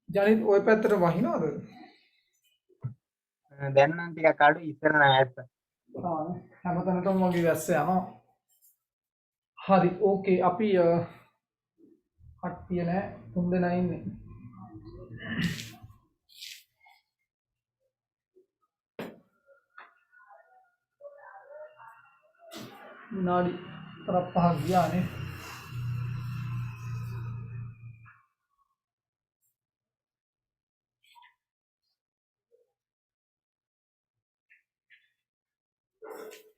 ජනිත් ඔය පැත්තට වහිනවද? දැන් නම් ටිකක් අඩු ඉස්සර නම් ඇත්ත. හැමතැනටම වගේ වැස්ස යනවා. හරි ඕකේ අපි කට්ටිය නෑ 3 දෙනා ඉන්නේ. විනාඩි 4ක් 5ක් ගියානේ.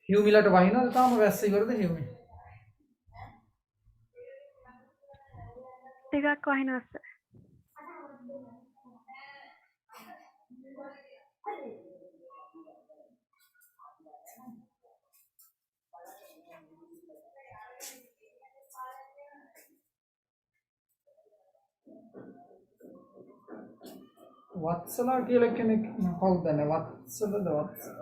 හියුමිලට වහිනවද තාම වැස්ස ඉවරද හියුමි? ටිකක් වහිනවා සර්. වත්සලා කියලා කෙනෙක් කවුද දන්නේ? වත්සලද වත්සල?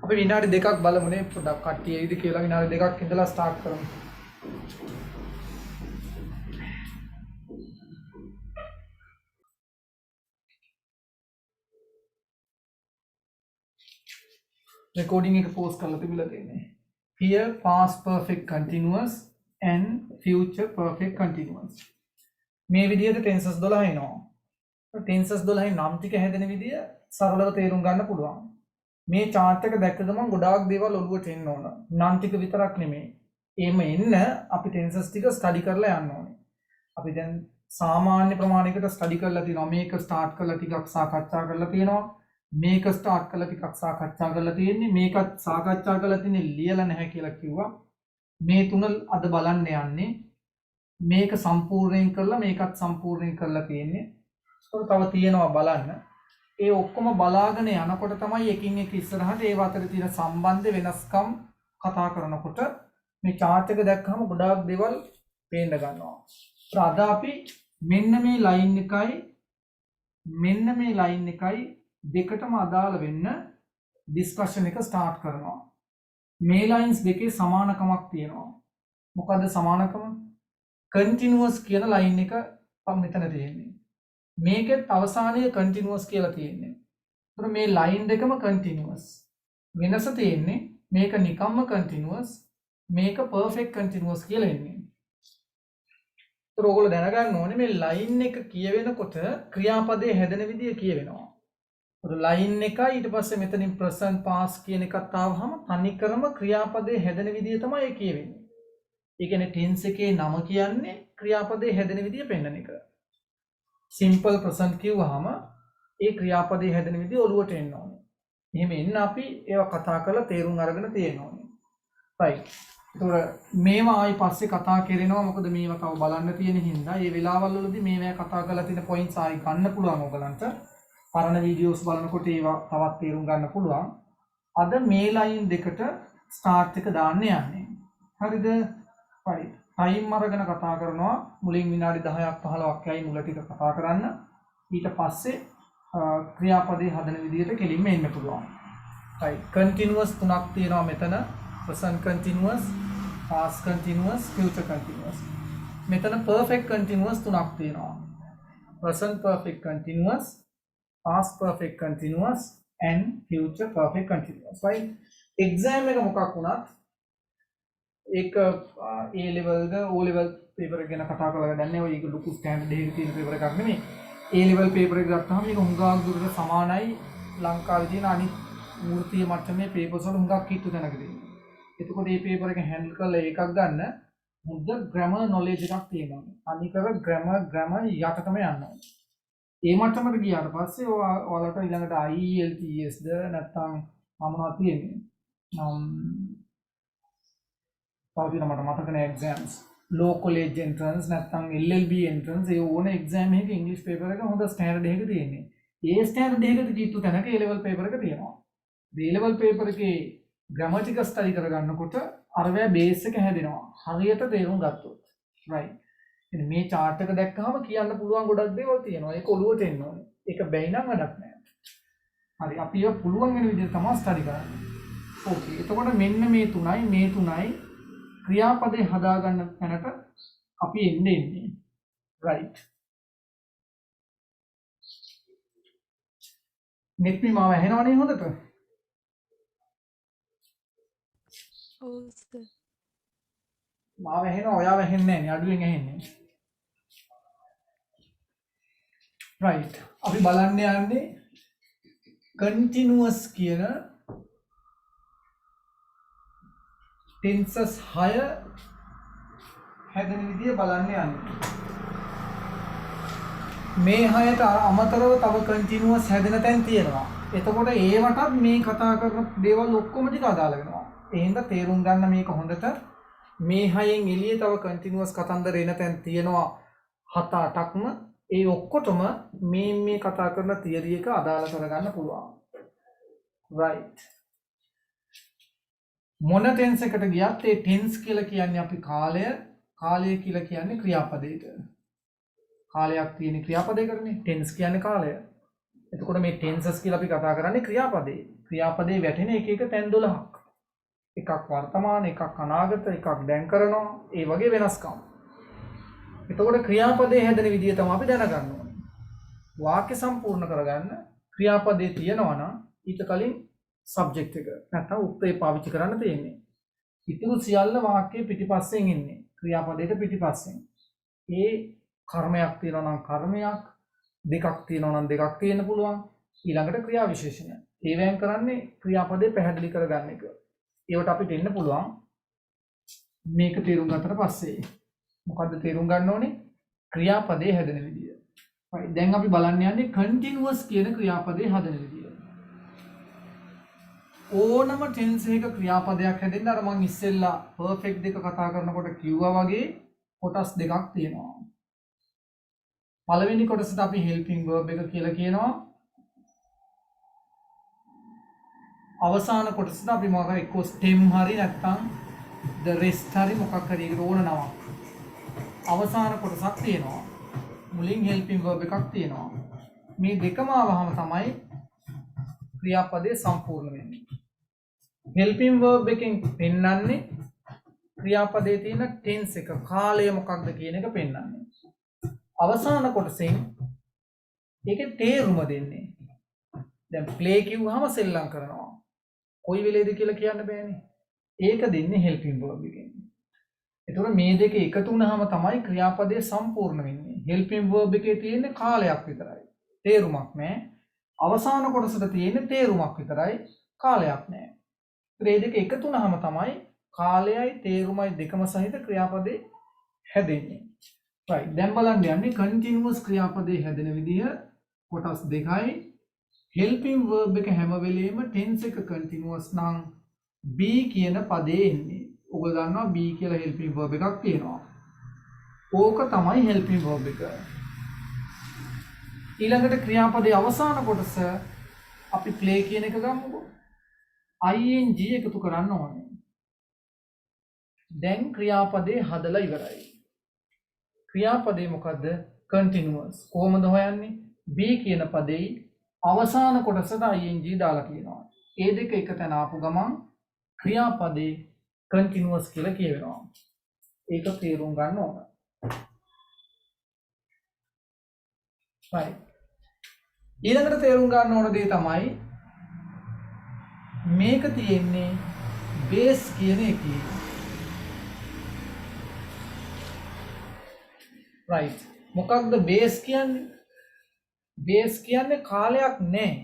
අපි විනාඩි 2ක් බලමුනේ පොඩ්ඩක් කට්ටිය එයිද කියලා. විනාඩි 2ක් ඉඳලා ස්ටාර්ට් කරමු. recording එක pause කරලා තිබිලා තියෙන්නේ. Here past perfect continuous and future perfect continuous. මේ විදිහට tenses 12 එනවා. tenses 12 නම් ටික හැදෙන විදිය සරලව තේරුම් ගන්න පුළුවන්. මේ chart එක දැක්ක ගමන් ගොඩාක් දේවල් ඔළුවට එන්න ඕන. නම් ටික විතරක් නෙමෙයි. එහෙම එන්න අපි tenses ටික study කරලා යන්න ඕනේ. අපි දැන් සාමාන්‍ය ප්‍රමාණයකට study කරලා තියෙනවා. මේක start කරලා ටිකක් සාකච්ඡා කරලා තියෙනවා. මේක ස්ටාර්ට් කරලා ටිකක් සාකච්ඡා කරලා තියෙන්නේ. මේකත් සාකච්ඡා කරලා තින්නේ ලියලා නැහැ කියලා කිව්වා. මේ තුන අද බලන්න යන්නේ. මේක සම්පූර්ණයෙන් කරලා මේකත් සම්පූර්ණයෙන් කරලා තියෙන්නේ. ඒක තව තියෙනවා බලන්න. ඒ ඔක්කොම බලාගෙන යනකොට තමයි එකින් එක ඉස්සරහට ඒ අතර තියෙන සම්බන්ධ වෙනස්කම් කතා කරනකොට මේ chart එක දැක්කම ගොඩාක් දේවල් පේන්න ගන්නවා. අද අපි මෙන්න මේ ලයින් එකයි දෙකටම අදාළ වෙන්න ඩිස්කෂන් එක ස්ටාර්ට් කරනවා. මේ ලයින්ස් දෙකේ සමානකමක් තියෙනවා. මොකද්ද සමානකම? කන්ටිනියස් කියන ලයින් එක මෙතන තියෙන්නේ. මේකෙත් අවසානයේ කන්ටිනියස් කියලා තියෙන්නේ. ඒතර මේ ලයින් දෙකම කන්ටිනියස්. වෙනස තියෙන්නේ මේක නිකම්ම කන්ටිනියස්, මේක පර්ෆෙක්ට් කන්ටිනියස් කියලා එන්නේ. ඒතර ඔයගොල්ලෝ දැනගන්න ඕනේ මේ ලයින් එක කියවෙනකොට ක්‍රියාපදයේ හැදෙන විදිය කියවෙනවා. ලයින් එකයි ඊට පස්සේ මෙතනින් ප්‍රසන්ට් පාස් කියන එකත් ආවහම තනිකරම ක්‍රියාපදයේ හැදෙන විදිය තමයි ඒ කියවෙන්නේ. ඒ කියන්නේ ටෙන්ස් එකේ නම කියන්නේ ක්‍රියාපදයේ හැදෙන විදිය පෙන්වන එක. සිම්පල් ප්‍රසන්ට් කිව්වහම ඒ ක්‍රියාපදයේ හැදෙන විදිය ඔළුවට එන්න ඕනේ. එහෙම එන්න අපි ඒවා කතා කරලා තේරුම් අරගෙන තියෙන්න ඕනේ. right. ඒතකොට මේවා ආයි පස්සේ කතා කරනවා. මොකද මේවා තව බලන්න තියෙන හින්දා මේ වෙලාවල් වලදී මේවා කතා කරලා තියෙන පොයින්ට්ස් ආයි ගන්න පුළුවන් ඔයගලන්ට. පරණ වීඩියෝස් බලනකොට ඒවා තවත් තේරුම් ගන්න පුළුවන්. අද මේ ලයින් දෙකට ස්ටාර්ට් එක දාන්න යන්නේ. හරිද? right. ටයිම් අරගෙන කතා කරනවා. මුලින් විනාඩි 10ක් 15ක් යයි මුල ටික කතා කරන්න. ඊට පස්සේ ක්‍රියාපදේ හදන විදිහට කෙලින්ම එන්න පුළුවන්. right. continuous තුනක් තියෙනවා මෙතන. present continuous, past continuous, future continuous. මෙතන perfect continuous තුනක් තියෙනවා. present perfect continuous, past perfect continuous and future perfect continuous. right. exam එක මොකක් වුණත් ඒක A level the O level paper එක ගැන කතා කරලා දැන්නේ ඔය ලොකු ස්ටෑන්ඩඩ් එකක තියෙන paper එකක් නෙමෙයි. A level paper එක ගත්තාම මේක හුඟක් දුරට සමානයි ලංකාවේ තියෙන අනිත් මූර්තිය මට්ටමේ papers වල හුඟක් කිට්ටු තැනක තියෙනවා. එතකොට මේ paper එක handle කරලා එකක් ගන්න මුද්ද grammar knowledge එකක් තියෙනවා. අනිකව grammar යටටම යන්න ඕනේ. ඒ මට්ටමට ගියාට පස්සේ ඔයාලට ඊළඟට IELTS ද නැත්නම් මොනවද තියෙන්නේ? තවදින මට මතක නැහැ exams. law college entrance නැත්නම් LLB entrance ඒ ඕන exam එකක English paper එක හොඳ standard එකක තියෙන්නේ. ඒ standard එකකට කිට්ටු තැනක A level paper එක තියෙනවා. A level paper එකේ grammar ටික study කරගන්නකොට අරවැය base එක හැදෙනවා. හරියට තේරුම් ගත්තොත්. right. ඉතින් මේ chart එක දැක්කම කියන්න පුළුවන් ගොඩක් දේවල් තියෙනවා. ඒක ඔළුවට එන්න ඕනේ. ඒක බැයි නම් වැඩක් නැහැ. හරි අපි ඒක පුළුවන් වෙන විදිහට තමයි ස්ටඩි කරන්නේ. ඕකේ. එතකොට මෙන්න මේ තුනයි ක්‍රියාපදේ හදාගන්න තැනට අපි එන්නේ. right. නෙත්මි මාව ඇහෙනවනේ හොඳට? ඔව් සර්. මාව ඇහෙනවා ඔයාව ඇහෙන්නේ නැහැ නේ අඩුවෙන් ඇහෙන්නේ. right. අපි බලන්න යන්නේ continuous කියන tenses 6 හැදෙන විදිය බලන්න යන්නේ. මේ 6ට අමතරව තව continuous හැදෙන තැන් තියෙනවා. එතකොට ඒවටත් මේ කතා කරන දේවල් ඔක්කොම ටික අදාළ වෙනවා. ඒ හින්දා තේරුම් ගන්න මේක හොඳට. මේ 6න් එළියේ තව continuous කතන්දර එන තැන් තියෙනවා 7-8ක්ම. ඒ ඔක්කොටම මේ කතා කරන තියරි එක අදාළ කරගන්න පුළුවන්. right. මොන ටෙන්ස් එකට ගියත් ඒ ටෙන්ස් කියලා කියන්නේ අපි කාලය කියලා කියන්නේ ක්‍රියාපදයට. කාලයක් තියෙන ක්‍රියාපදයකටනේ ටෙන්ස් කියන්නේ කාලය. එතකොට මේ ටෙන්සස් කියලා අපි කතා කරන්නේ ක්‍රියාපදේ. ක්‍රියාපදේ වැටෙන එක තැන් 12ක්. එකක් වර්තමාන, එකක් අනාගත, එකක් දැන් කරනවා. ඒ වගේ වෙනස්කම්. එතකොට ක්‍රියාපදේ හැදෙන විදිය තමයි අපි දැනගන්න ඕනේ. වාක්‍ය සම්පූර්ණ කරගන්න ක්‍රියාපදේ තියෙනවා නම් ඊට කලින් සබ්ජෙක්ට් එක නැත්නම් උත්තරේ පාවිච්චි කරන්න තියෙන්නේ. ඉතුරු සියල්ල වාක්‍යයේ පිටිපස්සෙන් ඉන්නේ. ක්‍රියාපදයට පිටිපස්සෙන්. ඒ කර්මයක් තියෙනවා නම් කර්මයක්, දෙකක් තියෙනවා නම් දෙකක් තියෙන්න පුළුවන්. ඊළඟට ක්‍රියා විශේෂණ. ඒවෙන් කරන්නේ ක්‍රියාපදේ පැහැදිලි කරගන්න එක. ඒවට අපිට එන්න පුළුවන් මේක තේරුම් ගත්තට පස්සේ. මොකද්ද තේරුම් ගන්න ඕනේ? ක්‍රියාපදේ හැදෙන විදිය. හරි. දැන් අපි බලන්න යන්නේ continuous කියන ක්‍රියාපදේ හැදෙන විදිය. ඕනම ටෙන්ස් එකක ක්‍රියාපදයක් හැදෙන්න අර මම ඉස්සෙල්ලා perfect දෙක කතා කරනකොට කිව්වා වගේ කොටස් දෙකක් තියෙනවා. පළවෙනි කොටසට අපි helping verb එක කියලා කියනවා. අවසාන කොටසට අපි මොකක් හරි එක්ක stem හරි නැත්නම් the rest හරි මොකක් හරි ඒකට ඕන නමක්. අවසාන කොටසක් තියෙනවා. මුලින් helping verb එකක් තියෙනවා. මේ දෙකම ආවහම තමයි ක්‍රියාපදේ සම්පූර්ණ වෙන්නේ. helping verb එකෙන් පෙන්වන්නේ ක්‍රියාපදයේ තියෙන tense එක කාලය මොකක්ද කියන එක පෙන්වන්නේ. අවසාන කොටසෙන් ඒකේ තේරුම දෙන්නේ. දැන් play කිව්වහම සෙල්ලම් කරනවා. කොයි වෙලේද කියලා කියන්න බෑනේ. ඒක දෙන්නේ helping verb එකෙන්. එතකොට මේ දෙක එකතු වුණාම තමයි ක්‍රියාපදේ සම්පූර්ණ වෙන්නේ. helping verb එකේ තියෙන කාලයක් විතරයි. තේරුමක් නැහැ. අවසාන කොටසට තියෙන තේරුමක් විතරයි. කාලයක් නැහැ. මේ දෙක එකතු වුණාම තමයි කාලයයි තේරුමයි දෙකම සහිත ක්‍රියාපදේ හැදෙන්නේ. right. දැන් බලන්න යන්නේ continuous ක්‍රියාපදේ හැදෙන විදිහ කොටස් දෙකයි. helping verb එක හැම වෙලෙම tense එක continuous නම් be කියන පදේ එන්නේ. ඔයගොල්ලෝ දන්නවා be කියලා helping verb එකක් තියෙනවා. ඕක තමයි helping verb එක. ඊළඟට ක්‍රියාපදයේ අවසාන කොටස අපි play කියන එක ගමුකෝ. ing එකතු කරන්න ඕනේ. දැන් ක්‍රියාපදේ හදලා ඉවරයි. ක්‍රියාපදේ මොකද්ද? continuous. කොහොමද හොයන්නේ? be කියන පදේ අවසාන කොටසට ing දාලා කියනවා. ඒ දෙක එක තැන ආපු ගමන් ක්‍රියාපදේ continuous කියලා කියවෙනවා. ඒක තේරුම් ගන්න ඕන. right. ඊළඟට තේරුම් ගන්න ඕන දේ තමයි මේක තියෙන්නේ base කියන එකේ. right. මොකක්ද base කියන්නේ? base කියන්නේ කාලයක් නැහැ.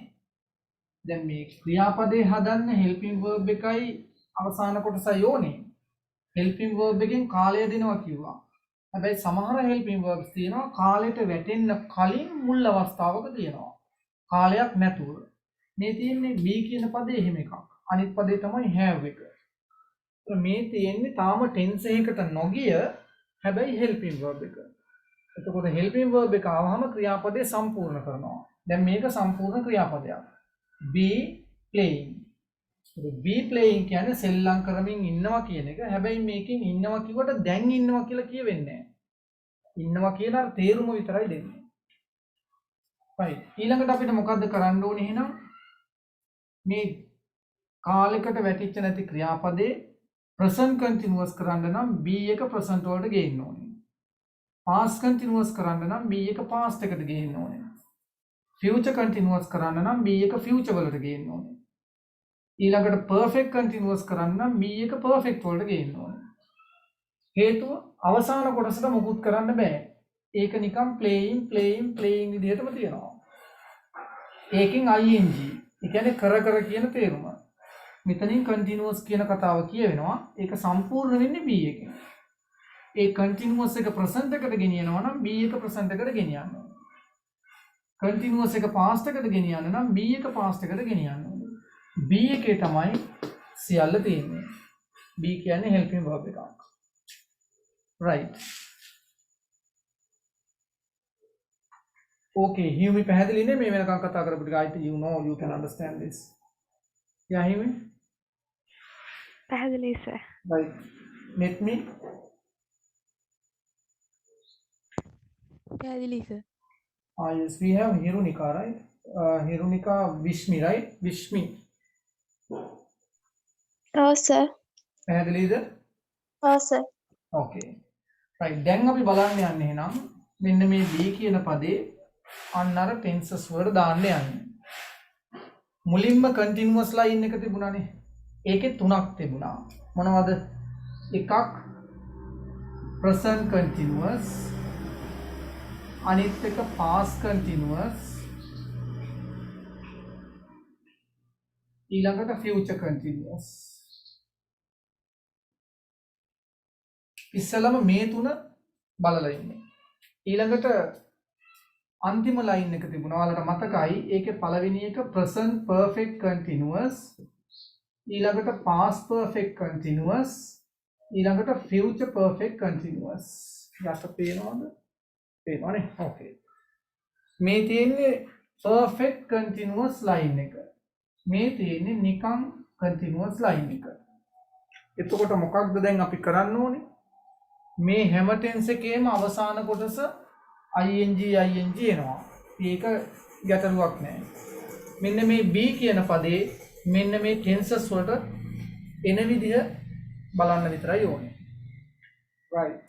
දැන් මේ ක්‍රියාපදේ හදන්න helping verb එකයි අවසාන කොටසයි ඕනේ. helping verb එකෙන් කාලය දෙනවා කිව්වා. හැබැයි සමහර helping verbs තියෙනවා කාලයට වැටෙන්න කලින් මුල් අවස්ථාවක තියෙනවා. කාලයක් නැතුව. මේ තියෙන්නේ be කියන පදේ එහෙම එකක්. අනිත් පදේ තමයි have එක. මේ තියෙන්නේ තාම tense එකකට නොගිය හැබැයි helping verb එක. එතකොට helping verb එක ආවම ක්‍රියාපදේ සම්පූර්ණ කරනවා. දැන් මේක සම්පූර්ණ ක්‍රියාපදයක්. be playing. be playing කියන්නේ සෙල්ලම් කරමින් ඉන්නවා කියන එක. හැබැයි මේකෙන් ඉන්නවා කිව්වට දැන් ඉන්නවා කියලා කියවෙන්නේ නැහැ. ඉන්නවා කියන අර තේරුම විතරයි දෙන්නේ. right. ඊළඟට අපිට මොකද්ද කරන්න ඕනේ එහෙනම්? මේ කාලයකට වැටිච්ච නැති ක්‍රියාපදේ present continuous කරන්න නම් b එක present වලට ගේන්න ඕනේ. past continuous කරන්න නම් b එක past එකට ගේන්න ඕනේ. future continuous කරන්න නම් b එක future වලට ගේන්න ඕනේ. ඊළඟට perfect continuous කරන්න නම් b එක perfect වලට ගේන්න ඕනේ. හේතුව අවසාන කොටසට මුකුත් කරන්න බෑ. ඒක නිකන් playing විදිහටම තියෙනවා. ඒකෙන් ing ඒ කියන්නේ කර කියන තේරුම. මෙතනින් continuous කියන කතාව කියවෙනවා. ඒක සම්පූර්ණ වෙන්නේ b එකෙන්. ඒ continuous එක present එකට ගෙනියනවා නම් b එක present එකට ගෙනියන්න ඕනේ. continuous එක past එකට ගෙනියන්න නම් b එක past එකට ගෙනියන්න ඕනේ. b එකේ තමයි සියල්ල තියෙන්නේ. b කියන්නේ helping verb එකක්. right. okay, Humi පැහැදිලි නේ මේ වෙනකන් කතා කරපු ටික. I think you know, you can understand this. yeah, Humi? පැහැදිලි sir. right. Let me. පැහැදිලි sir. Yes, we have Hirunika, right? Hirunika Vishmi, right? Vishmi. Oh, sir. පැහැදිලිද? Oh, sir. okay. right. දැන් අපි බලන්න යන්නේ එහෙනම් මෙන්න මේ be කියන පදේ අන්න අර tenses වලට දාන්න යන්නේ. මුලින්ම continuous line එක තිබුණානේ. ඒකේ තුනක් තිබුණා. මොනවද? එකක් present continuous, අනිත් එක past continuous, ඊළඟට future continuous. ඉස්සලම මේ තුන බලලා ඉන්නේ. ඊළඟට අන්තිම ලයින් එක තිබුණා. ඔයාලට මතකයි ඒකේ පළවෙනි එක present perfect continuous, ඊළඟට past perfect continuous, ඊළඟට future perfect continuous. යට පේනවද? පේනවනේ. okay. මේ තියෙන්නේ perfect continuous line එක. මේ තියෙන්නේ නිකන් continuous line එක. එතකොට මොකක්ද දැන් අපි කරන්න ඕනේ? මේ හැම ටෙන්ස් එකේම අවසාන කොටස ing එනවා. ඒක ගැටලුවක් නෑ. මෙන්න මේ be කියන පදේ මෙන්න මේ tenses වලට එන විදිහ බලන්න විතරයි ඕනේ. right.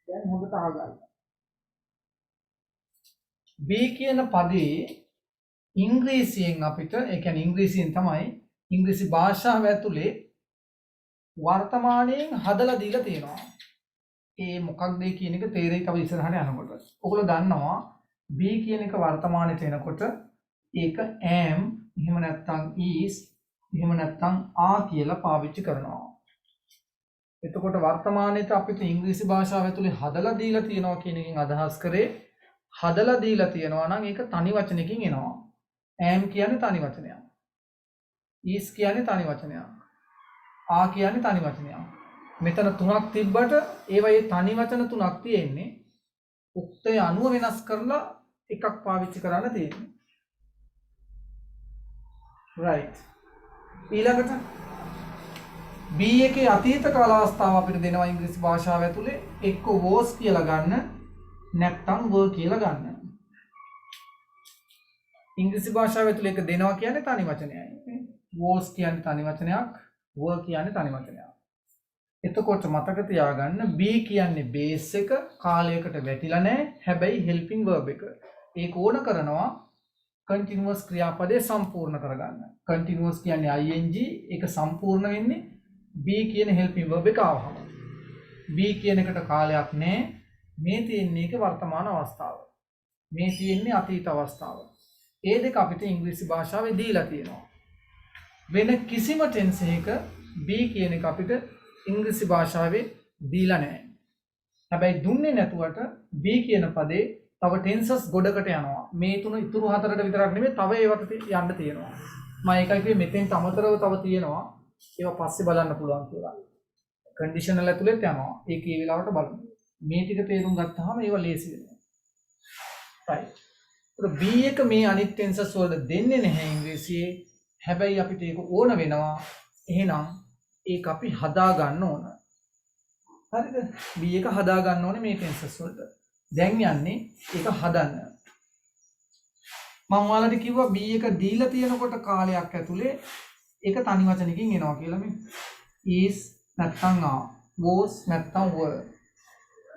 දැන් හොඳට අහගන්න. be කියන පදේ ඉංග්‍රීසියෙන් අපිට ඒ කියන්නේ ඉංග්‍රීසියෙන් තමයි ඉංග්‍රීසි භාෂාව ඇතුලේ වර්තමානයෙන් හදලා දීලා තියෙනවා. ඒ මොකක්ද කියන එක තේරෙයි තව ඉස්සරහට යනකොට. ඔයගොල්ලෝ දන්නවා be කියන එක වර්තමානයට එනකොට ඒක am එහෙම නැත්නම් is එහෙම නැත්නම් are කියලා පාවිච්චි කරනවා. එතකොට වර්තමානයේත් අපිට ඉංග්‍රීසි භාෂාව ඇතුලේ හදලා දීලා තියෙනවා කියන එකෙන් අදහස් කරේ හදලා දීලා තියෙනවා නම් ඒක තනි වචනකින් එනවා. am කියන්නේ තනි වචනයක්. is කියන්නේ තනි වචනයක්. are කියන්නේ තනි වචනයක්. මෙතන තුනක් තිබ්බට ඒවයේ තනි වචන තුනක් තියෙන්නේ. උක්තය අනුව වෙනස් කරලා එකක් පාවිච්චි කරන්න තියෙන්නේ. right. ඊළඟට be එකේ අතීත කාල අවස්ථාව අපිට දෙනවා ඉංග්‍රීසි භාෂාව ඇතුලේ එක්ක was කියලා ගන්න නැත්නම් were කියලා ගන්න. ඉංග්‍රීසි භාෂාව ඇතුලේ එක දෙනවා කියන්නේ තනි වචනයයි. was කියන්නේ තනි වචනයක්, were කියන්නේ තනි වචනයක්. එතකොට මතක තියාගන්න be කියන්නේ base එක කාලයකට වැටිලා නැහැ. හැබැයි helping verb එක. ඒක ඕන කරනවා continuous ක්‍රියාපදේ සම්පූර්ණ කරගන්න. continuous කියන්නේ ing ඒක සම්පූර්ණ වෙන්නේ be කියන helping verb එක ආවම. be කියන එකට කාලයක් නැහැ. මේ තියෙන්නේ ඒක වර්තමාන අවස්ථාව. මේ තියෙන්නේ අතීත අවස්ථාව. ඒ දෙක අපිට ඉංග්‍රීසි භාෂාවේ දීලා තියෙනවා. වෙන කිසිම tense එකක be කියන එක අපිට ඉංග්‍රීසි භාෂාවේ දීලා නැහැ. හැබැයි දුන්නේ නැතුවට be කියන පදේ තව tenses ගොඩකට යනවා. මේ තුන ඉතුරු හතරට විතරක් නෙමෙයි තව ඒවට යන්න තියෙනවා. මම ඒකයි කිව්වේ මෙතෙන්ට අමතරව තව තියෙනවා. ඒවා පස්සේ බලන්න පුළුවන් කියලා. conditional ඇතුළෙත් යනවා. ඒක ඒ වෙලාවට බලමු. මේ ටික තේරුම් ගත්තාම ඒවා ලේසි වෙනවා. right. ඒක be එක මේ අනිත් tenses වලට දෙන්නේ නැහැ ඉංග්‍රීසියේ. හැබැයි අපිට ඒක ඕන වෙනවා. එහෙනම් ඒක අපි හදා ගන්න ඕන. හරිද? be එක හදා ගන්න ඕනේ මේ tenses වලට. දැන් යන්නේ ඒක හදන්න. මම ඔයාලට කිව්වා B එක දීලා තියෙනකොට කාලයක් ඇතුලේ ඒක තනි වචනකින් එනවා කියලා මේ. is නැත්තම් are, was නැත්තම් were.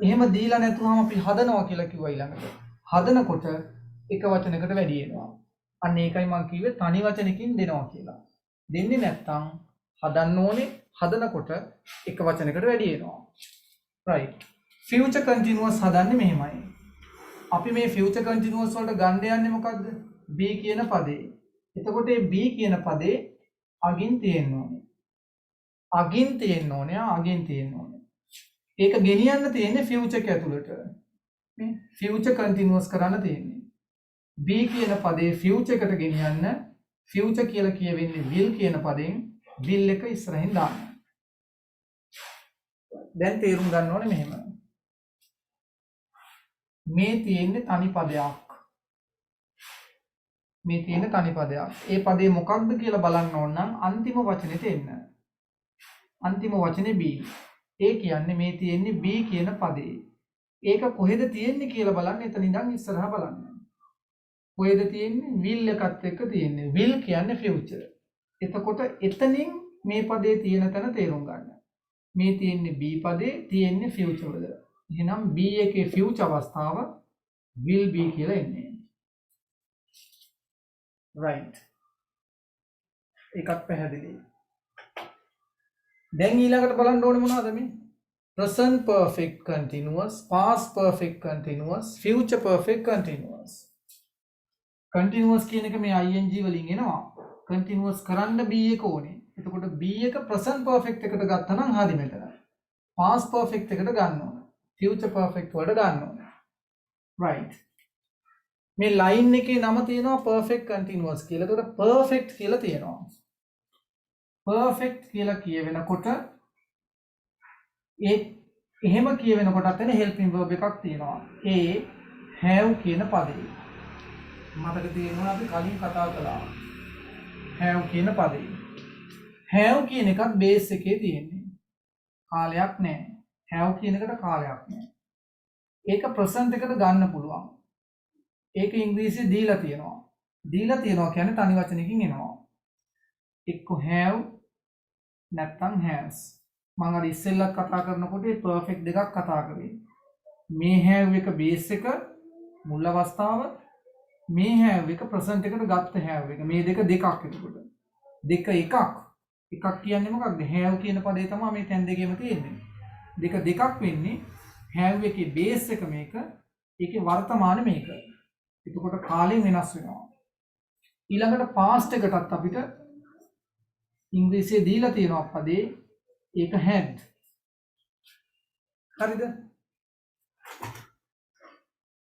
එහෙම දීලා නැතුවම අපි හදනවා කියලා කිව්වා ඊළඟට. හදනකොට එක වචනයකට වැඩි වෙනවා. අන්න ඒකයි මම කිව්වේ තනි වචනකින් දෙනවා කියලා. දෙන්නේ නැත්තම් හදන්න ඕනේ හදනකොට එක වචනයකට වැඩි වෙනවා. right. future continuous හදන්නේ මෙහෙමයි. අපි මේ future continuous වලට ගන්න යන්නේ මොකද්ද? be කියන පදේ. එතකොට මේ be කියන පදේ අගින් තියෙන්න ඕනේ. අගින් තියෙන්න ඕනේ, අගින් තියෙන්න ඕනේ. ඒක ගෙනියන්න තියෙන්නේ future එක ඇතුළට. මේ future continuous කරන්න තියෙන්නේ. be කියන පදේ future එකට ගෙනියන්න future කියලා කියවෙන්නේ will කියන පදෙන් will එක ඉස්සරහින් දාන්න. දැන් තේරුම් ගන්න ඕනේ මෙහෙම. මේ තියෙන්නේ තනි පදයක්. මේ තියෙන තනි පදයක්. ඒ පදේ මොකක්ද කියලා බලන්න ඕන නම් අන්තිම වචනෙට එන්න. අන්තිම වචනේ be. ඒ කියන්නේ මේ තියෙන්නේ be කියන පදේ. ඒක කොහෙද තියෙන්නේ කියලා බලන්න එතන ඉඳන් ඉස්සරහා බලන්න. කොහෙද තියෙන්නේ? will එකත් එක්ක තියෙන්නේ. will කියන්නේ future. එතකොට එතනින් මේ පදේ තියෙන තැන තේරුම් ගන්න. මේ තියෙන්නේ be පදේ තියෙන්නේ future වල. එහෙනම් be එකේ future අවස්ථාව will be කියලා එන්නේ. right. ඒකත් පැහැදිලි. දැන් ඊළඟට බලන්න ඕනේ මොනවද මේ? present perfect continuous, past perfect continuous, future perfect continuous. continuous කියන එක මේ ing වලින් එනවා. continuous කරන්න be එක ඕනේ. එතකොට be එක present perfect එකට ගත්තා නම් හරි මෙතන. past perfect එකට ගන්න ඕනේ. future perfect වලට ගන්න ඕනේ. right. මේ line එකේ නම තියෙනවා perfect continuous කියලා. එතකොට perfect කියලා තියෙනවා. perfect කියලා කියවෙනකොට ඒ එහෙම කියවෙනකොටත් එන helping verb එකක් තියෙනවා. ඒ have කියන පදේ. මතක තියෙනවා අපි කලින් කතා කළා. have කියන පදේ. have කියන එකත් base එකේ තියෙන්නේ. කාලයක් නැහැ. have කියන එකට කාලයක් නැහැ. ඒක present එකට ගන්න පුළුවන්. ඒක ඉංග්‍රීසියේ දීලා තියෙනවා. දීලා තියෙනවා කියන්නේ තනි වචනකින් එනවා. එක්ක have නැත්නම් has. මම අර ඉස්සෙල්ලත් කතා කරනකොට මේ perfect දෙකක් කතා කරේ. මේ have එක base එක මුල් අවස්ථාව, මේ have එක present එකට ගත්ත have එක. මේ දෙක දෙකක් එතකොට. දෙක එකක්. එකක් කියන්නේ මොකක්ද? have කියන පදේ තමයි මේ තැන් දෙකේම තියෙන්නේ. දෙක දෙකක් වෙන්නේ have එකේ base එක මේක, ඒකේ වර්තමාන මේක. එතකොට කාලෙන් වෙනස් වෙනවා. ඊළඟට past එකටත් අපිට ඉංග්‍රීසියේ දීලා තියෙනවා පදේ ඒක had. හරිද?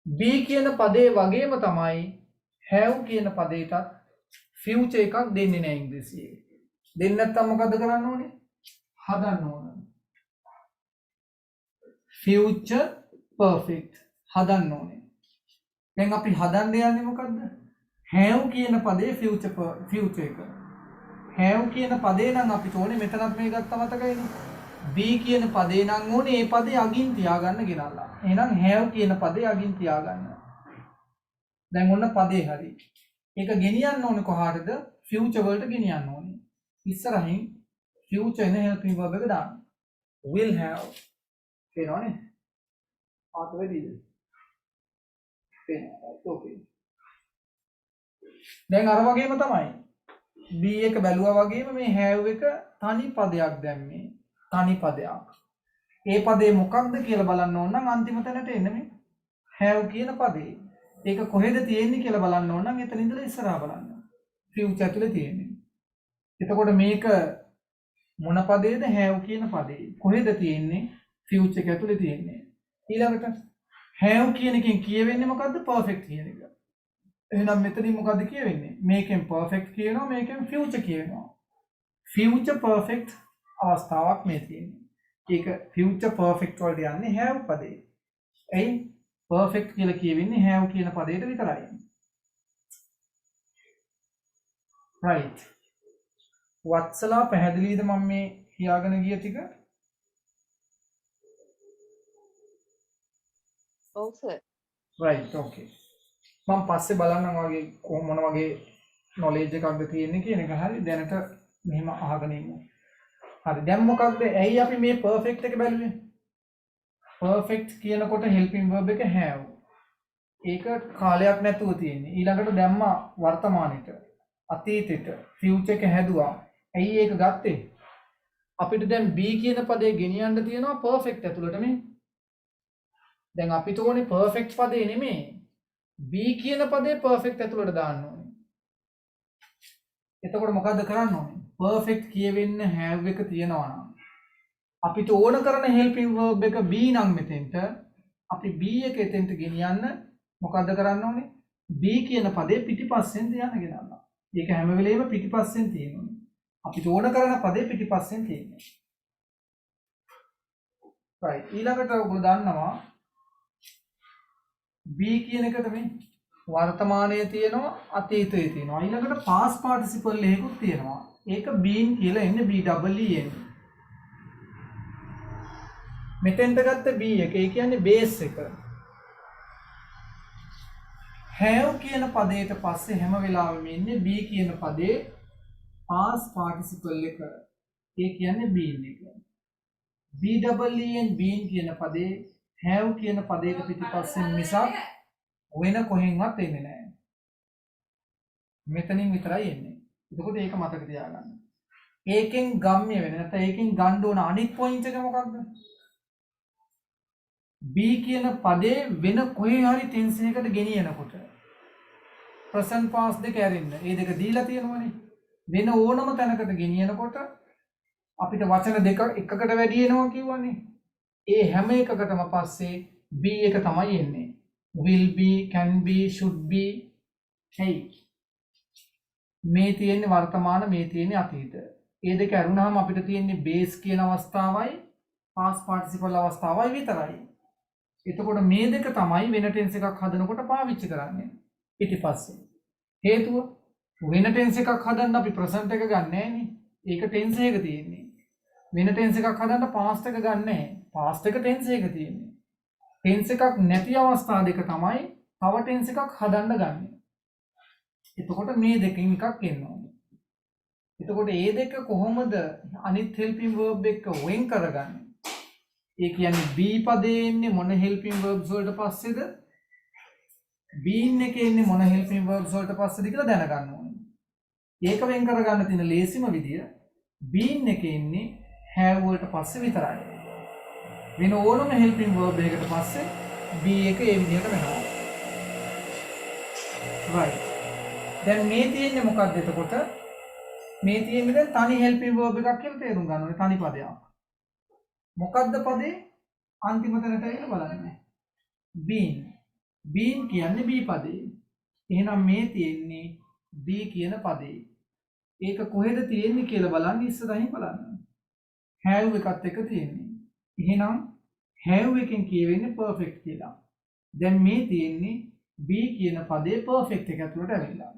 be කියන පදේ වගේම තමයි have කියන පදේටත් future එකක් දෙන්නේ නැහැ ඉංග්‍රීසියේ. දෙන්නේ නැත්නම් මොකද කරන්න ඕනේ? හදන්න ඕන. future perfect හදන්න ඕනේ. දැන් අපි හදන්න යන්නේ මොකද්ද? have කියන පදේ future එක. have කියන පදේ නම් අපිට ඕනේ මෙතනත් මේ ගත්ත මතකයිනේ. be කියන පදේ නම් ඕනේ ඒ පදේ අගින් තියාගන්න ගෙනල්ලා. එහෙනම් have කියන පදේ අගින් තියාගන්න. දැන් ඔන්න පදේ හරි. ඒක ගෙනියන්න ඕනේ කොහාටද? future වලට ගෙනියන්න ඕනේ. ඉස්සරහින් future එන helping verb එක දාන්න. will have කියනවනේ. ආත වෙදීද? okay. දැන් අර වගේම තමයි. be එක බැලුවා වගේම මේ have එක තනි පදයක් දැම්මේ. තනි පදයක්. ඒ පදේ මොකක්ද කියලා බලන්න ඕන නම් අන්තිම තැනට එන්න මේ have කියන පදේ. ඒක කොහෙද තියෙන්නේ කියලා බලන්න ඕන නම් එතන ඉඳලා ඉස්සරහා බලන්න. future ඇතුලේ තියෙන්නේ. එතකොට මේක මොන පදේද? have කියන පදේ. කොහෙද තියෙන්නේ? future එක ඇතුලේ තියෙන්නේ. ඊළඟට have කියන එකෙන් කියවෙන්නේ මොකද්ද? perfect කියන එක. එහෙනම් මෙතනින් මොකද්ද කියවෙන්නේ? මේකෙන් perfect කියනවා, මේකෙන් future කියනවා. future perfect අවස්ථාවක් මේ තියෙන්නේ. ඒක future perfect වලට යන්නේ have පදේ. එයි perfect කියලා කියවෙන්නේ have කියන පදේට විතරයි. right. වත්සලා පැහැදිලිද මම මේ කියාගෙන ගිය ටික? ඔව් සර්. right. okay. මම පස්සේ බලන්නම් වගේ මොන වගේ knowledge එකක්ද තියෙන්නේ කියන එක. හරි දැනට මෙහෙම අහගෙන ඉන්න. හරි දැන් මොකක්ද ඇයි අපි මේ perfect එක බැලුවේ? perfect කියනකොට helping verb එක have. ඒක කාලයක් නැතුව තියෙන්නේ. ඊළඟට දැම්මා වර්තමානෙට, අතීතෙට, future එක හැදුවා. ඇයි ඒක ගත්තේ? අපිට දැන් be කියන පදේ ගෙනියන්න තියෙනවා perfect ඇතුළට නේ. දැන් අපිට ඕනේ perfect පදේ නෙමෙයි. be කියන පදේ perfect ඇතුළට දාන්න ඕනේ. එතකොට මොකද්ද කරන්න ඕනේ? perfect කියවෙන්න have එක තියෙනවා නම් අපිට ඕන කරන helping verb එක be නම් මෙතෙන්ට අපි be එක එතෙන්ට ගෙනියන්න මොකද්ද කරන්න ඕනේ? be කියන පදේ පිටිපස්සෙන් තියන්න ගෙනල්ලා. ඒක හැම වෙලේම පිටිපස්සෙන් තියෙනවා. අපිට ඕන කරන පදේ පිටිපස්සෙන් තියෙන්නේ. right ඊළඟට ඔයගොල්ලෝ දන්නවා be කියන එකට මේ වර්තමානයේ තියෙනවා අතීතයේ තියෙනවා. ඊළඟට past participle එකකුත් තියෙනවා. ඒක been කියලා එන්නේ B double E N. මෙතෙන්ට ගත්ත B එක ඒ කියන්නේ base එක. have කියන පදයට පස්සේ හැම වෙලාවෙම ඉන්නේ be කියන පදේ past participle එක. ඒ කියන්නේ been එක. B double E N been කියන පදේ have කියන පදයට පිටිපස්සෙන් මිසක් වෙන කොහෙන්වත් එන්නේ නැහැ. මෙතනින් විතරයි එන්නේ. එතකොට ඒක මතක තියාගන්න. ඒකෙන් ගම්ම්‍ය වෙන නැත්නම් ඒකෙන් ගන්න ඕන අනිත් පොයින්ට් එක මොකක්ද? B කියන පදේ වෙන කොහේ හරි ටෙන්ස් එකකට ගෙනියනකොට present past දෙක ඇරෙන්න. මේ දෙක දීලා තියෙනවනේ. වෙන ඕනම තැනකට ගෙනියනකොට අපිට වචන දෙක එකකට වැඩි එනවා කියවනේ. ඒ හැම එකකටම පස්සේ B එක තමයි එන්නේ. will be, can be, should be. hey මේ තියෙන්නේ වර්තමාන, මේ තියෙන්නේ අතීත. මේ දෙක අරුණාම අපිට තියෙන්නේ base කියන අවස්ථාවයි past participle අවස්ථාවයි විතරයි. එතකොට මේ දෙක තමයි වෙන tense එකක් හදනකොට පාවිච්චි කරන්නේ පිටිපස්සේ. හේතුව වෙන tense එකක් හදන්න අපි present එක ගන්න නෑනේ. ඒක tense එක තියෙන්නේ. වෙන tense එකක් හදන්න past එක ගන්න නෑ. past එක tense එක තියෙන්නේ. tense එකක් නැති අවස්ථා දෙක තමයි තව tense එකක් හදන්න ගන්න. එතකොට මේ දෙකෙන් එකක් එන්න ඕනේ. එතකොට මේ දෙක කොහොමද අනිත් helping verb එක වෙන් කරගන්නේ? ඒ කියන්නේ be පදේ එන්නේ මොන helping verbs වලට පස්සේද? been එකේ එන්නේ මොන helping verbs වලට පස්සේද කියලා දැනගන්න ඕනේ. ඒක වෙන් කරගන්න තියෙන ලේසිම විදිය been එකේ එන්නේ have වලට පස්සේ විතරයි. වෙන ඕනම helping verb එකකට පස්සේ be එක ඒ විදිහට වෙනවා. right දැන් මේ තියෙන්නේ මොකක්ද එතකොට? මේ තියෙන්නේ දැන් තනි helping verb එකක් කියලා තේරුම් ගන්න ඕනේ. තනි පදයක්. මොකක්ද පදේ? අන්තිම තැනට ඇවිල්ලා බලන්න. been. been කියන්නේ B පදේ. එහෙනම් මේ තියෙන්නේ B කියන පදේ. ඒක කොහෙද තියෙන්නේ කියලා බලන්න ඉස්සරහින් බලන්න. have එකත් එක තියෙන්නේ. එහෙනම් have එකෙන් කියවෙන්නේ perfect කියලා. දැන් මේ තියෙන්නේ B කියන පදේ perfect එක ඇතුළට ඇවිල්ලා.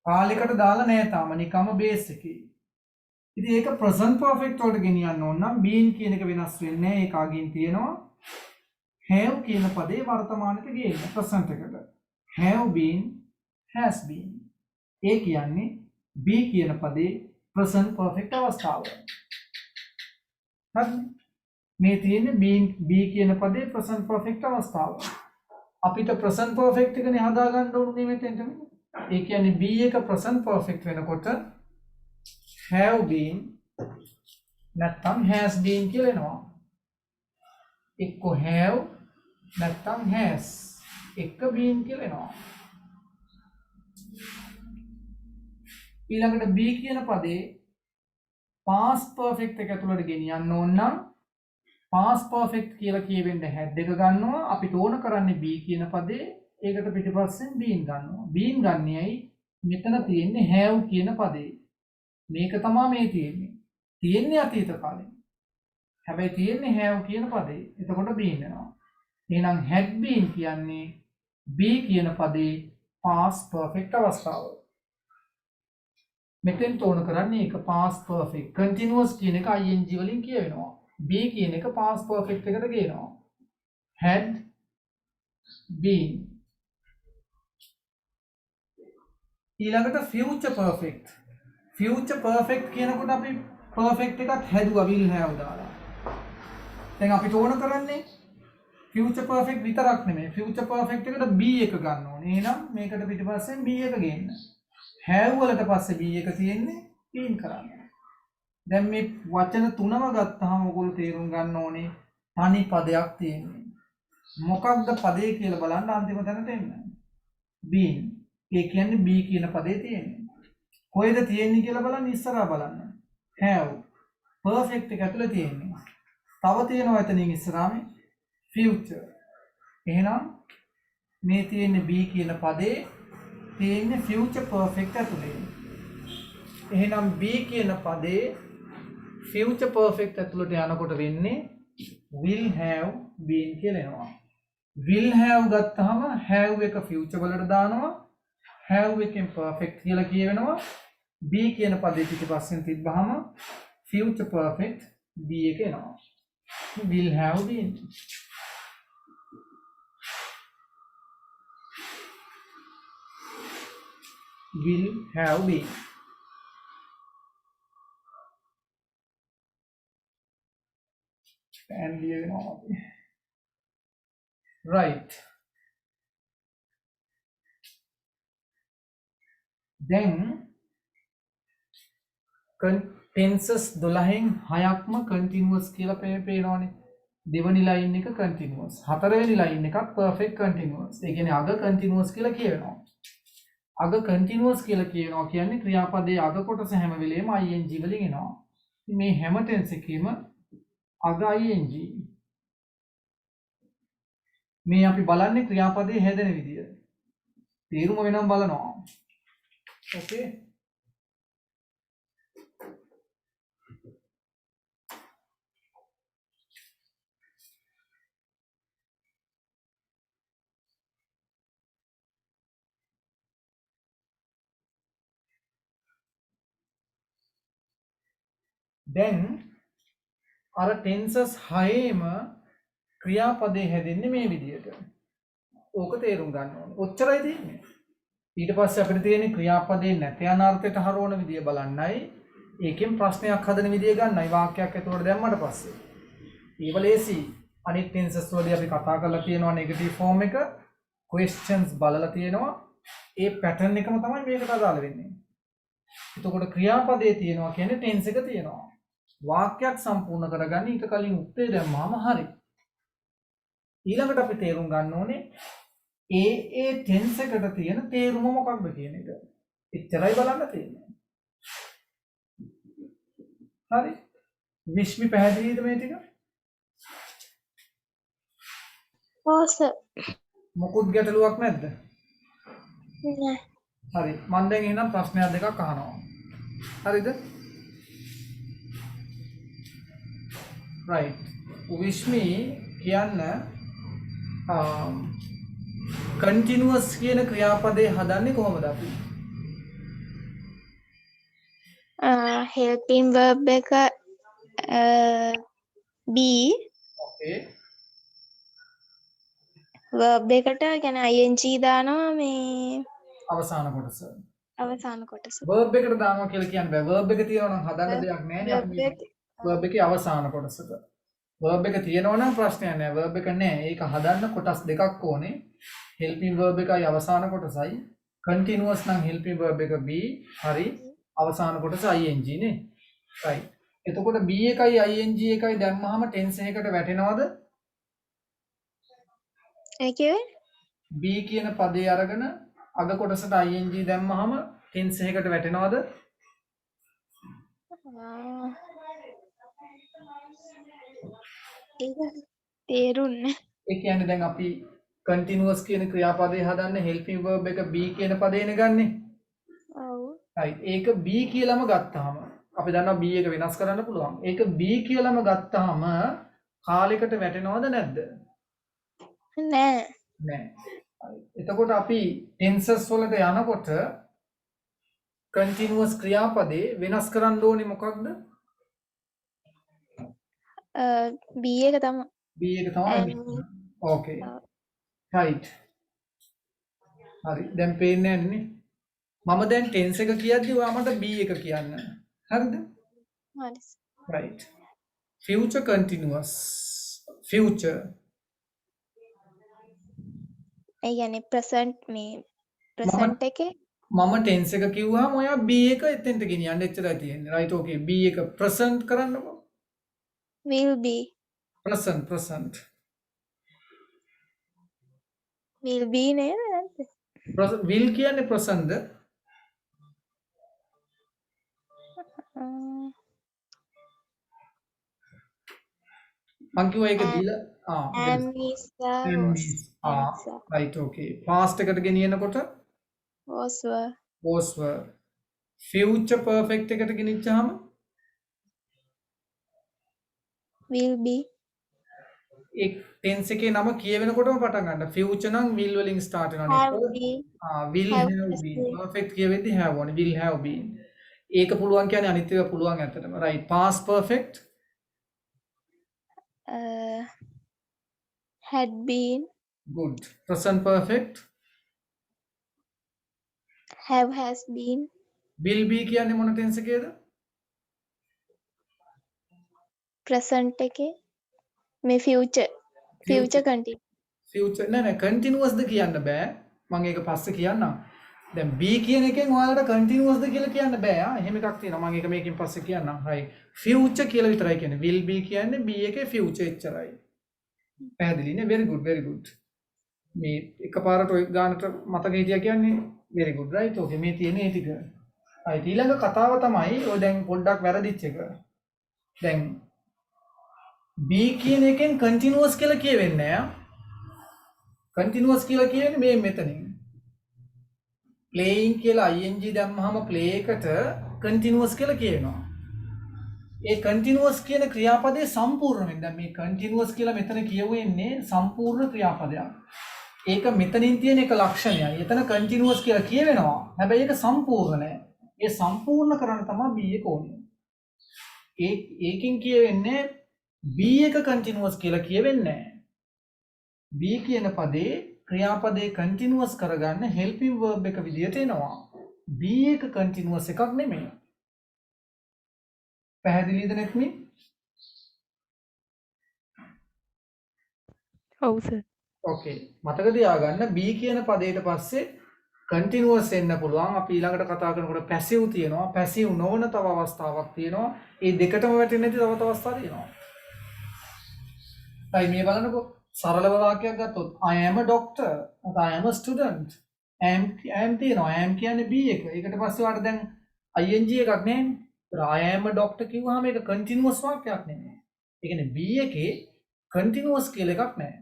කාලයකට දාලා නැහැ තාම නිකම්ම base එකේ. ඉතින් ඒක present perfect වලට ගෙනියන්න ඕන නම් been කියන එක වෙනස් වෙන්නේ නැහැ. ඒක අගින් තියෙනවා have කියන පදේ වර්තමානෙට ගේන්න present එකට. have been, has been. ඒ කියන්නේ B කියන පදේ present perfect අවස්ථාව. හරි. මේ තියෙන්නේ B කියන පදේ present perfect අවස්ථාව. අපිට present perfect එකනේ හදා ගන්න ඕනේ මෙතෙන්ට. ඒ කියන්නේ B එක present perfect වෙනකොට have been නැත්නම් has been කියලා එනවා. එක්ක have නැත්නම් has එක්ක been කියලා එනවා. ඊළඟට B කියන පදේ past perfect එක ඇතුළට ගෙනියන්න ඕන නම් past perfect කියලා කියවෙන්න had එක ගන්නවා. අපිට ඕන කරන්නේ B කියන පදේ ඒකට පිටිපස්සෙන් been ගන්නවා. been ගන්නේ ඇයි? මෙතන තියෙන්නේ have කියන පදේ. මේක තමයි මේ තියෙන්නේ. තියෙන්නේ අතීත කාලේ. හැබැයි තියෙන්නේ have කියන පදේ. එතකොට been වෙනවා. එහෙනම් had been කියන්නේ B කියන පදේ past perfect අවස්ථාව. මෙතෙන් තෝරන කරන්නේ ඒක past perfect. continuous කියන එක ing වලින් කියවෙනවා. B කියන එක past perfect එකට ගේනවා. had been ඊළඟට future perfect. future perfect කියනකොට අපි perfect එකක් හැදුවා will have දාලා. දැන් අපිට ඕන කරන්නේ future perfect විතරක් නෙමෙයි. future perfect එකට be එක ගන්න ඕනේ. එහෙනම් මේකට පිටිපස්සෙන් be එක ගේන්න. have වලට පස්සේ be එක තියෙන්නේ been කරන්න. දැන් මේ වචන තුනම ගත්තාම ඔයගොල්ලෝ තේරුම් ගන්න ඕනේ තනි පදයක් තියෙන්නේ. මොකක්ද පදේ කියලා බලන්න අන්තිම තැනට එන්න. been. ඒ කියන්නේ be කියන පදේ තියෙන්නේ. කොහෙද තියෙන්නේ කියලා බලන්න ඉස්සරහා බලන්න. have. perfect එක ඇතුලේ තියෙන්නේ. තව තියෙනවා එතනින් ඉස්සරහාම future. එහෙනම් මේ තියෙන්නේ be කියන පදේ තියෙන්නේ future perfect ඇතුලේ. එහෙනම් be කියන පදේ future perfect ඇතුළට යනකොට වෙන්නේ will have been කියලා එනවා. will have ගත්තාම have එක future වලට දානවා. have එකෙන් perfect කියලා කියවෙනවා. be කියන පදේ පිටිපස්සෙන් තිබ්බහම future perfect be එක එනවා. will have been. will have been. and ලියවෙනවා. right. then tenses 12න් 6ක්ම continuous කියලා පේනවනේ. දෙවනි line එක continuous. හතරවෙනි line එකක් perfect continuous. ඒ කියන්නේ අග continuous කියලා කියවෙනවා. අග continuous කියලා කියනවා කියන්නේ ක්‍රියාපදයේ අග කොටස හැම වෙලේම ing වලින් එනවා. මේ හැම tense එකෙම අග ing. මේ අපි බලන්නේ ක්‍රියාපදයේ හැදෙන විදිය. තේරුම වෙනම බලනවා. ඕකේ. දැන් අර ටෙන්සස් 6ෙම ක්‍රියාපදේ හැදෙන්නේ මේ විදියට. ඕක තේරුම් ගන්න ඕනේ. ඔච්චරයි තියෙන්නේ. ඊට පස්සේ අපිට තියෙන්නේ ක්‍රියාපදේ නැත යන අර්ථයට හරවන විදිය බලන්නයි. ඒකෙන් ප්‍රශ්නයක් හදන විදිය ගන්නයි වාක්‍යයක් එතකොට දැම්මට පස්සේ. ඊවලේසි අනිත් ටෙන්සස් වලදී අපි කතා කරලා තියෙනවා නෙගටිව් ෆෝම් එක, questions බලලා තියෙනවා. ඒ පැටර්න් එකම තමයි මේකට අදාළ වෙන්නේ. එතකොට ක්‍රියාපදේ තියෙනවා කියන්නේ ටෙන්ස් එක තියෙනවා. වාක්‍යයක් සම්පූර්ණ කරගන්න ඊට කලින් උත්තේ දැම්මම හරි. ඊළඟට අපි තේරුම් ගන්න ඕනේ ඒ ටෙන්ස් එකට තියෙන තේරුම මොකක්ද කියන එක. එච්චරයි බලන්න තියෙන්නේ. හරි? විශ්මි පැහැදිලිද මේ ටික? ඔව් සර්. මොකුත් ගැටලුවක් නැද්ද? නෑ. හරි. මම දැන් එහෙනම් ප්‍රශ්නයක් දෙකක් අහනවා. හරිද? right. විශ්මි කියන්න continuous කියන ක්‍රියාපදේ හදන්නේ කොහොමද අපි? helping verb එක be okay. verb එකට කියන්නේ ing දානවා මේ අවසාන කොටස. අවසාන කොටස. verb එකට දානවා කියලා කියන්න බෑ. verb එක තියෙනවා නම් හදන්න දෙයක් නැහැ නේ අපි. verb එකේ අවසාන කොටසට. verb එක තියෙනවා නම් ප්‍රශ්නයක් නැහැ. verb එක නැහැ. ඒක හදන්න කොටස් දෙකක් ඕනේ. helping verb එකයි අවසාන කොටසයි. continuous නම් helping verb එක be හරි. අවසාන කොටස ing නේ. right. එතකොට be එකයි ing එකයි දැම්මහම tense එකකට වැටෙනවද? ඒ කියන්නේ be කියන පදේ අරගෙන අග කොටසට ing දැම්මහම tense එකකට වැටෙනවද? ඒක තේරුන්නේ. ඒ කියන්නේ දැන් අපි continuous කියන ක්‍රියාපදේ හදන්න helping verb එක be කියන පදේනේ ගන්නෙ. ඔව්. right. ඒක be කියලාම ගත්තාම අපි දන්නවා be එක වෙනස් කරන්න පුළුවන්. ඒක be කියලාම ගත්තාම කාලයකට වැටෙනවද නැද්ද? නෑ. නෑ. එතකොට අපි tenses වලට යනකොට continuous ක්‍රියාපදේ වෙනස් කරන්න ඕනේ මොකක්ද? be එක තමයි. be එක තමයි. okay. right. හරි. දැන් පේන්නේ නැන්නේ. මම දැන් ටෙන්ස් එක කියද්දි ඔයා මට B එක කියන්න. හරිද? හරි sir. right. future continuous. future ඒ කියන්නේ ප්‍රසන්ට් මේ ප්‍රසන්ට් එකේ මම ටෙන්ස් එක කිව්වහම ඔයා B එක එතෙන්ට ගෙනියන්න එච්චරයි තියෙන්නේ. right okay. B එක present කරන්නකො. will be present නේද නැද්ද? will කියන්නේ present ද? මං කිව්වා ඒක දීලා am is am was is right okay. past එකට ගෙනියනකොට was were. future perfect එකට ගෙනිච්චාම will be ඒ tense එකේ නම කියවෙනකොටම පටන් ගන්න. future නම් will වලින් start වෙනවා have නේද? been will have have been. been. perfect කියවෙද්දි have ඕනේ. will have been. ඒක පුළුවන් කියන්නේ අනිත් ඒවා පුළුවන් ඇත්තටම. right. past perfect had been good. present perfect have has been will be කියන්නේ මොන tense එකේද? present එකේ මේ future continue future නෑ continuous ද කියන්න බෑ. මම ඒක පස්සේ කියන්නම්. දැන් B කියන එකෙන් ඔයාලට continuous ද කියලා කියන්න බෑ. එහෙම එකක් තියෙනවා. මම ඒක මේකෙන් පස්සේ කියන්නම්. right. future කියලා විතරයි කියන්නේ. will be කියන්නේ B එකේ future එච්චරයි. පැහැදිලි නේ? very good very good. මේ එකපාරට ඔය ගානට මතක හිටියා කියන්නේ very good right. okay මේ තියෙන්නේ ඒ ටික. right. ඊළඟ කතාව තමයි ඔය දැන් පොඩ්ඩක් වැරදිච්ච එක. දැන් B කියන එකෙන් continuous කියලා කියවෙන්නේ නෑ. continuous කියලා කියන්නේ මේ මෙතනින්. playing කියලා ing දැම්මහම play එකට continuous කියලා කියනවා. ඒ continuous කියන ක්‍රියාපදේ සම්පූර්ණ වෙන. දැන් මේ continuous කියලා මෙතන කියවෙන්නේ සම්පූර්ණ ක්‍රියාපදයක්. ඒක මෙතනින් තියෙන එක ලක්ෂණයයි. එතන continuous කියලා කියවෙනවා. හැබැයි ඒක සම්පූර්ණ නෑ. ඒ සම්පූර්ණ කරන්න තමයි B එක ඕනේ. ඒකෙන් කියවෙන්නේ B එක continuous කියලා කියවෙන්නේ නෑ. B කියන පදේ ක්‍රියාපදේ continuous කරගන්න helping verb එක විදියට එනවා. B එක continuous එකක් නෙමෙයි. පැහැදිලිද නැත්නම්? ඔව් සර්. okay. මතක තියාගන්න B කියන පදයට පස්සේ continuous එන්න පුළුවන්. අපි ඊළඟට කතා කරනකොට passive තියෙනවා. passive නොවන තව අවස්ථාවක් තියෙනවා. ඒ දෙකටම වැටෙන්නේ නැති තව අවස්ථා තියෙනවා. මේ බලන්නකො සරලව වාක්‍යයක් ගත්තොත් I am a doctor I am a student am තියෙනවා am කියන්නේ B එක. ඒකට පස්සේ වාට දැන් ing එකක් නැහැ. I am a doctor කිව්වහම ඒක continuous වාක්‍යයක් නෙමෙයි. ඒ කියන්නේ B එකේ continuous කියලා එකක් නැහැ.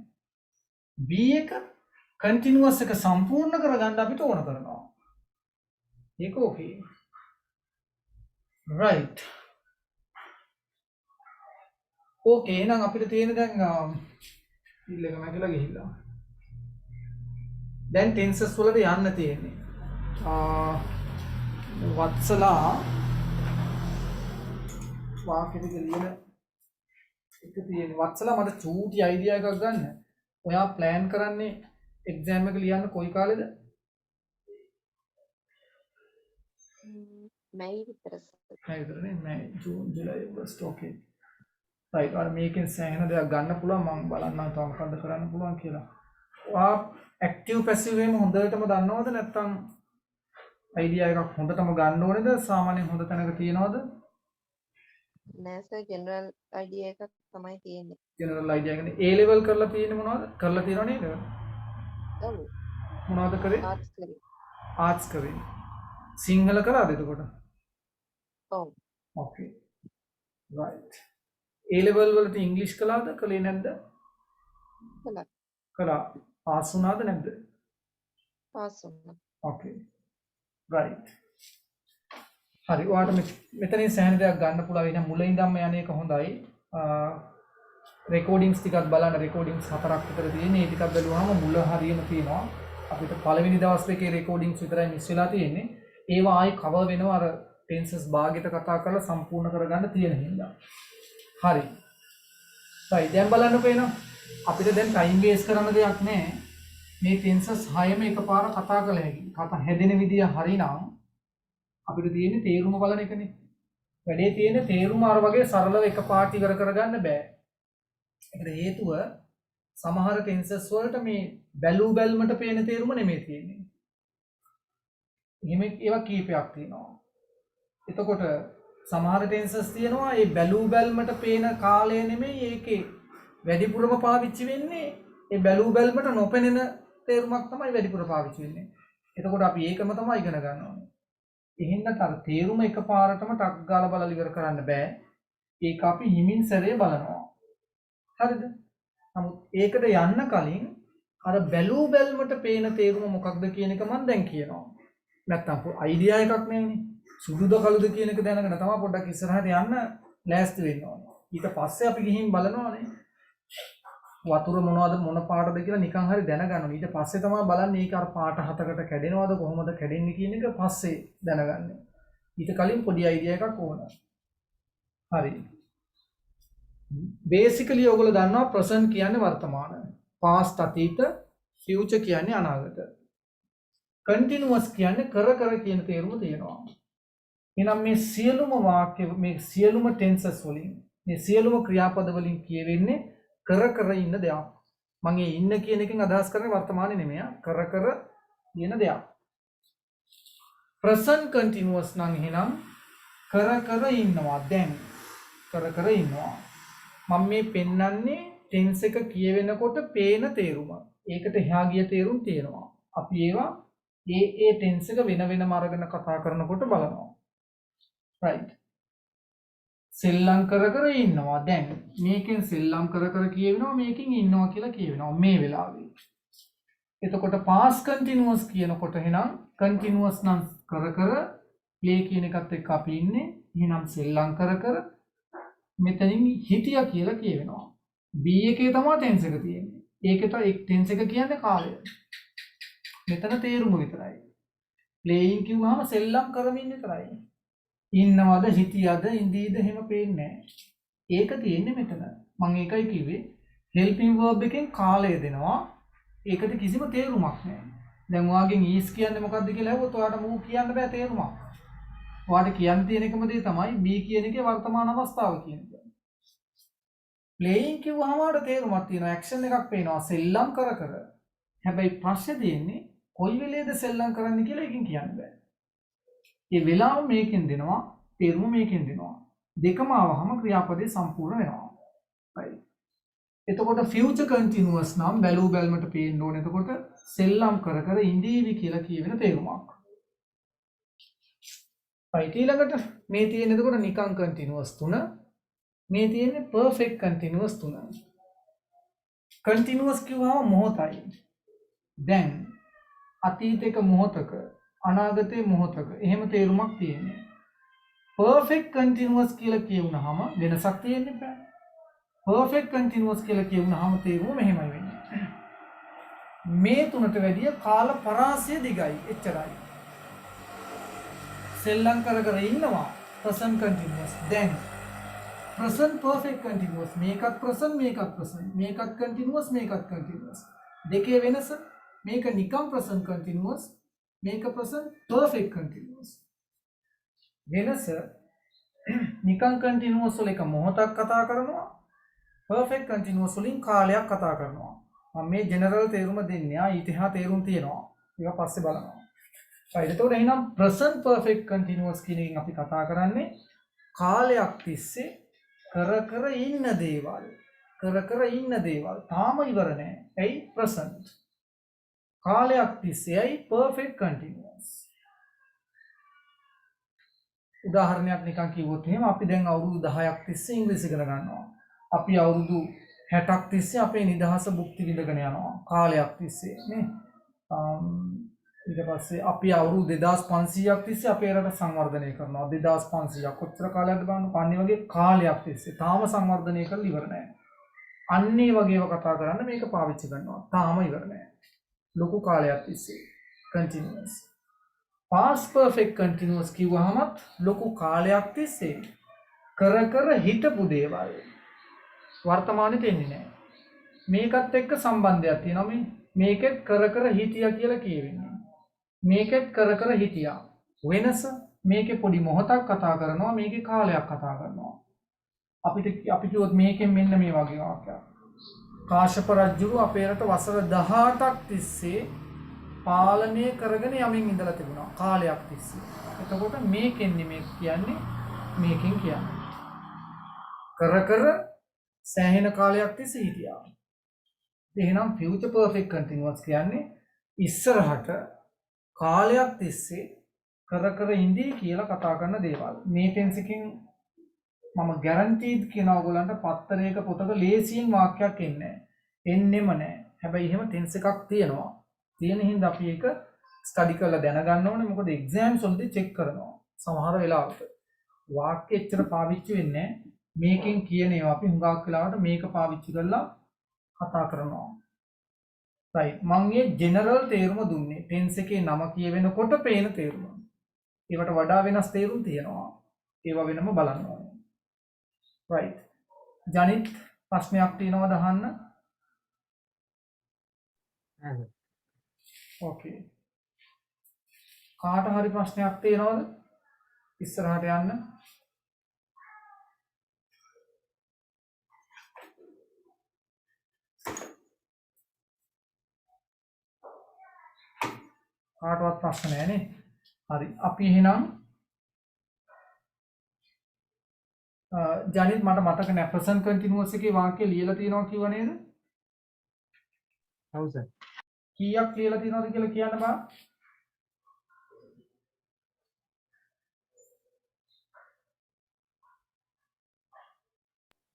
B එක continuous එක සම්පූර්ණ කරගන්න අපිට ඕන කරනවා. ඒක okay. right. okay එහෙනම් අපිට තියෙන දැන් ඉල්ල එක නැගලා ගිහිල්ලා. දැන් tenses වලට යන්න තියෙන්නේ. වත්සලා වාක්‍යෙට ලියන එක තියෙන. වත්සලා මට චූටි අයිඩියා එකක් ගන්න. ඔයා ප්ලෑන් කරන්නේ එක්සෑම් එක ලියන්න කොයි කාලෙද? මැයි විතර. මැයි විතරනේ. මැයි June July August okay. right. අර මේකෙන් සෑහෙන දෙයක් ගන්න පුළුවන්. මම බලන්නම් තව මොකද්ද කරන්න පුළුවන් කියලා. ඔයා ඇක්ටිව් පැසිව් එකම හොඳටම දන්නවද නැත්නම් අයිඩියා එකක් හොඳටම ගන්න ඕනේද? සාමාන්‍යයෙන් හොඳ තැනක තියනවද? නෑ සර් ජෙනරල් අයිඩියා එකක් තමයි තියෙන්නේ. ජෙනරල් අයිඩියා කියන්නේ A level කරලා තියෙන්නේ මොනවද? කරලා තියෙනව නේද? ඔව්. මොනවද කරේ? ආර්ට්ස් කරේ. ආර්ට්ස් කරේ. සිංහල කරාද එතකොට? ඔව්. okay. right. A level වලට ඉංග්‍රීසි කළාද? කළේ නැද්ද? කළා. කළා. පාස් වුණාද නැද්ද? පාස් වුණා. okay. right. හරි. ඔයාලට මෙතනින් සෑහෙන දෙයක් ගන්න පුළුවන්. එහෙනම් මුල ඉඳන්ම යන එක හොඳයි. රෙකෝඩින්ග්ස් ටිකක් බලන්න. රෙකෝඩින්ග්ස් 4ක් විතර තියෙන. ඒ ටිකක් බැලුවාම මුල හරියම තියෙනවා. අපිට පළවෙනි දවස් දෙකේ රෙකෝඩින්ග්ස් විතරයි මිස් වෙලා තියෙන්නේ. ඒවා ආයි කවර් වෙනවා අර ටෙන්සස් භාගයට කතා කරලා සම්පූර්ණ කරගන්න තියෙන හින්දා. හරි. දැන් බලන්නකෝ එනවා. අපිට දැන් ටයිම් වේස්ට් කරන්න දෙයක් නැහැ. මේ ටෙන්සස් 6ම එකපාර කතා කළ හැකි. කතා හැදෙන විදිය හරිනම් අපිට තියෙන්නේ තේරුම බලන එකනේ. වැඩේ තියෙන තේරුම අර වගේ සරලව එකපාරට ඉවර කරගන්න බෑ. ඒකට හේතුව සමහර ටෙන්සස් වලට මේ බැලූ බැල්මට පේන තේරුම නෙමෙයි තියෙන්නේ. එහෙම ඒවා කීපයක් තියෙනවා. එතකොට සමහර ටෙන්සස් තියෙනවා ඒ බැලූ බැල්මට පේන කාලය නෙමෙයි ඒකේ වැඩිපුරම පාවිච්චි වෙන්නේ ඒ බැලූ බැල්මට නොපෙනෙන තේරුමක් තමයි වැඩිපුර පාවිච්චි වෙන්නේ. එතකොට අපි ඒකම තමයි ඉගෙන ගන්න ඕනේ. එහෙන්නත් අර තේරුම එකපාරටම ටක් ගාලා බලලා ඉවර කරන්න බෑ. ඒක අපි හිමින් සැරේ බලනවා. හරිද? නමුත් ඒකට යන්න කලින් අර බැලූ බැල්මට පේන තේරුම මොකක්ද කියන එක මම දැන් කියනවා. නැත්තම් අයිඩියා එකක් නැහැනේ. සුදුද කළුද කියන එක දැනගෙන තමයි පොඩ්ඩක් ඉස්සරහට යන්න ලෑස්ති වෙන්න ඕනේ. ඊට පස්සේ අපි ගිහින් බලනවානේ. වතුර මොනවද මොන පාටද කියලා නිකන් හරි දැනගන්න ඕනේ. ඊට පස්සේ තමයි බලන්නේ ඒක අර පාට හතකට කැඩෙනවද කොහොමද කැඩෙන්නේ කියන එක පස්සේ දැනගන්න. ඊට කලින් පොඩි අයිඩියා එකක් ඕන. හරි. බේසිකලි ඔයගොල්ලෝ දන්නවා ප්‍රසන්ට් කියන්නේ වර්තමාන, පාස්ට් අතීත, ෆියුචර් කියන්නේ අනාගත. කන්ටිනියුවස් කියන්නේ කර කර කියන තේරුම තියෙනවා. එහෙනම් මේ සියලුම වාක්‍ය මේ සියලුම ටෙන්සස් වලින් මේ සියලුම ක්‍රියාපද වලින් කියවෙන්නේ කර කර ඉන්න දෙයක්. මම මේ ඉන්න කියන එකෙන් අදහස් කරන්නේ වර්තමානයේ නෙමෙයි. කර කර කියන දෙයක්. present continuous නම් එහෙනම් කර කර ඉන්නවා. දැන් කර කර ඉන්නවා. මම මේ පෙන්වන්නේ ටෙන්ස් එක කියවෙනකොට පේන තේරුම. ඒකට එහා ගිය තේරුම් තියෙනවා. අපි ඒවා ඒ ටෙන්ස් එක වෙන වෙනම අරගෙන කතා කරනකොට බලනවා. right. සෙල්ලම් කර කර ඉන්නවා. දැන් මේකෙන් සෙල්ලම් කර කර කියවෙනවා, මේකෙන් ඉන්නවා කියලා කියවෙනවා මේ වෙලාවේ. එතකොට past continuous කියනකොට එහෙනම් continuous නම් කර කර play කියන එකත් එක්ක අපි ඉන්නේ. එහෙනම් සෙල්ලම් කර කර මෙතනින් හිටියා කියලා කියවෙනවා. B එකේ තමයි tense එක තියෙන්නේ. ඒකට tense එක කියන්නේ කාලය. මෙතන තේරුම විතරයි. playing කිව්වම සෙල්ලම් කරමින් විතරයි. ඉන්නවද හිටියද ඉඳීද එහෙම පේන්නේ නැහැ. ඒක තියෙන්නේ මෙතන. මම ඒකයි කිව්වේ helping verb එකෙන් කාලය දෙනවා. ඒකට කිසිම තේරුමක් නැහැ. දැන් ඔයාගෙන් is කියන්නේ මොකක්ද කියලා අහුවොත් ඔයාට මූ කියන්න බෑ තේරුමක්. ඔයාට කියන්න තියෙන එකම දේ තමයි be කියන එකේ වර්තමාන අවස්ථාව කියන එක. playing කිව්වම ඔයාට තේරුමක් තියෙනවා. action එකක් පේනවා සෙල්ලම් කර කර. හැබැයි ප්‍රශ්නේ තියෙන්නේ කොයි වෙලේද සෙල්ලම් කරන්න කියලා එකකින් කියන්න බෑ. ඒ වෙලාව මේකෙන් දෙනවා, තේරුම මේකෙන් දෙනවා. දෙකම ආවහම ක්‍රියාපදේ සම්පූර්ණ වෙනවා. right. එතකොට future continuous නම් බැලූ බැල්මට පේන්න ඕනේ. එතකොට සෙල්ලම් කර කර ඉඳීවි කියලා කියවෙන තේරුමක්. right. ඊළඟට මේ තියෙන එතකොට නිකං continuous තුන. මේ තියෙන්නේ perfect continuous තුන. continuous කිව්වම මොහොතයි. දැන් අතීතයක මොහොතක අනාගතයේ මොහොතක එහෙම තේරුමක් තියෙන්නේ. perfect continuous කියලා කියුණාම වෙනසක් තියෙන්නේ නැහැ. perfect continuous කියලා කියුණාම තේරුම මෙහෙමයි වෙන්නේ. මේ තුනට වැඩිය කාල පරාසය දිගයි. එච්චරයි. සෙල්ලම් කර කර ඉන්නවා present continuous. දැන් present perfect continuous. මේකත් present මේකත් present. මේකත් continuous මේකත් continuous. දෙකේ වෙනස මේක නිකම් present continuous මේක present perfect continuous. වෙනස නිකම් continuous වල එක මොහොතක් කතා කරනවා, perfect continuous වලින් කාලයක් කතා කරනවා. මම මේ ජෙනරල් තේරුම දෙන්නේ. ඊට එහා තේරුම් තියෙනවා. ඒක පස්සේ බලනවා. right. එතකොට එහෙනම් present perfect continuous කියන එකෙන් අපි කතා කරන්නේ කාලයක් තිස්සේ කර කර ඉන්න දේවල්. කර කර ඉන්න දේවල් තාම ඉවර නැහැ. ඇයි present. කාලයක් තිස්සේයි perfect continuous. උදාහරණයක් නිකන් කිව්වොත් එහෙම අපි දැන් අවුරුදු 10ක් තිස්සේ ඉංග්‍රීසි ඉගෙන ගන්නවා. අපි අවුරුදු 60ක් තිස්සේ අපේ නිදහස භුක්ති විඳගෙන යනවා. කාලයක් තිස්සේ නේ. ඊට පස්සේ අපි අවුරුදු 2500ක් තිස්සේ අපේ රට සංවර්ධනය කරනවා. 2500ක් කොච්චර කාලයක්ද බලන්න. අන්නේ වගේ කාලයක් තිස්සේ තාම සංවර්ධනය කරලා ඉවර නැහැ. අන්නේ වගේව කතා කරන්න මේක පාවිච්චි කරනවා. තාම ඉවර නැහැ. ලොකු කාලයක් තිස්සේ continuous. past perfect continuous කිව්වහමත් ලොකු කාලයක් තිස්සේ කර කර හිටපු දේවල් වර්තමානෙට එන්නේ නැහැ. මේකත් එක්ක සම්බන්ධයක් තියෙනවා. මේ මේකෙත් කර කර හිටියා කියලා කියවෙන්නේ. මේකෙත් කර කර හිටියා. වෙනස මේකේ පොඩි මොහොතක් කතා කරනවා මේකේ කාලයක් කතා කරනවා. අපි කිව්වොත් මේකෙන් මෙන්න මේ වගේ වාක්‍යයක්. කාශ්‍යප රජුරු අපේ රට වසර 18ක් තිස්සේ පාලනය කරගෙන යමින් ඉඳලා තිබුණා කාලයක් තිස්සේ. එතකොට මේකෙන් නෙමෙයි කියන්නේ මේකෙන් කියන්නේ. කර කර සෑහෙන කාලයක් තිස්සේ හිටියා. එහෙනම් future perfect continuous කියන්නේ ඉස්සරහට කාලයක් තිස්සේ කර කර ඉඳී කියලා කතා කරන දේවල්. මේ ටෙන්ස් එකෙන් මම guaranteed කියන ඕගොල්ලන්ට පත්තරයක පොතක ලේසියෙන් වාක්‍යයක් එන්නේ එන්නෙම නැහැ. හැබැයි එහෙම ටෙන්ස් එකක් තියෙනවා. තියෙන හින්දා අපි ඒක ස්ටඩි කරලා දැනගන්න ඕනේ. මොකද එක්සෑම්ස් වලදී චෙක් කරනවා. සමහර වෙලාවට වාක්‍ය එච්චර පාවිච්චි වෙන්නේ නැහැ. මේකෙන් කියන ඒවා අපි හුඟක් වෙලාවට මේක පාවිච්චි කරලා කතා කරනවා. right මම මේ ජෙනරල් තේරුම දුන්නේ ටෙන්ස් එකේ නම කියවෙනකොට පේන තේරුම. ඒවට වඩා වෙනස් තේරුම් තියෙනවා. ඒවා වෙනම බලන්න ඕනේ. right ජනිත් ප්‍රශ්නයක් තියෙනවද අහන්න? okay කාට හරි ප්‍රශ්නයක් තියෙනවද? ඉස්සරහට යන්න. කාටවත් ප්‍රශ්න නැහැ නේ. හරි අපි එහෙනම් ජනිත් මට මතක නැහැ ප්‍රසන්ට් කන්ටිනියුස් එකේ වාක්‍ය ලියලා තියෙනවා කිව්ව නේද? ඔව් සර්. කීයක් ලියලා තියෙනවද කියලා කියන්න බෑ.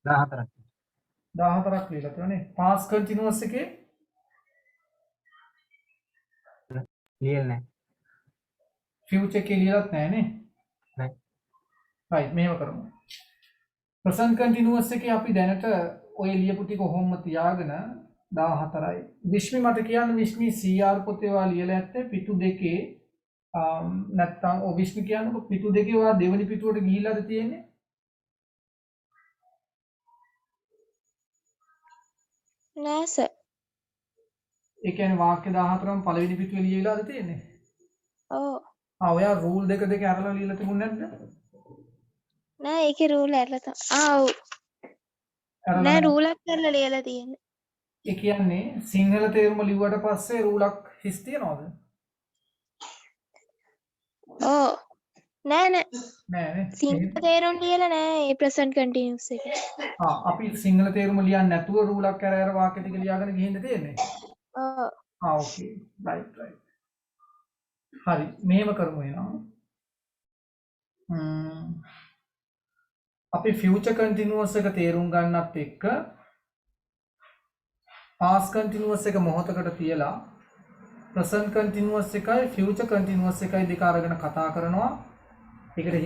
14ක්. 14ක් ලියලා තියෙනනේ. past continuous එකේ ලියලා නැහැ. future එකේ ලියලත් නැහැ නේ. නැහැ. right මෙහෙම කරමු. present continuous එකේ අපි දැනට ඔය ලියපු ටික කොහොම තියාගෙන 14යි. විශ්මි මට කියන්න විශ්මි CR පොතේ ඔයා ලියලා ඇත්තේ පිටු දෙකේ නැත්තම් ඔය විශ්මි කියන්නකො පිටු දෙකේ ඔයා දෙවෙනි පිටුවට ගිහිල්ලාද තියෙන්නේ? නෑ සර්. ඒ කියන්නේ වාක්‍ය 14ම පළවෙනි පිටුවේ ලියලාද තියෙන්නේ? ඔව්. ඔයා රූල් දෙක අරලා ලියලා තිබුණේ නැද්ද? නෑ ඒකේ රූල් ඇරලා තමයි. ඔව්. නෑ රූලක් කරලා ලියලා තියෙන්නේ. ඒ කියන්නේ සිංහල තේරුම ලිව්වට පස්සේ රූලක් හිස් තියනවද? ඔව්. නෑ නෑ නේ. සිංහල තේරුම් ලියලා නෑ ඒ ප්‍රසන්ට් කන්ටිනියුස් එකේ. අපි සිංහල තේරුම ලියන්නේ නැතුව රූලක් අර වාක්‍ය ටික ලියාගෙන ගිහින්ද තියෙන්නේ? ඔව්. ඕකේ. රයිට්. හරි මෙහෙම කරමු එහෙනම්. අපි future continuous එක තේරුම් ගන්නත් එක්ක past continuous එක මොහොතකට තියලා present continuous එකයි future continuous එකයි දෙක අරගෙන කතා කරනවා. ඒකට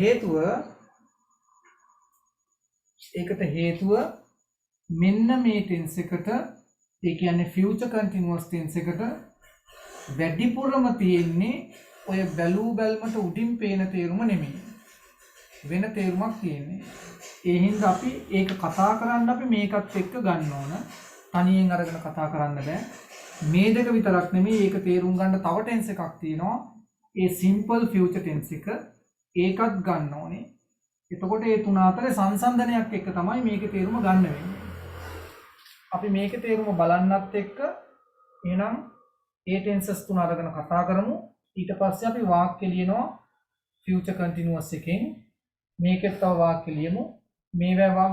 හේතුව මෙන්න මේ tense එකට ඒ කියන්නේ future continuous tense එකට වැඩිපුරම තියෙන්නේ ඔය බැලූ බැල්මට උඩින් පේන තේරුම නෙමෙයි. වෙන තේරුමක් තියෙන්නේ. ඒ හින්දා අපි ඒක කතා කරන්න අපි මේකත් එක්ක ගන්න ඕන. තනියෙන් අරගෙන කතා කරන්න බෑ. මේ දෙක විතරක් නෙමෙයි ඒක තේරුම් ගන්න තව ටෙන්ස් එකක් තියෙනවා. ඒ simple future tense එක ඒකත් ගන්න ඕනේ. එතකොට මේ තුන අතරේ සංසන්දනයක් එක්ක තමයි මේකේ තේරුම ගන්න වෙන්නේ. අපි මේකේ තේරුම බලන්නත් එක්ක එහෙනම් ඒ ටෙන්සස් තුන අරගෙන කතා කරමු. ඊට පස්සේ අපි වාක්‍ය ලියනවා future continuous එකෙන්. මේකෙත් තව වාක්‍ය ලියමු.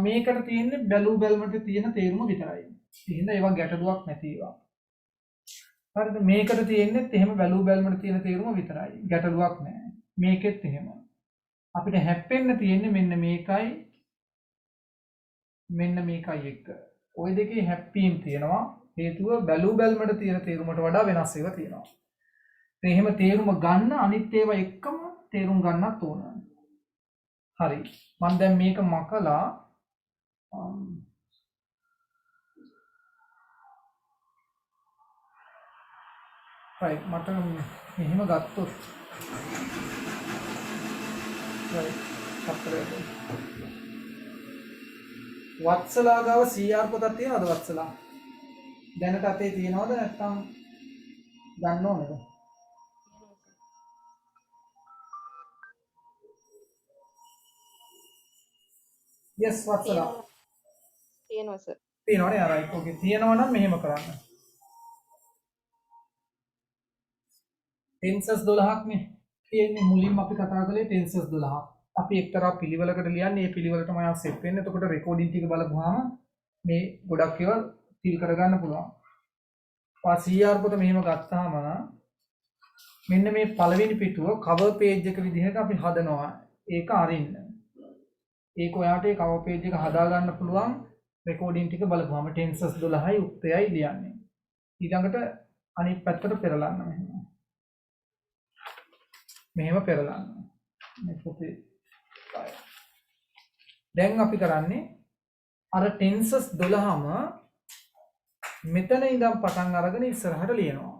මේකට තියෙන්නේ බැලූ බැල්මට තියෙන තේරුම විතරයි. එහෙනම් ඒවා ගැටලුවක් නැති ඒවා. හරිද? මේකට තියෙන්නේත් එහෙම බැලූ බැල්මට තියෙන තේරුම විතරයි. ගැටලුවක් නැහැ. මේකෙත් එහෙම. අපිට හැප්පෙන්න තියෙන්නේ මෙන්න මේකයි එක්ක. ওই දෙකේ හැප්පීම් තියෙනවා. හේතුව බැලූ බැල්මට තියෙන තේරුමට වඩා වෙනස් ඒවා තියෙනවා. එහෙම තේරුම ගන්න අනිත් ඒවා එක්කම තේරුම් ගන්නත් ඕන. හරි. මම දැන් මේක මකලා right මට මෙහෙම ගත්තොත් right අපරේද වත්සලා ගාව CR පොතක් තියනවද වත්සලා? දැනට අතේ තියනවද නැත්නම් ගන්න ඕනේද? yes වත්සලා තියෙනවා සර්. තියෙනවනේ right okay තියෙනවා නම් මෙහෙම කරන්න ටෙන්සස් 12ක් නේ තියෙන්නේ මුලින්ම අපි කතා කළේ ටෙන්සස් 12ක් අපි එක්තරා පිළිවෙලකට ලියන්නේ ඒ පිළිවෙලටම ඔයා සෙට් වෙන්න එතකොට රෙකෝඩින් ටික බලපුවාම මේ ගොඩක් ඒවා ෆිල් කරගන්න පුළුවන් CR පොත මෙහෙම ගත්තාම මෙන්න මේ පළවෙනි පිටුව කවර් පේජ් එක විදිහට අපි හදනවා ඒක අරින්න ඒක ඔයාට ඒ කවර් පේජ් එක හදා ගන්න පුළුවන් රෙකෝඩින් ටික බලපුවාම ටෙන්සස් 12යි උක්තයයි ලියන්නේ ඊළඟට අනිත් පැත්තට පෙරලන්න මෙහෙම පෙරලන්න මේ පොතේ දැන් අපි කරන්නේ අර ටෙන්සස් 12ම මෙතන ඉඳන් පටන් අරගෙන ඉස්සරහට ලියනවා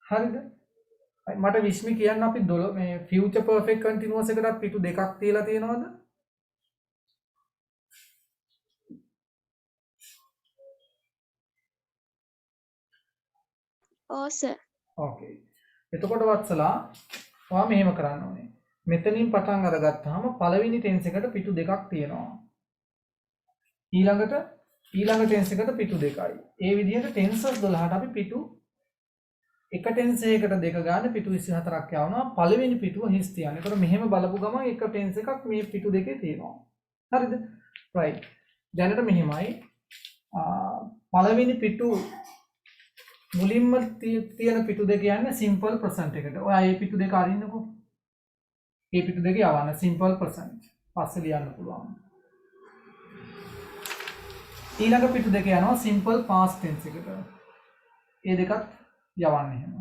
හරිද මට විශ්මි කියන්න අපි මේ ෆියුචර් පර්ෆෙක්ට් කන්ටිනියුස් එකට පිටු දෙකක් තියලා තියෙනවද ඔව් සර් ඕකේ එතකොට වත්සලා ඔයා මෙහෙම කරන්න ඕනේ මෙතනින් පටන් අරගත්තාම පළවෙනි ටෙන්ස් එකට පිටු දෙකක් තියෙනවා ඊළඟ ටෙන්ස් එකට පිටු දෙකයි ඒ විදිහට ටෙන්සස් 12ට අපි පිටු එක ටෙන්ස් එකකට දෙක ගන්න පිටු 24ක් යවනවා පළවෙනි පිටුව හිස් තියන්න. ඒකට මෙහෙම බලපු ගමන් එක ටෙන්ස් එකක් මේ පිටු දෙකේ තියෙනවා. හරිද? right. දැනට මෙහෙමයි. පළවෙනි පිටු මුලින්ම තියෙන පිටු දෙක යන්නේ සිම්පල් ප්‍රසන්ට් එකට. ඔයා මේ පිටු දෙක අරින්නකෝ. මේ පිටු දෙක යවන්න සිම්පල් ප්‍රසන්ට්. පස්සේ ලියන්න පුළුවන්. ඊළඟ පිටු දෙක යනවා සිම්පල් පාස්ට් ටෙන්ස් එකට. ඒ දෙකත් යවන්න එහෙම.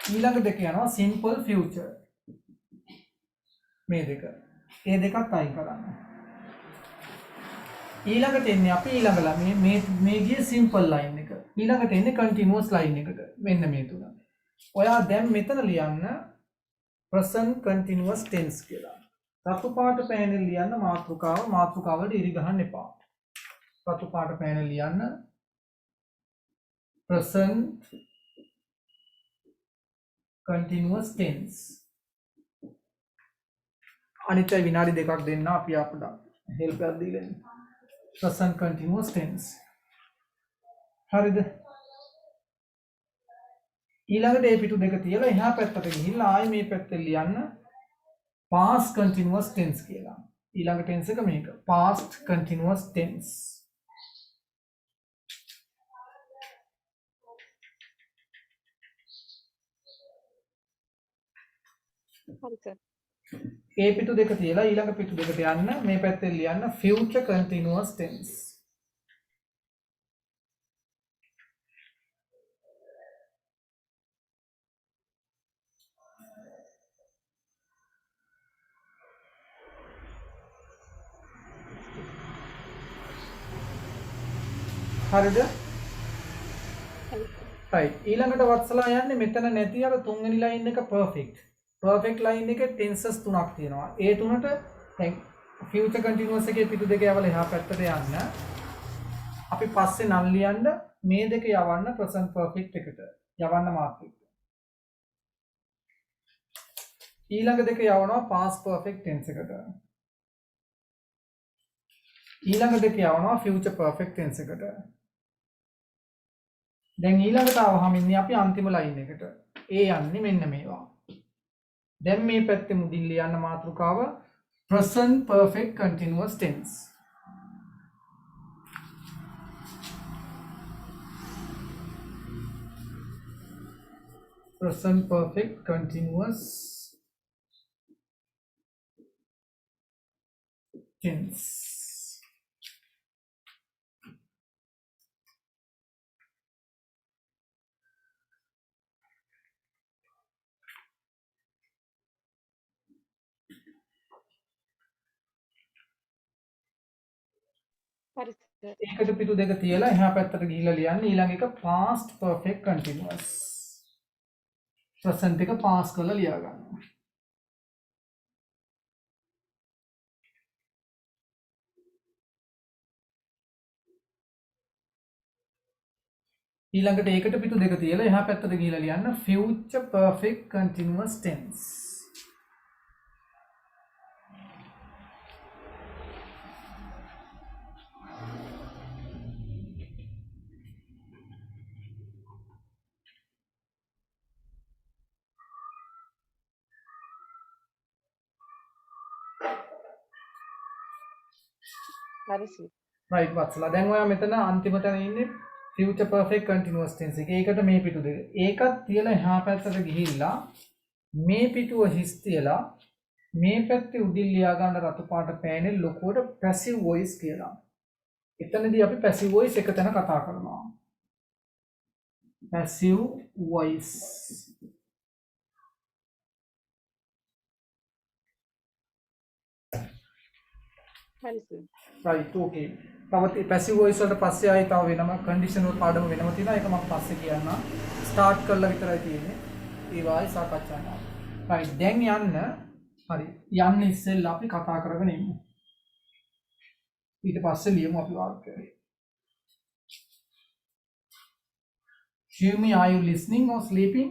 ඊළඟ දෙක යනවා සිම්පල් ෆියුචර්. මේ දෙක. ඒ දෙකත් අයින් කරන්න. ඊළඟට එන්නේ අපි ඊළඟලා මේ ගිය සිම්පල් ලයින් එක. ඊළඟට එන්නේ කන්ටිනියුස් ලයින් එකට. මෙන්න මේ තුන. ඔයා දැන් මෙතන ලියන්න present continuous tense කියලා. රතු පාට පෑනෙන් ලියන්න මාතෘකාවට ඉරි ගහන්න එපා. රතු පාට පෑනෙන් ලියන්න present continuous tense. අනිත් විනාඩි දෙකක් දෙන්න අපි අපට help එකක් දීලා ඉන්න. present continuous tense. හරිද? ඊළඟට මේ පිටු දෙක තියලා එහා පැත්තට ගිහිල්ලා ආයි මේ පැත්තෙන් ලියන්න past continuous tense කියලා. ඊළඟ tense එක මේක. past continuous tense. හරි සර්. ඒ පිටු දෙක තියලා ඊළඟ පිටු දෙකට යන්න මේ පැත්තෙන් ලියන්න future continuous tense. හරිද? right ඊළඟට වත්සලා යන්නේ මෙතන නැති අර තුන්වෙනි ලයින් එක perfect. perfect line එකේ tenses තුනක් තියෙනවා. ඒ තුනට දැන් future continuous එකේ පිටු දෙක යවලා එහා පැත්තට යන්න. අපි පස්සේ නම් ලියන්න මේ දෙක යවන්න present perfect එකට. යවන්න මාර්ක් එක. ඊළඟ දෙක යවනවා past perfect tense එකට. ඊළඟ දෙක යවනවා future perfect tense එකට. දැන් ඊළඟට આવහම ඉන්නේ අපි අන්තිම ලයින් එකට. ඒ යන්නේ මෙන්න මේවා. දැන් මේ පැත්තේ මුදින් ලියන්න මාතෘකාව present perfect continuous tense. present perfect continuous tense. හරි සර්. ඒකට පිටු දෙක තියලා එහා පැත්තට ගිහිල්ලා ලියන්න ඊළඟ එක past perfect continuous. present එක pass කරලා ලියා ගන්නවා. ඊළඟට ඒකට පිටු දෙක තියලා එහා පැත්තට ගිහිලා ලියන්න future perfect continuous tense. හරි සර්. right වත්සලා දැන් ඔයා මෙතන අන්තිමට ඉන්නේ future perfect continuous tense එක. ඒකට මේ පිටු දෙක. ඒකත් තියලා එහා පැත්තට ගිහිල්ලා මේ පිටුව හිස් තියලා මේ පැත්තේ උඩින් ලියා ගන්න රතු පාට පෑනේ ලොකුවට passive voice කියලා. එතනදී අපි passive voice එක තැන කතා කරනවා. passive voice. හරි සර්. right okay. තවත් passive voice වලට පස්සේ ආයි තව වෙනම conditional පාඩම වෙනම තියෙනවා. ඒක මම පස්සේ කියන්න. start කරලා විතරයි තියෙන්නේ. ඒ වායි සාකච්ඡා කරනවා. right දැන් යන්න හරි. යන්න ඉස්සෙල්ලා අපි කතා කරගෙන ඉමු. ඊට පස්සේ ලියමු අපි වාක්‍යය. Shumi, are you listening or sleeping?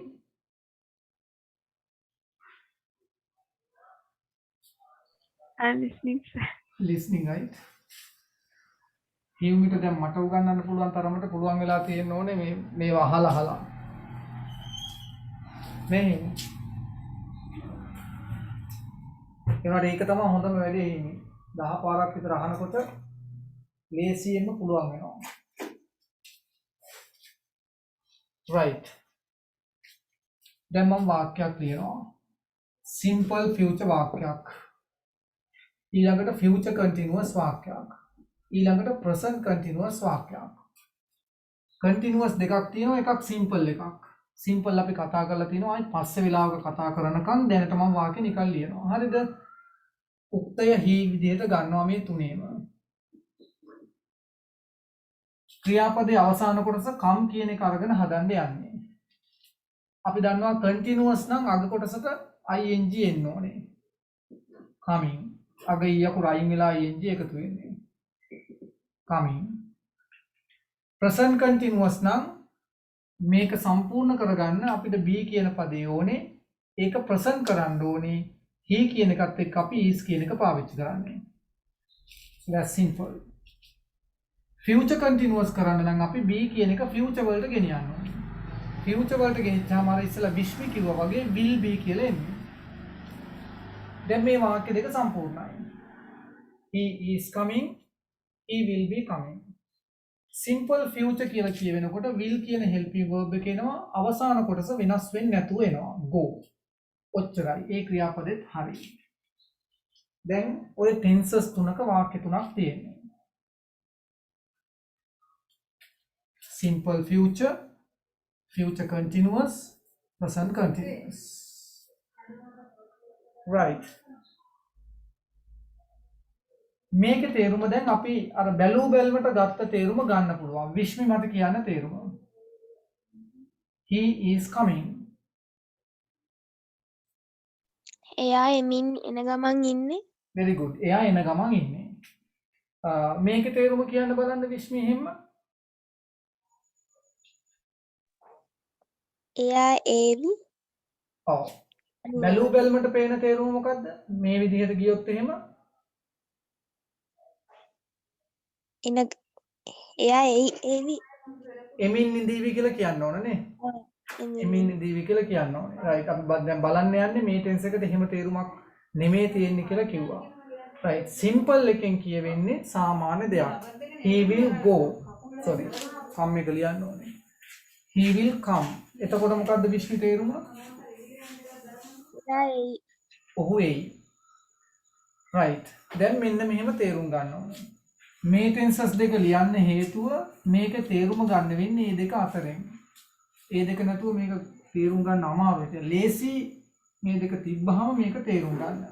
I'm listening, sir. listening right. හියුමිට දැන් මට උගන්වන්න පුළුවන් තරමට පුළුවන් වෙලා තියෙන්න ඕනේ මේවා අහලා මේ ඒවට ඒක තමයි හොඳම වැඩේ ඉන්නේ 10 පාරක් විතර අහනකොට ලේසියෙන්ම පුළුවන් වෙනවා right දැන් මම වාක්‍යයක් ලියනවා simple future වාක්‍යයක් ඊළඟට future continuous වාක්‍යයක් ඊළඟට present continuous වාක්‍යයක් continuous දෙකක් තියෙනවා එකක් simple එකක් simple අපි කතා කරලා තිනවා අයි පස්සේ වෙලාවක කතා කරනකන් දැනට මම වාක්‍ය නිකන් ලියනවා හරිද උක්තය හි විදිහට ගන්නවා මේ තුනේම ක්‍රියාපදයේ අවසාන කොටස come කියන එක අරගෙන හදන්න යන්නේ අපි දන්නවා continuous නම් අග කොටසට ing එන්න ඕනේ coming අග ඊයකුර අයින් වෙලා ing එකතු වෙන්නේ coming present continuous නම් මේක සම්පූර්ණ කරගන්න අපිට be කියන පදේ ඕනේ ඒක present කරන්න ඕනේ he කියන එකත් එක්ක අපි is කියන එක පාවිච්චි කරන්නේ so that's simple future continuous කරන්න නම් අපි be කියන එක future වලට ගෙනියන්න ඕනේ future වලට ගෙනිච්චාම අර ඉස්සලා විශ්මි කිව්වා වගේ will be කියලා එන්නේ දැන් මේ වාක්‍ය දෙක සම්පූර්ණයි he is coming he will be coming simple future කියලා කියවෙනකොට will කියන helping verb එක එනවා අවසාන කොටස වෙනස් වෙන්නේ නැතුව එනවා go ඔච්චරයි ඒ ක්‍රියාපදෙත් හරි දැන් ඔය tenses තුනක වාක්‍ය තුනක් තියෙනවා simple future future continuous present continuous right මේක තේරුම දැන් අපි අර බැලූ බැල්මට ගත්ත තේරුම ගන්න පුළුවන් විශ්මි මට කියන්න තේරුම he is coming එයා එමින් එන ගමන් ඉන්නේ very good එයා එන ගමන් ඉන්නේ මේක තේරුම කියන්න බලන්න විශ්මි එහෙම එයා ඒවි ඔව් බැලූ බැල්මට පේන තේරුම මොකද්ද මේ විදිහට ගියොත් එහෙම එන එයා ඒවි එමින් නිදීවි කියලා කියන්න ඕන නේ එමින් නිදීවි කියලා කියන්න ඕනේ රයිට් අපි දැන් බලන්න යන්නේ මේ ටෙන්ස් එකට එහෙම තේරුමක් නෙමෙයි තියෙන්නේ කියලා කිව්වා රයිට් සිම්පල් එකෙන් කියවෙන්නේ සාමාන්‍ය දෙයක් he will go sorry come එක ලියන්න ඕනේ he will come එතකොට මොකද්ද විශ්මි තේරුම එයා එයි ඔහු එයි රයිට් දැන් මෙන්න මෙහෙම තේරුම් ගන්න ඕනේ මේ ටෙන්සස් දෙක ලියන්න හේතුව මේක තේරුම ගන්න වෙන්නේ මේ දෙක අතරින්. ඒ දෙක නැතුව මේක තේරුම් ගන්න අමාරුයි. ලේසි මේ දෙක තිබ්බහම මේක තේරුම් ගන්න.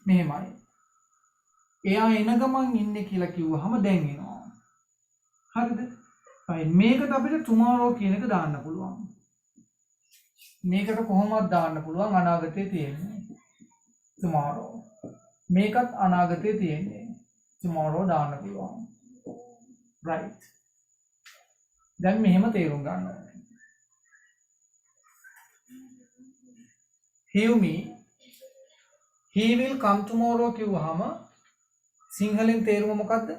මෙහෙමයි. එයා එන ගමන් ඉන්නේ කියලා කිව්වහම දැන් එනවා. හරිද? right මේකට අපිට tomorrow කියන එක දාන්න පුළුවන්. මේකට කොහොමද දාන්න පුළුවන් අනාගතේ තියෙන්නේ. tomorrow. මේකත් අනාගතේ තියෙන්නේ. tomorrow දාන්න පුළුවන් right දැන් මෙහෙම තේරුම් ගන්න ඕනේ. Hear me. He will come tomorrow කිව්වහම සිංහලෙන් තේරුම මොකද්ද?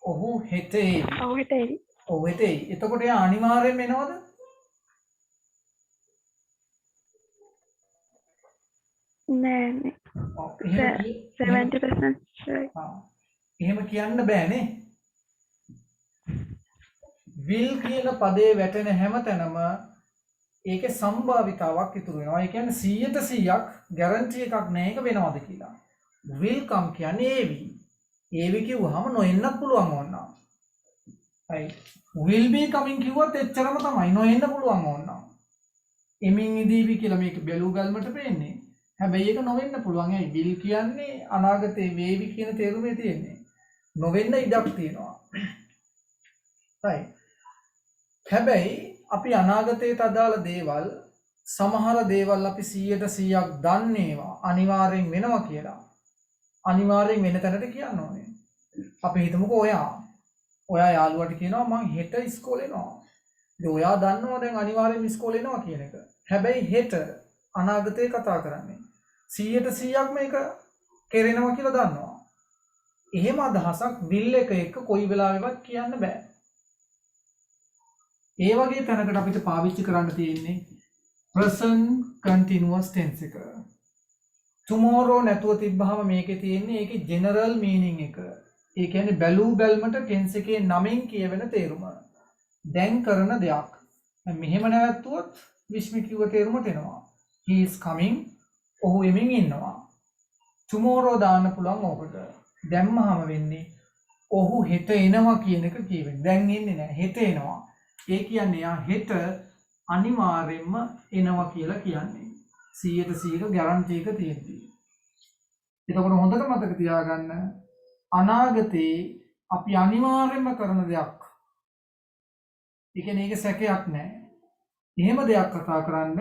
ඔහු හෙට එයි. ඔව් හිතේයි. ඔහු හෙට එයි. එතකොට එයා අනිවාර්යෙන්ම එනවද? නෑ නේ. ඔව්. එහෙම 70% sure. එහෙම කියන්න බෑනේ. will කියන පදේ වැටෙන හැම තැනම ඒකේ සම්භාවිතාවක් ඉතුරු වෙනවා. ඒ කියන්නේ 100% ගැරන්ටි එකක් නෑ ඒක වෙනවද කියලා. will come කියන්නේ ඒවි. ඒවි කිව්වහම නොඑන්නත් පුළුවන් ඕනනම්. right. will be coming කිව්වත් එච්චරම තමයි නොඑන්න පුළුවන් ඕනනම්. එමින් ඉදීවි කියලා මේක බැලු ගල්මට පේන්නේ. හැබැයි ඒක නොවෙන්න පුළුවන්. ඇයි will කියන්නේ අනාගතේ වේවි කියන තේරුමේ තියෙන්නේ. නොවෙන්න ඉඩක් තියෙනවා. right. හැබැයි අපි අනාගතයට අදාළ දේවල් සමහර දේවල් අපි 100%ක් දන්නේවා අනිවාර්යෙන් වෙනවා කියලා. අනිවාර්යෙන් වෙන තැනට කියන්න ඕනේ. අපි හිතමුකෝ ඔයා යාළුවට කියනවා මං හෙට ඉස්කෝලේ යනවා. ඉතින් ඔයා දන්නවා දැන් අනිවාර්යෙන් ඉස්කෝලේ යනවා කියන එක. හැබැයි හෙට අනාගතේ කතා කරන්නේ 100%ක් මේක කෙරෙනවා කියලා දන්නවා. එහෙම අදහසක් will එක එක්ක කොයි වෙලාවෙවත් කියන්න බෑ. ඒ වගේ තැනකට අපිට පාවිච්චි කරන්න තියෙන්නේ present continuous tense එක. tomorrow නැතුව තිබ්බහම මේකේ තියෙන්නේ ඒකේ general meaning එක. ඒ කියන්නේ බැලූ බැල්මට tense එකේ නමින් කියවෙන තේරුම. දැන් කරන දෙයක්. මෙහෙම නැවතුවොත් විශ්මි කිව්ව තේරුමට එනවා. he is coming. ඔහු එමින් ඉන්නවා. tomorrow දාන්න පුළුවන් ඕකට. දැම්මහම වෙන්නේ ඔහු හෙට එනවා කියන එක කියවෙන්නේ. දැන් එන්නේ නැහැ. හෙට එනවා. ඒ කියන්නේ යා හෙට අනිවාර්යෙන්ම එනවා කියලා කියන්නේ 100% ගැරන්ටි එක තියෙනවා. එතකොට හොඳට මතක තියාගන්න අනාගතේ අපි අනිවාර්යෙන්ම කරන දෙයක්. ඒ කියන්නේ ඒක සැකයක් නැහැ. එහෙම දෙයක් කතා කරන්න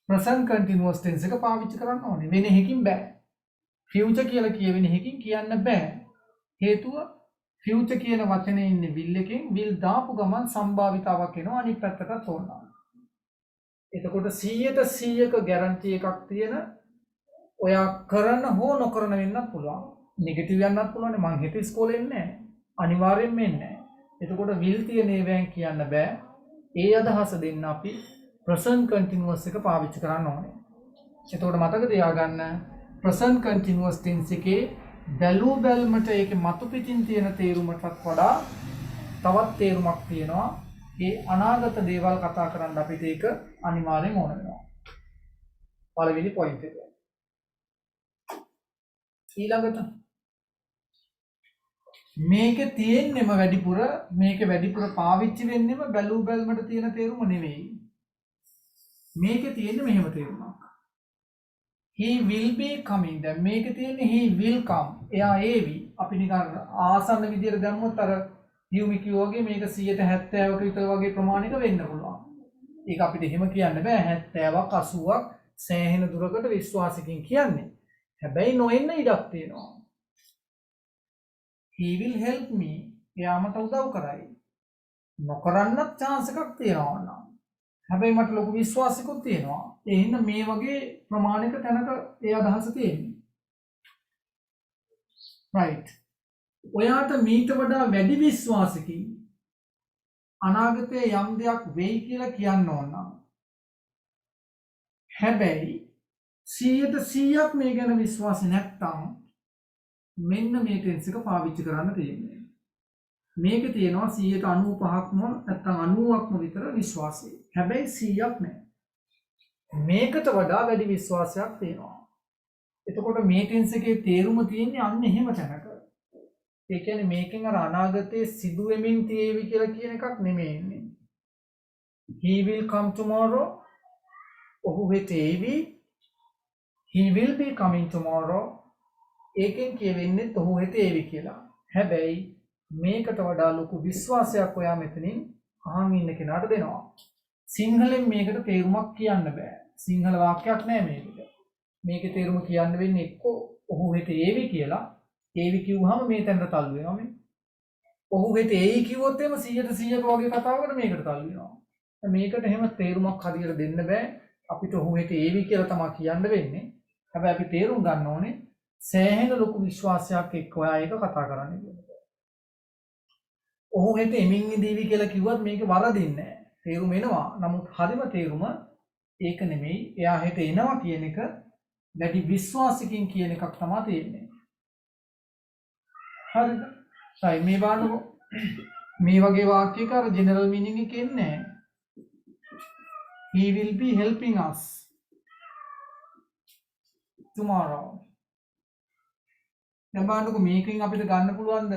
present continuous tense එක පාවිච්චි කරන්න ඕනේ. වෙන එකකින් බෑ. future කියලා කියවෙන එකකින් කියන්න බෑ. හේතුව future කියන වචනේ ඉන්නේ will එකෙන් will දාපු ගමන් සම්භාවිතාවක් එනවා අනිත් පැත්තටත් ඕනවා. එතකොට 100%ක ගැරන්ටි එකක් තියෙන ඔයා කරන හෝ නොකරන වෙන්නත් පුළුවන්. නෙගටිව් යන්නත් පුළුවන්. මං හෙට ඉස්කෝලේ එන්නේ නැහැ. අනිවාර්යෙන්ම එන්නේ නැහැ. එතකොට will තියෙන ඒවායින් කියන්න බෑ. ඒ අදහස දෙන්න අපි present continuous එක පාවිච්චි කරන්න ඕනේ. එතකොට මතක තියාගන්න present continuous tense එකේ බැලූ බැල්මට ඒකේ මතු පිටින් තියෙන තේරුමටත් වඩා තවත් තේරුමක් තියෙනවා. ඒ අනාගත දේවල් කතා කරන්න අපිට ඒක අනිවාර්යෙන් ඕන වෙනවා. පළවෙනි පොයින්ට් එක. ඊළඟට මේකේ තියෙන්නේම වැඩිපුර පාවිච්චි වෙන්නෙම බැලූ බැල්මට තියෙන තේරුම නෙවෙයි. මේකේ තියෙන්නේ මෙහෙම තේරුමක්. he will be coming. දැන් මේකේ තියෙන්නේ he will come. එයා ඒවි. අපි නිකන් ආසන්න විදියට දැම්මොත් අර හියුමි කිව්වාගේ මේක 70%ක විතර වගේ ප්‍රමාණයක වෙන්න පුළුවන්. ඒක අපිට එහෙම කියන්න බෑ. 70ක් 80ක් සෑහෙන දුරකට විශ්වාසකින් කියන්නේ. හැබැයි නොඑන්න ඉඩක් තියෙනවා. he will help me. එයා මට උදව් කරයි. නොකරන්නත් chance එකක් තියෙනවා නේද? හැබැයි මට ලොකු විශ්වාසයක්ත් තියෙනවා. ඒ හින්දා මේ වගේ ප්‍රමාණික තැනක ඒ අදහස තියෙන්නේ. right. ඔයාට මීට වඩා වැඩි විශ්වාසකින් අනාගතයේ යම් දෙයක් වෙයි කියලා කියන්න ඕන නම් හැබැයි 100% මේ ගැන විශ්වාසය නැත්තම් මෙන්න මේ ටෙන්ස් එක පාවිච්චි කරන්න තියෙන්නේ. මේකේ තියෙනවා 95%ක්ම නැත්තම් 90%ක්ම විතර විශ්වාසය. හැබැයි 100ක් නැහැ. මේකට වඩා වැඩි විශ්වාසයක් තියෙනවා. එතකොට මේ ටෙන්ස් එකේ තේරුම තියෙන්නේ අන්න එහෙම තැනක. ඒ කියන්නේ මේකෙන් අර අනාගතයේ සිදු වෙමින් තියෙවි කියලා කියන එකක් නෙමෙයි ඉන්නේ. he will come tomorrow. ඔහු හෙට එවි. he will be coming tomorrow. ඒකෙන් කියවෙන්නේ ඔහු හෙට එවි කියලා. හැබැයි මේකට වඩා ලොකු විශ්වාසයක් ඔයා මෙතනින් අහන් ඉන්න කෙනාට දෙනවා. සිංහලෙන් මේකට තේරුමක් කියන්න බෑ. සිංහල වාක්‍යයක් නෑ මේකට. මේකේ තේරුම කියන්න වෙන්නේ එක්කෝ ඔහු හෙට ඒවි කියලා ඒවි කිව්වහම මේ තැනට තල්ලු වෙනවා මේ. ඔහු හෙට ඒයි කිව්වොත් එම 100% වගේ කතාවකට මේකට තල්ලු වෙනවා. මේකට එහෙම තේරුමක් හරියට දෙන්න බෑ. අපිට ඔහු හෙට ඒවි කියලා තමයි කියන්න වෙන්නේ. හැබැයි අපි තේරුම් ගන්න ඕනේ සෑහෙන ලොකු විශ්වාසයක් එක්ක ඔයා ඒක කතා කරන්නේ කියලා. ඔහු හෙට එමින් ඉදීවි කියලා කිව්වත් මේක වරදින්නේ නැහැ. තේරුම එනවා. නමුත් හරිම තේරුම ඒක නෙමෙයි. එයා හෙට එනවා කියන එක දැඩි විශ්වාසකින් කියන එකක් තමයි තියෙන්නේ. හරිද? සයි මේ බලන්නකො. මේ වගේ වාක්‍යයක අර ජෙනරල් මීනින්ග් එක එන්නේ නැහැ. He will be helping us tomorrow. දැන් බලන්නකො මේකෙන් අපිට ගන්න පුළුවන්ද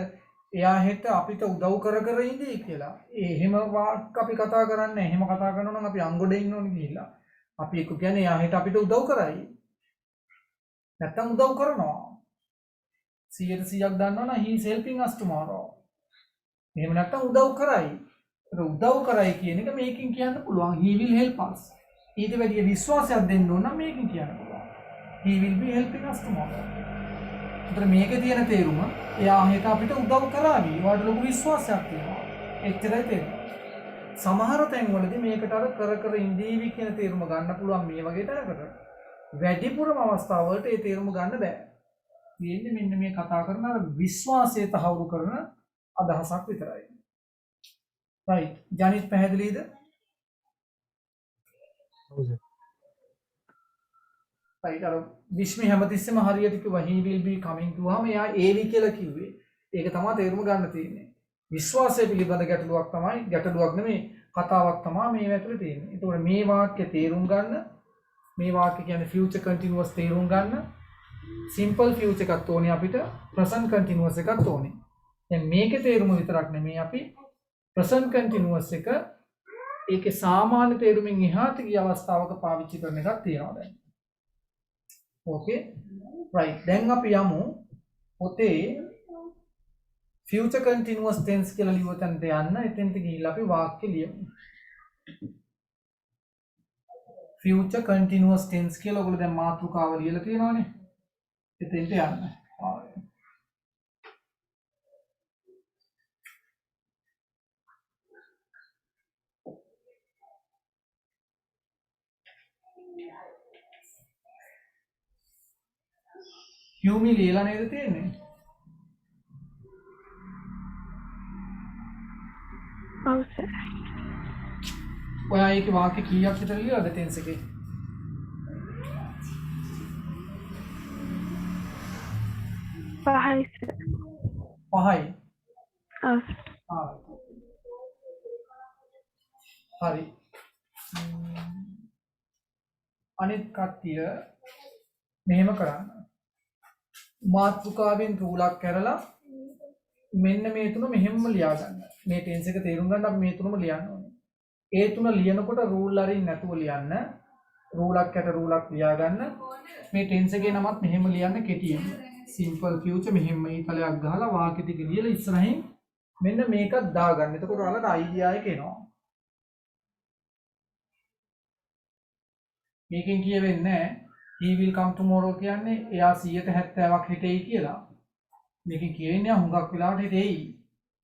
එයා හෙට අපිට උදව් කර ඉඳී කියලා. එහෙම වාක් අපි කතා කරන්නේ. එහෙම කතා කරනවා නම් අපි අංගොඩේ ඉන්න ඕනේ ගිහිල්ලා. අපි එක්ක කියන්නේ එයා හෙට අපිට උදව් කරයි. නැත්තම් උදව් කරනවා. 100%ක් දන්නවනම් he is helping us tomorrow. එහෙම නැත්තම් උදව් කරයි. ඒක උදව් කරයි කියන එක මේකෙන් කියන්න පුළුවන්. he will help us. ඊට වැඩිය විශ්වාසයක් දෙන්න ඕන නම් මේකෙන් කියන්න පුළුවන්. he will be helping us tomorrow. ඒතර මේකේ තියෙන තේරුම එයා හෙට අපිට උදව් කරાવી. ඒවට ලොකු විශ්වාසයක් තියෙනවා. එච්චරයි තේරුම. සමහර තැන්වලදී මේකට අර කර ඉඳීවි කියන තේරුම ගන්න පුළුවන් මේ වගේ තැනකට. වැඩිපුරම අවස්ථාවලට ඒ තේරුම ගන්න බෑ. තියෙන්නේ මෙන්න මේ කතා කරන අර විශ්වාසය තහවුරු කරන අදහසක් විතරයි. right. ජනිත් පැහැදිලිද? ඔව් සර්. right. අර විශ්මි හැමතිස්සෙම හරියට කිව්වා he will be coming කිව්වම එයා ඒවි කියලා කිව්වේ. ඒක තමයි තේරුම ගන්න තියෙන්නේ. විශ්වාසය පිළිබඳ ගැටලුවක් නෙමෙයි කතාවක් තමයි මේ ඇතුලේ තියෙන්නේ. ඒතකොට මේ වාක්‍ය තේරුම් ගන්න මේ වාක්‍ය කියන්නේ future continuous තේරුම් ගන්න simple future එකක් ඕනේ අපිට present continuous එකක් ඕනේ. දැන් මේකේ තේරුම විතරක් නෙමෙයි අපි present continuous එක ඒකේ සාමාන්‍ය තේරුමින් එහාට ගිය අවස්ථාවක පාවිච්චි කරන එකක් තියෙනවා දැන්. okay right. දැන් අපි යමු පොතේ future continuous tense කියලා ලියුව තැනට යන්න. එතෙන්ට ගිහිල්ලා අපි වාක්‍ය ලියමු. future continuous tense කියලා ඔයගොල්ලෝ දැන් මාතෘකාව ලියලා තියෙනවනේ. එතෙන්ට යන්න. යූමි ලියලා නේද තියෙන්නේ? ඔව් සර්. ඔයා ඒකේ වාක්‍ය කීයක් විතර ලියලාද ටෙන්ස් එකේ? පහයි සර්. 5යි. ඔව්. හරි. අනිත් කට්ටිය මෙහෙම කරන්න. මාතෘකාවෙන් රූලක් කරලා මෙන්න මේ තුන මෙහෙම ලියා ගන්න. මේ ටෙන්ස් එක තේරුම් ගන්න අපි මේ තුනම ලියන්න ඕනේ. ඒ තුන ලියනකොට රූල් අරින් නැතුව ලියන්න. රූලක් යට රූලක් ලියා ගන්න. මේ ටෙන්ස් එකේ නමත් මෙහෙම ලියන්න කෙටියෙන්. simple future මෙහෙම ඊතලයක් ගහලා වාක්‍ය ටික ලියලා ඉස්සරහින් මෙන්න මේකත් දාගන්න. එතකොට ඔයාලට අයිඩියා එක එනවා. මේකෙන් කියවෙන්නේ he will come tomorrow කියන්නේ එයා 70%ක් හිටෙයි කියලා. මේකෙන් කියවෙන්නේ හුඟක් වෙලාවට හිටෙයි.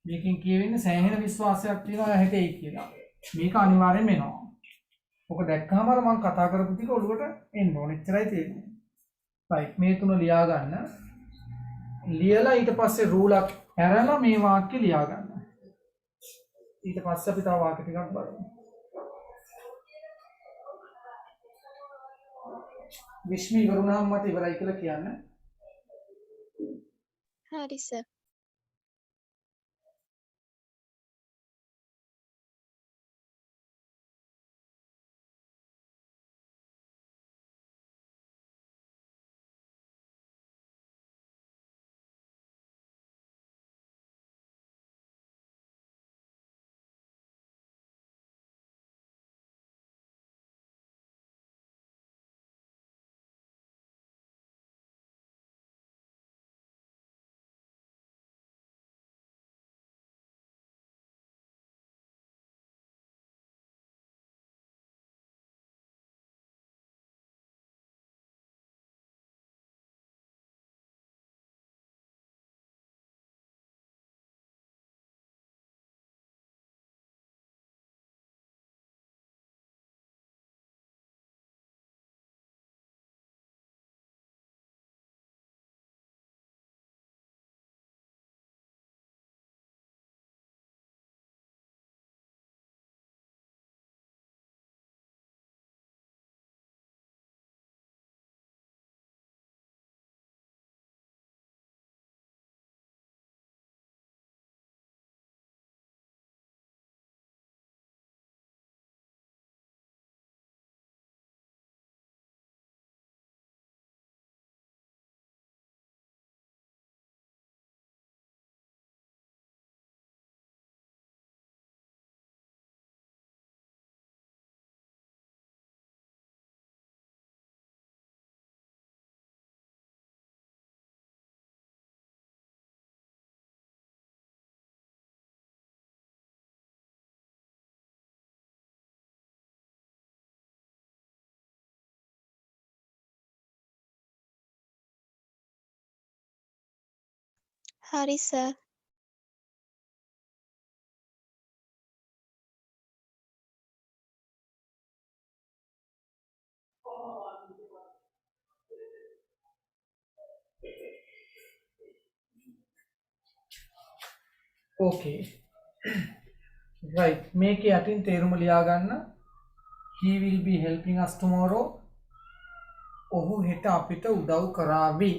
මේකෙන් කියවෙන්නේ සෑහෙන විශ්වාසයක් තියෙනවා එයා හිටෙයි කියලා. මේක අනිවාර්යෙන්ම එනවා. ඔක දැක්කම අර මම කතා කරපු ටික ඔළුවට එන්න ඕනේ. එච්චරයි තියෙන්නේ. right. මේ තුන ලියා ගන්න. ලියලා ඊට පස්සේ රූලක් ඇරලා මේ වාක්‍ය ලියා ගන්න. ඊට පස්සේ අපි තව වාක්‍ය ටිකක් බලමු. විශ්මි ඉවරුණාම මට ඉවරයි කියලා කියන්න. හරි සර්. හරි සර්. okay right මේකේ යටින් තේරුම ලියා ගන්න he will be helping us tomorrow ඔහු හෙට අපිට උදව් කරાવી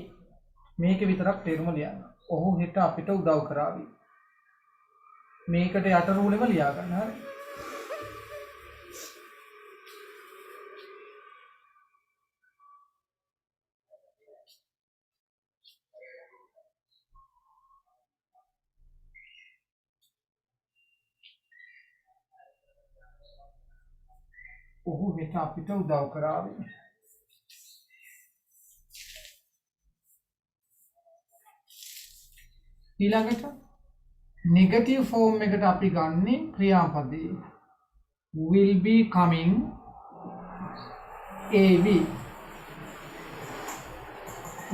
මේකේ විතරක් තේරුම ලියන්න ඔහු හෙට අපිට උදව් කරાવી මේකට යට රූලෙම ලියා ගන්න හරි ඔහු හෙට අපිට උදව් කරાવી ඊළඟට නෙගටිව් ෆෝම් එකට අපි ගන්නේ ක්‍රියාපදේ will be coming AV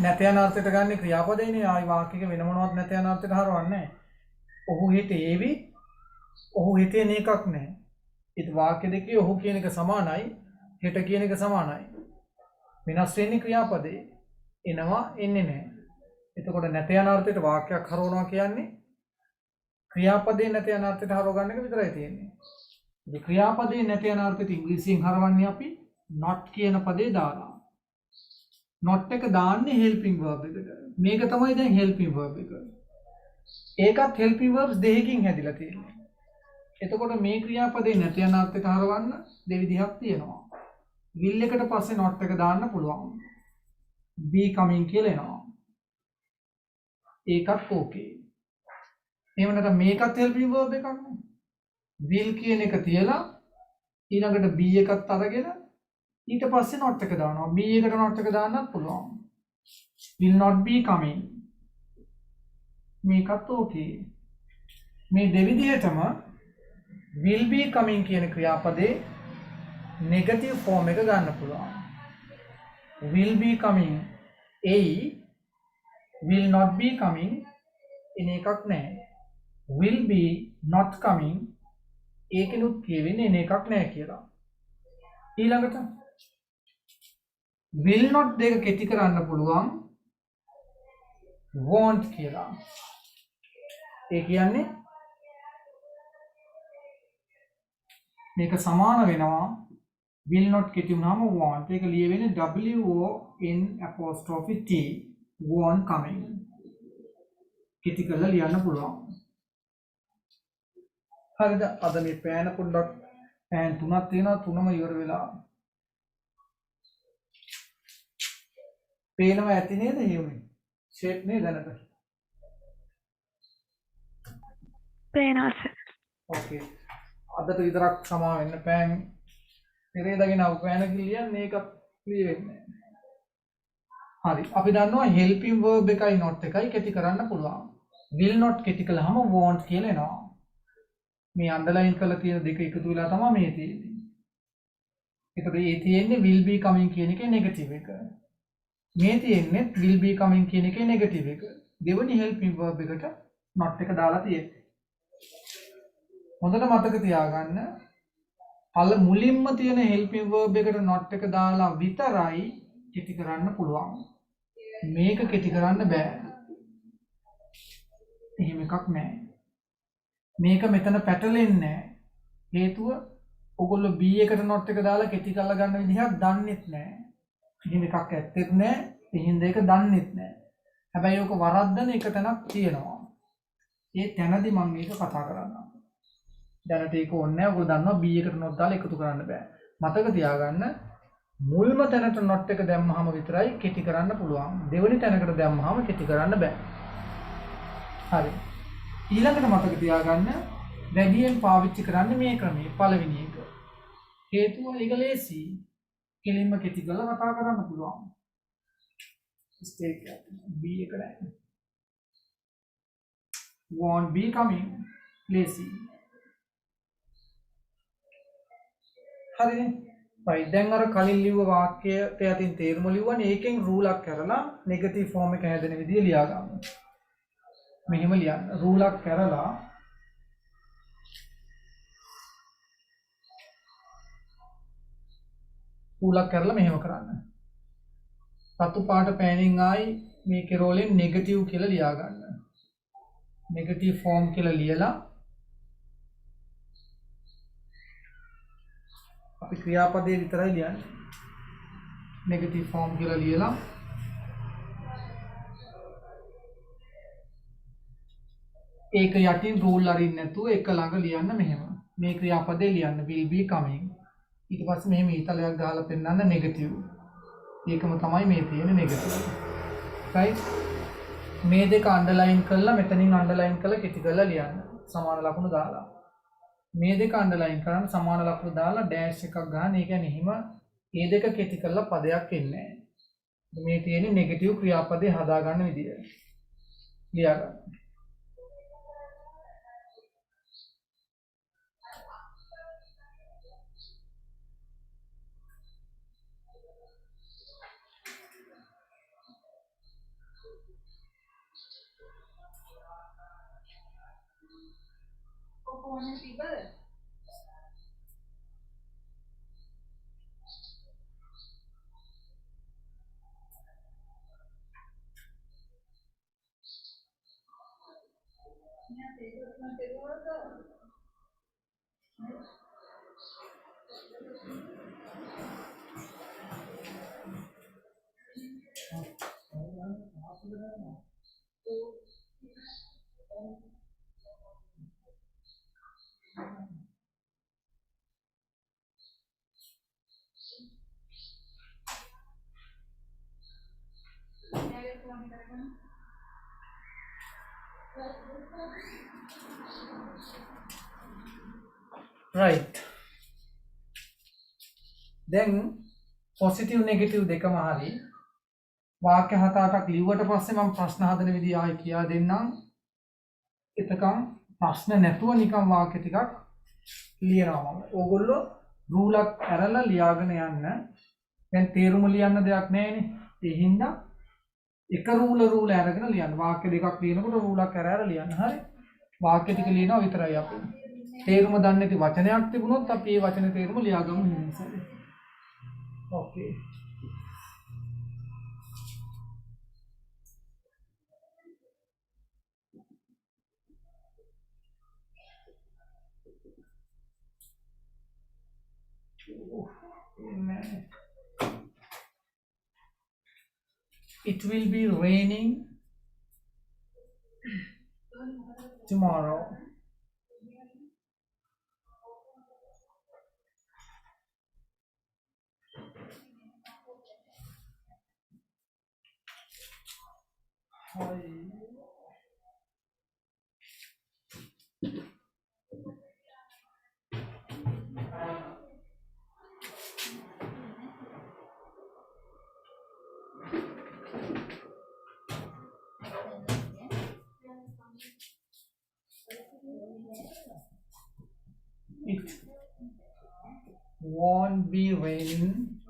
නැත යන අර්ථයට ගන්න ක්‍රියාපදේනේ ආයි වාක්‍යයක වෙන මොනවත් නැත යන අර්ථයට හරවන්නේ ඔහු හෙට AV ඔහු හෙට එන එකක් නැහැ ඒත් වාක්‍ය දෙකේ ඔහු කියන එක සමානයි හෙට කියන එක සමානයි වෙනස් වෙන්නේ ක්‍රියාපදේ එනවා එන්නේ නැහැ එතකොට නැත යන අර්ථයට වාක්‍යයක් හරවනවා කියන්නේ ක්‍රියාපදේ නැත යන අර්ථයට හරව ගන්න එක විතරයි තියෙන්නේ. ඒ ක්‍රියාපදේ නැත යන අර්ථයට ඉංග්‍රීසියෙන් හරවන්නේ අපි not කියන පදේ දාලා. not එක දාන්නේ helping verb එකට. මේක තමයි දැන් helping verb එක. ඒකත් helping verbs දෙකකින් හැදිලා තියෙන්නේ. එතකොට මේ ක්‍රියාපදේ නැත යන අර්ථයට හරවන්න දෙවිදිහක් තියෙනවා. will එකට පස්සේ not එක දාන්න පුළුවන්. be coming කියලා එනවා. ඒකත් ඕකේ. එහෙම නැත්නම් මේකත් helping verb එකක් නේ. will කියන එක තියලා ඊළඟට be එකත් අරගෙන ඊට පස්සේ not එක දානවා. be එකට not එක දාන්නත් පුළුවන්. will not be coming. මේකත් ඕකේ. මේ දෙවිදිහටම will be coming කියන ක්‍රියාපදේ negative form එක ගන්න පුළුවන්. will be coming A will not be coming in එකක් නැහැ. will be not coming ඒකෙනුත් කියවෙන්නේ එන එකක් නැහැ කියලා. ඊළඟට will not දෙක කෙටි කරන්න පුළුවන් won't කියලා. ඒ කියන්නේ මේක සමාන වෙනවා will not කෙටි වුණාම won't. ඒක ලියවෙන්නේ WON''T won't coming. කෙටි කරලා ලියන්න පුළුවන්. හරිද? අද මේ පෑන පොඩ්ඩක් පෑන් තුනක් තියෙනවා තුනම ඉවර වෙලා. පේනවා ඇති නේද හියුනේ? ෂේප් නේද දැනට? පේනවා සර්. ඕකේ. අදට විතරක් සමා වෙන්න පෑන් පෙරේදගෙන ආව පෑන කිලියන්නේ ඒකත් ක්ලියර් වෙන්නේ නැහැ. හරි. අපි දන්නවා helping verb එකයි not එකයි කෙටි කරන්න පුළුවන්. will not කෙටි කළාම won't කියලා එනවා. මේ අන්ඩර්ලයින් කරලා තියෙන දෙක එකතු වෙලා තමයි මේ තියෙන්නේ. ඒකට ඒ තියෙන්නේ will be coming කියන එකේ නෙගටිව් එක. මේ තියෙන්නේ will be coming කියන එකේ නෙගටිව් එක. දෙවෙනි helping verb එකට not එක දාලා තියෙන්නේ. හොඳට මතක තියාගන්න මුලින්ම තියෙන helping verb එකට not එක දාලා විතරයි කෙටි කරන්න පුළුවන්. මේක කෙටි කරන්න බෑ. එහෙම එකක් නැහැ. මේක මෙතන පැටලෙන්නේ නැහැ. හේතුව ඔයගොල්ලෝ B එකට not එක දාලා කෙටි කරලා ගන්න විදිහක් දන්නෙත් නැහැ. එහෙම එකක් ඇත්තෙත් නැහැ. එහෙනම් ඒක දන්නෙත් නැහැ. හැබැයි ඔක වරද්දන එක තැනක් තියෙනවා. ඒ තැනදී මම මේක කතා කරන්නම්. දැනට ඒක ඕනේ නැහැ. ඔයගොල්ලෝ දන්නවා B එකට not දාලා එකතු කරන්න බෑ. මතක තියාගන්න මුල්ම තැනට not එක දැම්මහම විතරයි කෙටි කරන්න පුළුවන්. දෙවෙනි තැනකට දැම්මහම කෙටි කරන්න බෑ. හරි. ඊළඟට මතක තියාගන්න වැඩියෙන් පාවිච්චි කරන්න මේ ක්‍රමය පළවෙනි එක. හේතුව ඒක ලේසි. කෙලින්ම කෙටි කරලා කතා කරන්න පුළුවන්. ස්ටේක් එක B එක නෑ. won't be coming lazy. හරිනේ. right දැන් අර කලින් ලිව්ව වාක්‍යයට යටින් තේරුම ලිව්වනේ ඒකෙන් රූලක් කරලා නෙගටිව් ෆෝම් එක හැදෙන විදිය ලියා ගන්න. මෙහෙම ලියන්න. රූලක් කරලා මෙහෙම කරන්න. රතු පාට පෑනින් ආයි මේ කෙරෝලෙන් නෙගටිව් කියලා ලියා ගන්න. නෙගටිව් ෆෝම් කියලා ලියලා අපි ක්‍රියාපදයේ විතරයි ලියන්නේ. නෙගටිව් ෆෝම් කියලා ලියලා ඒක යටින් රූල් අරින්න නැතුව එක ළඟ ලියන්න මෙහෙම. මේ ක්‍රියාපදේ ලියන්න will be coming. ඊට පස්සේ මෙහෙම ඊතලයක් ගහලා පෙන්නන්න නෙගටිව්. ඒකම තමයි මේ තියෙන නෙගටිව්. right? මේ දෙක අන්ඩර්ලයින් කරලා මෙතනින් අන්ඩර්ලයින් කරලා කෙටි කරලා ලියන්න. සමාන ලකුණු දාලා. මේ දෙක අන්ඩර්ලයින් කරන් සමාන ලකුණු දාලා ඩෑෂ් එකක් ගන්න. ඒ කියන්නේ හිම මේ දෙක කෙටි කරලා පදයක් එන්නේ නැහැ. මේ තියෙන නෙගටිව් ක්‍රියාපදේ හදා ගන්න විදිය. ලියා ගන්න. right. දැන් පොසිටිව් නෙගටිව් දෙකම හරි. වාක්‍ය 7-8ක් ලිව්වට පස්සේ මම ප්‍රශ්න හදන විදිය ආයි කියා දෙන්නම්. එතකම් ප්‍රශ්න නැතුව නිකන් වාක්‍ය ටිකක් ලියනවා මම. ඕගොල්ලෝ රූලක් අරලා ලියාගෙන යන්න. දැන් තේරුම ලියන්න දෙයක් නැහැනේ. ඒ හින්දා එක රූල අරගෙන ලියන්න. වාක්‍ය දෙකක් ලියනකොට රූලක් අරලා ලියන්න. හරි. වාක්‍ය ටික ලියනවා විතරයි අපි. තේරුම දන්නේ නැති වචනයක් තිබුණොත් අපි ඒ වචනේ තේරුම ලියාගමු හිමිසරේ. Okay. It will be raining tomorrow. It won't be raining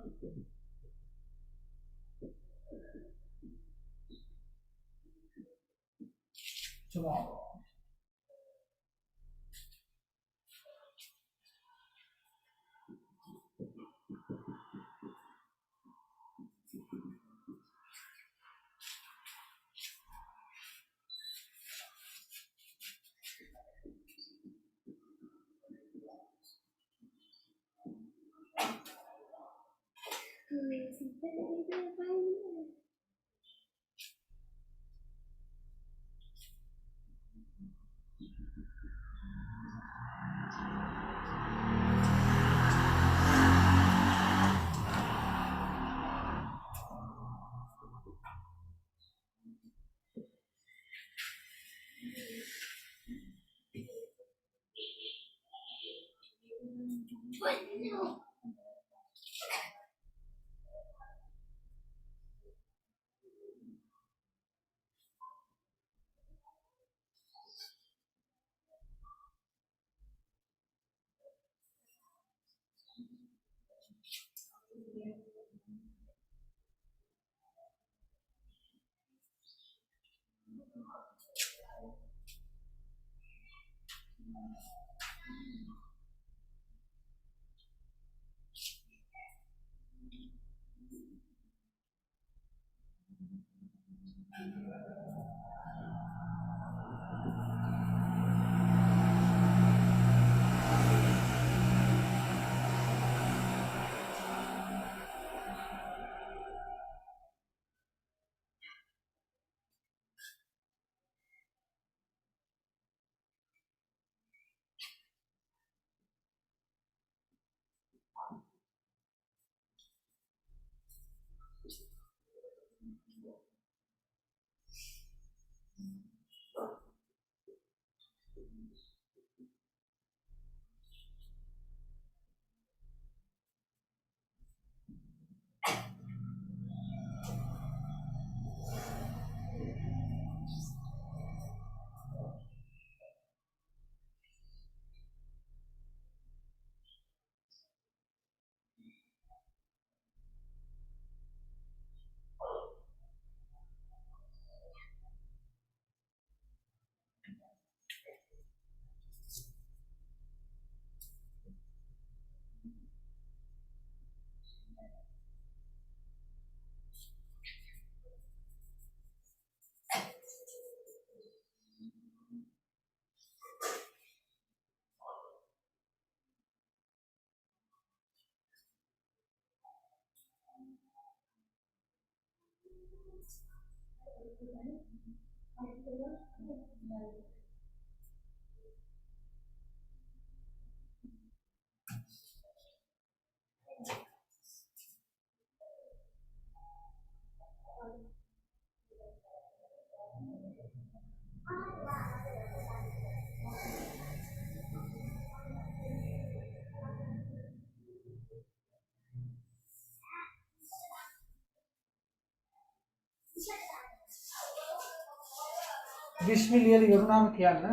tomorrow. විශ්මි ලියලා ඉවරුනාම කියන්න.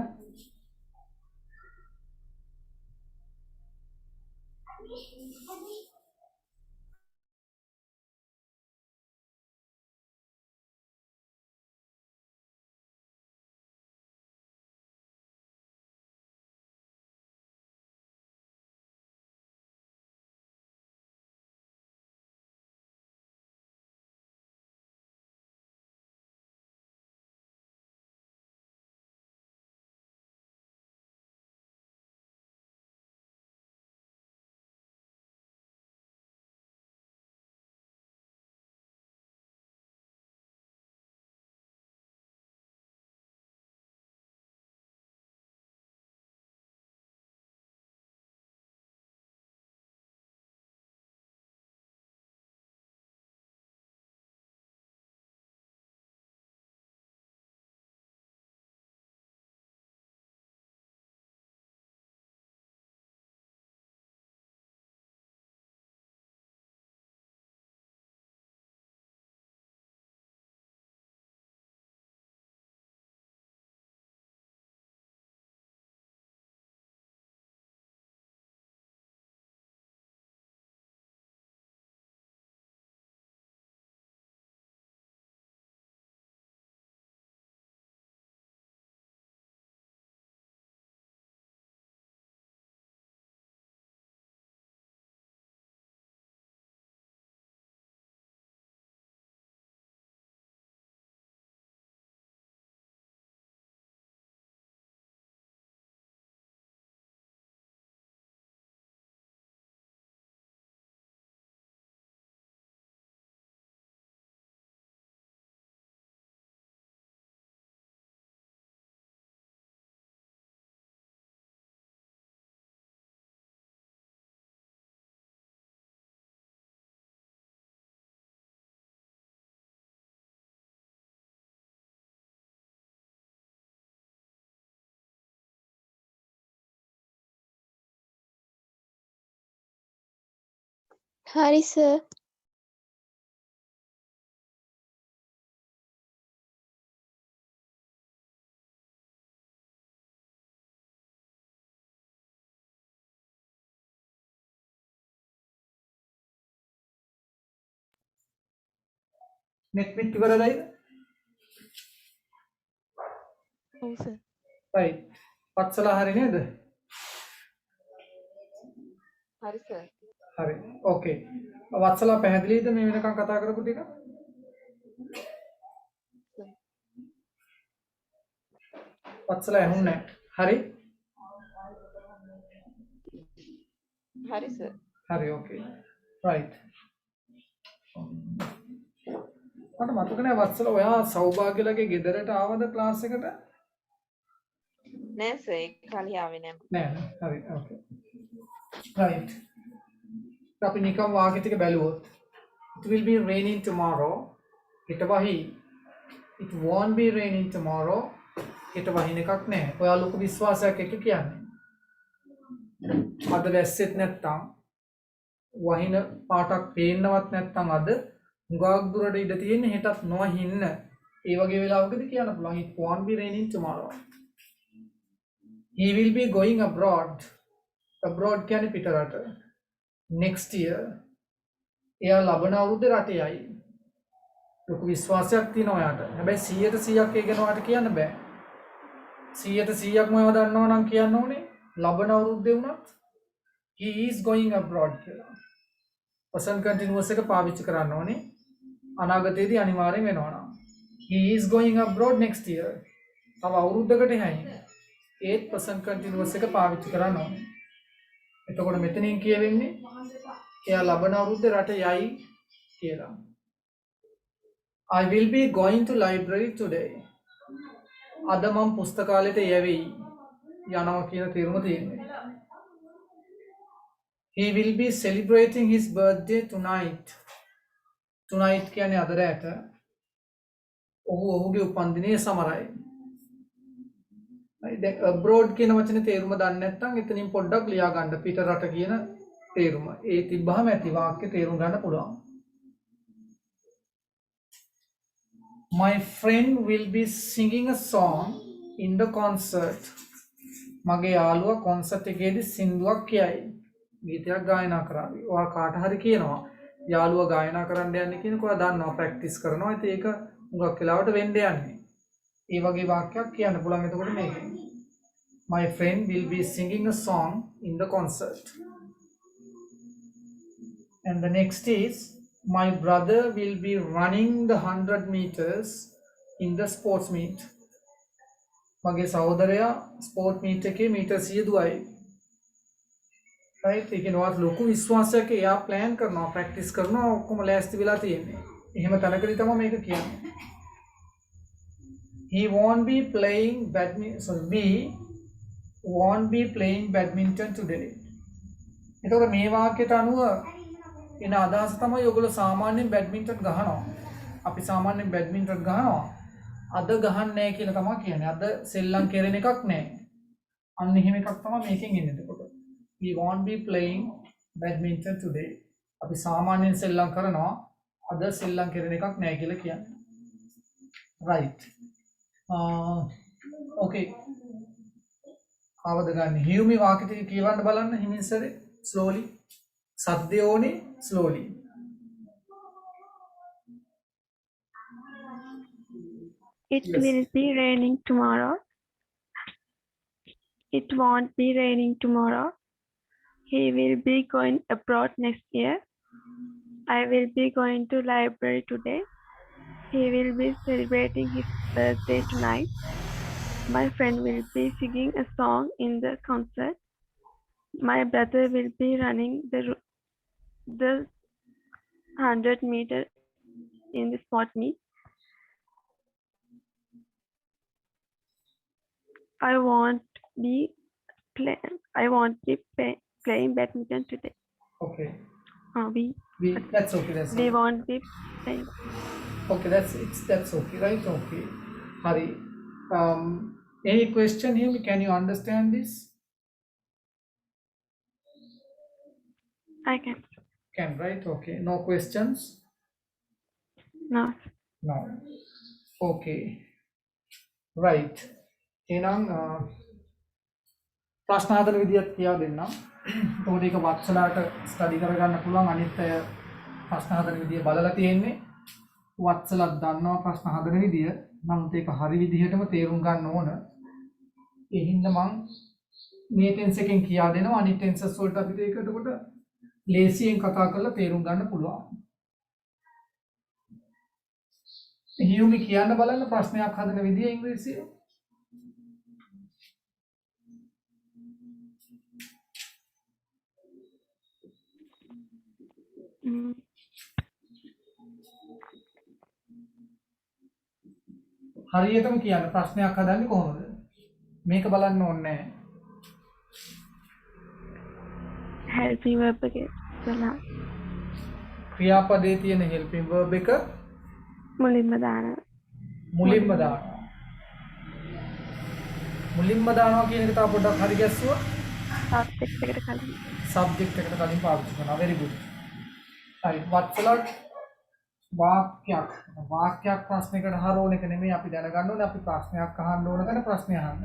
හරි සර්. නෙක් පිට ඉවරදයිද? ඔව් සර්. right. වත්සලා හරි නේද? හරි සර්. හරි. ඕකේ. වත්සලා පැහැදිලිද මේ වෙනකන් කතා කරපු ටික? වත්සලා ඇහුන්නේ නැහැ. හරි? හරි සර්. හරි ඕකේ. රයිට්. මට මතක නෑ වත්සලා ඔයා සෞභාග්‍යලගේ ගෙදරට ආවද ක්ලාස් එකට? නෑ සර් ඒ කාලේ ආවේ නෑ. නෑ. හරි. ඕකේ. රයිට්. අපි නිකම් වාක්‍ය ටික බැලුවොත් it will be raining tomorrow. හෙට වහි. it won't be raining tomorrow. හෙට වහින එකක් නෑ. ඔයා ලොකු විශ්වාසයක් එක්ක කියන්නේ. අද වැස්සෙත් නැත්තම් වහින පාටක් පේන්නවත් නැත්තම් අද හුඟක් දුරට ඉඳ තියෙන්නේ හෙටත් නොහින්න. ඒ වගේ වෙලාවකදී කියන්න පුළුවන් it won't be raining tomorrow. He will be going abroad. Abroad කියන්නේ පිටරට. Next year. එයා ලබන අවුරුද්දේ රට යයි. ලොකු විශ්වාසයක් තියෙනවා එයාට. හැබැයි 100% ඒක ගැන ඔයාලට කියන්න බෑ. 100%ක්ම ඔයාව දන්නවා නම් කියන්න ඕනේ ලබන අවුරුද්දේ වුණත් he is going abroad කියලා. present continuous එක පාවිච්චි කරන්න ඕනේ. අනාගතයේදී අනිවාර්යෙන් වෙනවා නම්. He is going abroad next year. තව අවුරුද්දකට එහායි. ඒත් present continuous එක පාවිච්චි කරන්න ඕනේ. එතකොට මෙතනින් කියවෙන්නේ එයා ලබන අවුරුද්දේ රට යයි කියලා. I will be going to library today. අද මම පුස්තකාලයට යැවෙයි. යනවා කියන තේරුම තියෙන්නේ. He will be celebrating his birthday tonight. Tonight කියන්නේ අද රැට. ඔහුගේ උපන්දිනය සමරයි. දැන් abroad කියන වචනේ තේරුම දන්නේ නැත්නම් එතනින් පොඩ්ඩක් ලියා ගන්න පිට රට කියන තේරුම. ඒ තිබ්බහම ඇති වාක්‍ය තේරුම් ගන්න පුළුවන්. My friend will be singing a song in the concert. මගේ යාළුවා කොන්සර්ට් එකේදී සින්දුවක් කියයි. ගීතයක් ගායනා කරાવી. ඔයා කාට හරි කියනවා යාළුවා ගායනා කරන්න යන්නේ කියනකොට ඔයා දන්නවා ප්‍රැක්ටිස් කරනවා. ඉතින් ඒක හුඟක් වෙලාවට වෙන්න යන්නේ. ඒ වගේ වාක්‍යයක් කියන්න පුළුවන් එතකොට මේකෙන්. My friend will be singing a song in the concert. And the next is my brother will be running the 100 meters in the sports meet. මගේ සහෝදරයා ස්පෝර්ට් මීට් එකේ මීටර් 100 දුවයි. right ඒ කියනවා ලොකු විශ්වාසයක් එයා ප්ලෑන් කරනවා ප්‍රැක්ටිස් කරනවා ඔක්කොම ලෑස්ති වෙලා තියෙන්නේ. එහෙම තැනකදී තමයි මේක කියන්නේ. He won't be playing badminton. So we won't be playing badminton today. එතකොට මේ වාක්‍යයට අනුව එන අදහස තමයි ඔයගොල්ලෝ සාමාන්‍යයෙන් බැඩ්මින්ටන් ගහනවා. අපි සාමාන්‍යයෙන් බැඩ්මින්ටන් ගහනවා. අද ගහන්නේ නැහැ කියලා තමයි කියන්නේ. අද සෙල්ලම් කෙරෙන එකක් නැහැ. අන්න එහෙම එකක් තමයි මේකෙන් එන්නේ එතකොට. We won't be playing badminton today. අපි සාමාන්‍යයෙන් සෙල්ලම් කරනවා. අද සෙල්ලම් කෙරෙන එකක් නැහැ කියලා කියන්නේ. right. Okay. ආවද ගන්න. හියුමි වාක්‍ය ටික කියවන්න බලන්න හිමින් සරේ slowly. සද්දේ ඕනේ slowly. It will be raining tomorrow. It won't be raining tomorrow. He will be going abroad next year. I will be going to library today. He will be celebrating his birthday tonight. My friend will be singing a song in the concert. My brother will be running the 100 meter in the sport meet. I won't be playing badminton today. Okay. We that's okay. That's we okay. won't be playing. Okay, that's okay, right? Okay. Hari. Any question here? Can you understand this? I can. Can, right? Okay. No questions? No. No. Okay. Right. එහෙනම් ප්‍රශ්න හදන විදියත් කියලා දෙන්නම්. ඒකට ඒක වත්සලාට study කරගන්න පුළුවන්. අනිත් අය ප්‍රශ්න හදන විදිය බලලා තියෙන්නේ. වත්සලත් දන්නවා ප්‍රශ්න හදන විදිය. නමුත් ඒක හරි විදිහටම තේරුම් ගන්න ඕන. ඒ හින්දා මම මේ ටෙන්ස් එකෙන් කියා දෙනවා අනිත් ටෙන්සස් වලට අපිට ඒක එතකොට ලේසියෙන් කතා කරලා තේරුම් ගන්න පුළුවන්. හියුමි කියන්න බලන්න ප්‍රශ්නයක් හදන විදිය ඉංග්‍රීසියෙන්. Mm, හරියටම කියන්න ප්‍රශ්නයක් හදන්නේ කොහොමද? මේක බලන්න ඕනේ නැහැ. helping verb එක ඉස්සලා ක්‍රියාපදයේ තියෙන helping verb එක මුලින්ම දානවා. මුලින්ම දානවා. මුලින්ම දානවා කියන එක තව පොඩ්ඩක් හරි ගැස්සුවා. subject එකට කලින්. සබ්ජෙක්ට් එකට කලින් පාවිච්චි කරනවා. very good. හරි වත්සලට වාක්‍යයක් ප්‍රශ්නයකට හරවන එක නෙමෙයි අපි දැනගන්න ඕනේ. අපි ප්‍රශ්නයක් අහන්න ඕන කරන ප්‍රශ්නය අහන්න.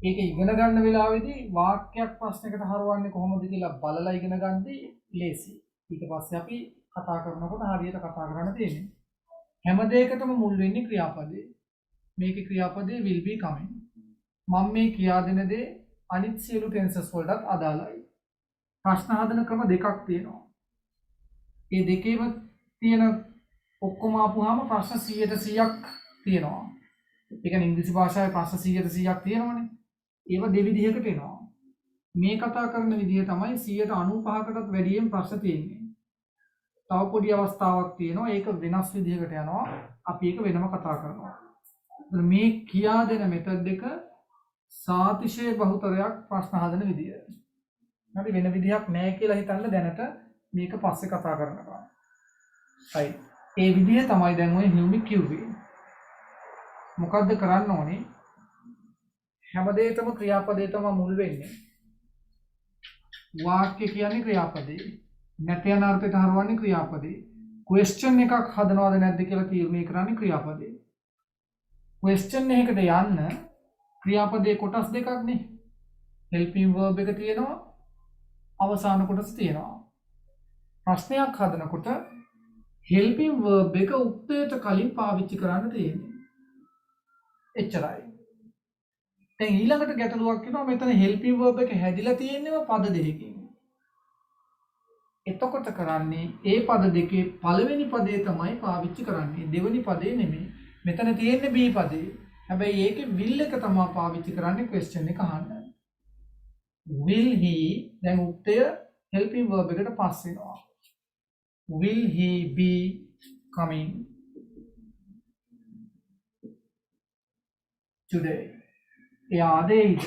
ඒක ඉගෙන ගන්න වෙලාවේදී වාක්‍යයක් ප්‍රශ්නයකට හරවන්නේ කොහොමද කියලා බලලා ඉගෙන ගන්නදී ලේසි. ඊට පස්සේ අපි කතා කරනකොට හරියට කතා කරන්න තියෙන්නේ. හැම දෙයකටම මුල් වෙන්නේ ක්‍රියාපදේ. මේකේ ක්‍රියාපදේ will be coming. මම මේ කියා දෙන දේ අනිත් සියලු ටෙන්සස් වලටත් අදාළයි. ප්‍රශ්න හදන ක්‍රම දෙකක් තියෙනවා. මේ දෙකේම තියෙන ඔක්කොම ආපුවාම ප්‍රශ්න 100%ක් තියෙනවා. ඒ කියන්නේ ඉංග්‍රීසි භාෂාවේ ප්‍රශ්න 100%ක් තියෙනවනේ. ඒව දෙවිධයකට එනවා. මේ කතා කරන විදිය තමයි 95%කටත් වැඩියෙන් ප්‍රශ්න තියෙන්නේ. තව පොඩි අවස්ථාවක් තියෙනවා. ඒක වෙනස් විදිහකට යනවා. අපි ඒක වෙනම කතා කරනවා. මේ කියා දෙන මෙතඩ් එක සාතිශය බහුතරයක් ප්‍රශ්න හදන විදිය. හරි වෙන විදිහක් නැහැ කියලා හිතන්න දැනට මේක පස්සේ කතා කරනවා. හරි. ඒ විදිය තමයි දැන් ඔය හියුමි කිව්වේ. මොකද්ද කරන්න ඕනේ? හැමදේටම ක්‍රියාපදේ තමයි මුල් වෙන්නේ. වාක්‍ය කියන්නේ ක්‍රියාපදේ. නැත යන අර්ථයට හරවන්නේ ක්‍රියාපදේ. ක්වෙස්චන් එකක් හදනවද නැද්ද කියලා තීරණය කරන්නේ ක්‍රියාපදේ. ක්වෙස්චන් එකකට යන්න ක්‍රියාපදේ කොටස් දෙකක් නේ. helping verb එක තියෙනවා. අවසාන කොටස තියෙනවා. ප්‍රශ්නයක් හදනකොට helping verb එක උත්තරයට කලින් පාවිච්චි කරන්න තියෙන්නේ. එච්චරයි. දැන් ඊළඟට ගැටලුවක් වෙනවා මෙතන helping verb එක හැදිලා තියෙනව පද දෙකකින්. එතකොට කරන්නේ ඒ පද දෙකේ පළවෙනි පදේ තමයි පාවිච්චි කරන්නේ. දෙවෙනි පදේ නෙමෙයි. මෙතන තියෙන්නේ B පදේ. හැබැයි ඒකේ will එක තමයි පාවිච්චි කරන්නේ question එක අහන්න. will he දැන් උත්තය helping verb එකට pass වෙනවා. Will he be coming today? එයාද එයිද?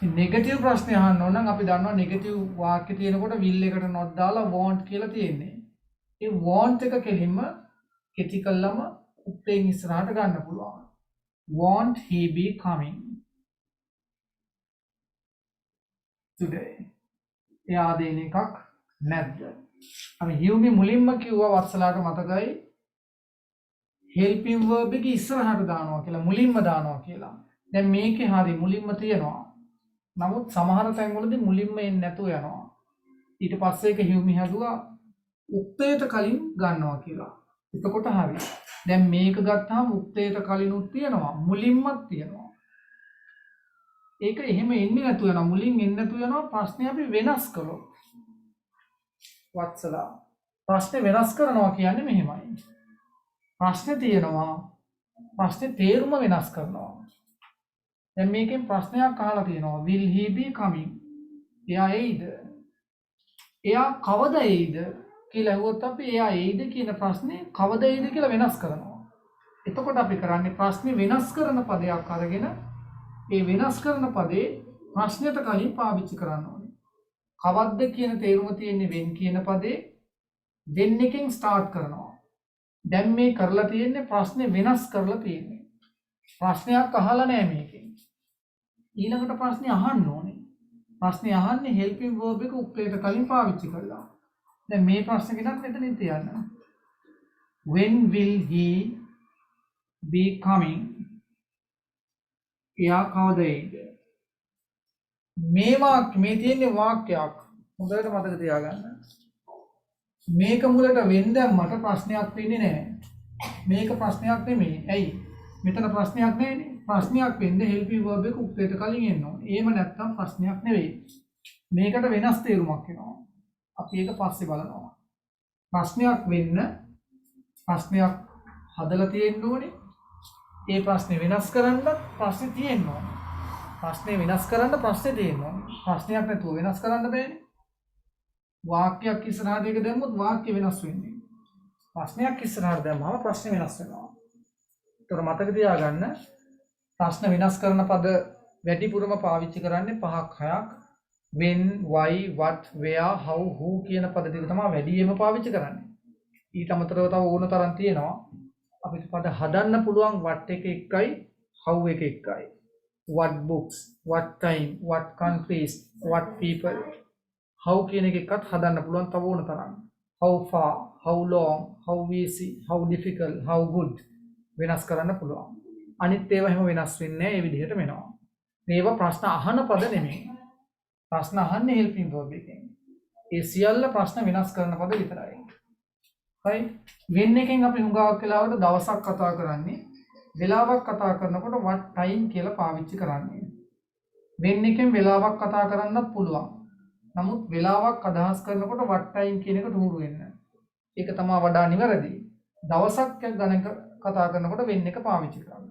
නෙගටිව් ප්‍රශ්න අහන්න ඕන නම් අපි දන්නවා නෙගටිව් වාක්‍ය තියෙනකොට will එකට not දාලා want කියලා තියෙන්නේ. ඒ want එක කෙලින්ම කෙටි කළාම උත්තේන් ඉස්සරහට ගන්න පුළුවන්. Want he be coming today? එයා දෙන එකක් නැද්ද? අපි හියුමි මුලින්ම කිව්වා වත්සලාට මතකයි helping verb එක ඉස්සරහට දානවා කියලා මුලින්ම දානවා කියලා. දැන් මේකේ හරි මුලින්ම තියෙනවා. නමුත් සමහර තැන්වලදී මුලින්ම එන්නේ නැතුව යනවා. ඊට පස්සේ ඒක හියුමි හදුවා උත්තේට කලින් ගන්නවා කියලා. එතකොට හරි. දැන් මේක ගත්තාම උත්තේට කලිනුත් තියෙනවා මුලින්මත් තියෙනවා. ඒක එහෙම එන්නේ නැතුව යනවා. මුලින් එන්නේ නැතුව යනවා. ප්‍රශ්නේ අපි වෙනස් කළොත් වත්සලා ප්‍රශ්නේ වෙනස් කරනවා කියන්නේ මෙහෙමයි. ප්‍රශ්නේ තියෙනවා. ප්‍රශ්නේ තේරුම වෙනස් කරනවා. දැන් මේකෙන් ප්‍රශ්නයක් අහලා තියෙනවා. Will he be coming? එයා එයිද? එයා කවද එයිද කියලා අහුවොත් අපි එයා එයිද කියන ප්‍රශ්නේ කවද එයිද කියලා වෙනස් කරනවා. එතකොට අපි කරන්නේ ප්‍රශ්නේ වෙනස් කරන පදයක් අරගෙන ඒ වෙනස් කරන පදේ ප්‍රශ්නෙට කලින් පාවිච්චි කරන්න ඕනේ. කවද්ද කියන තේරුම තියෙන්නේ when කියන පදේ when එකෙන් start කරනවා. දැන් මේ කරලා තියෙන්නේ ප්‍රශ්නේ වෙනස් කරලා තියෙන්නේ. ප්‍රශ්නයක් අහලා නැහැ මේකෙන්. ඊළඟට ප්‍රශ්නේ අහන්න ඕනේ. ප්‍රශ්නේ අහන්නේ helping verb එක උක්තයට කලින් පාවිච්චි කරලා. දැන් මේ ප්‍රශ්නෙකටත් මෙතනින් තියන්න. When will he be coming? එයා කවද එයිද? මේ තියෙන්නේ වාක්‍යයක්. හොඳට මතක තියාගන්න. මේක මුලට වෙන්න මට ප්‍රශ්නයක් වෙන්නේ නැහැ. මේක ප්‍රශ්නයක් නෙමෙයි. ඇයි? මෙතන ප්‍රශ්නයක් නැහැනේ. ප්‍රශ්නයක් වෙන්න helping verb එක උක්තයට කලින් එන්න ඕනේ. එහෙම නැත්නම් ප්‍රශ්නයක් නෙවෙයි. මේකට වෙනස් තේරුමක් එනවා. අපි ඒක පස්සේ බලනවා. ප්‍රශ්නයක් වෙන්න ප්‍රශ්නයක් හදලා තියෙන්න ඕනේ. ඒ ප්‍රශ්නේ වෙනස් කරන්න ප්‍රශ්නේ තියෙන්න ඕනේ. ප්‍රශ්නේ වෙනස් කරන්න ප්‍රශ්නේ තියෙන්න ඕනේ. ප්‍රශ්නයක් නැතුව වෙනස් කරන්න බෑනේ. වාක්‍යයක් ඉස්සරහට එක දැම්මොත් වාක්‍ය වෙනස් වෙන්නේ. ප්‍රශ්නයක් ඉස්සරහට දැම්මම ප්‍රශ්නේ වෙනස් වෙනවා. ඒතර මතක තියාගන්න ප්‍රශ්න වෙනස් කරන පද වැඩිපුරම පාවිච්චි කරන්නේ 5ක් 6ක්. when, why, what, where, how, who කියන පද ටික තමයි වැඩියෙන්ම පාවිච්චි කරන්නේ. ඊට අමතරව තව ඕන තරම් තියෙනවා. අපිට පද හදන්න පුළුවන් what එක එකයි how එක එකයි. what books, what time, what countries, what people. how කියන එක එකත් හදන්න පුළුවන් තව ඕන තරම්. how far, how long, how easy, how difficult, how good වෙනස් කරන්න පුළුවන්. අනිත් ඒවා එහෙම වෙනස් වෙන්නේ නැහැ. ඒ විදිහට වෙනවා. මේවා ප්‍රශ්න අහන පද නෙමෙයි. ප්‍රශ්න අහන්නේ helping verb එකෙන්. ඒ සියල්ල ප්‍රශ්න වෙනස් කරන පද විතරයි. right? when එකෙන් අපි හුඟක් වෙලාවට දවසක් කතා කරන්නේ. වෙලාවක් කතා කරනකොට what time කියලා පාවිච්චි කරන්නේ. when එකෙන් වෙලාවක් කතා කරන්නත් පුළුවන්. නමුත් වෙලාවක් අදහස් කරනකොට what time කියන එක දුරු වෙන්න. ඒක තමයි වඩා නිවැරදි. දවසක් ගැන කතා කරනකොට when එක පාවිච්චි කරන්න.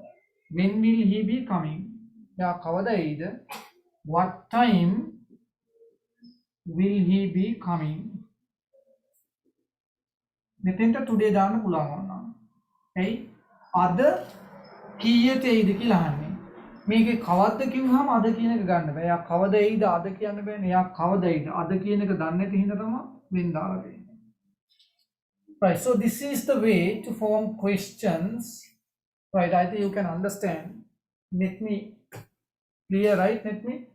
when will he be coming? යා කවදා එයිද? what time will he be coming? මෙතෙන්ට today දාන්න පුළුවන් වුණා. එයි අද කීයට එයිද කියලා අහන්නේ. මේකේ කවද්ද කිව්වහම අද කියන එක ගන්න බෑ. යා කවදා එයිද අද කියන්න බෑනේ. යා කවදා එයිද අද කියන එක දන්නේ නැති හින්දා තමයි when දාලා තියෙන්නේ. Right, so this is the way to form questions. Right, I think you can understand. Let me clear, right? Let me.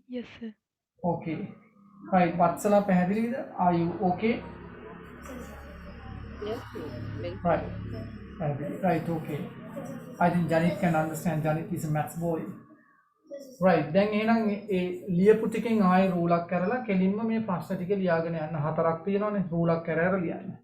Yes, sir. Okay. Right, Vatsala Pehadilida, are you okay? Yes, very Right. Right, okay. I think Janit can understand. Janit is a maths boy. Right, දැන් එහෙනම් ඒ ලියපු ටිකෙන් ආයෙ රූලක් කරලා කෙලින්ම මේ ප්‍රශ්න ටික ලියාගෙන යන්න. 4ක් තියෙනවානේ රූලක් කරලා ලියන්න.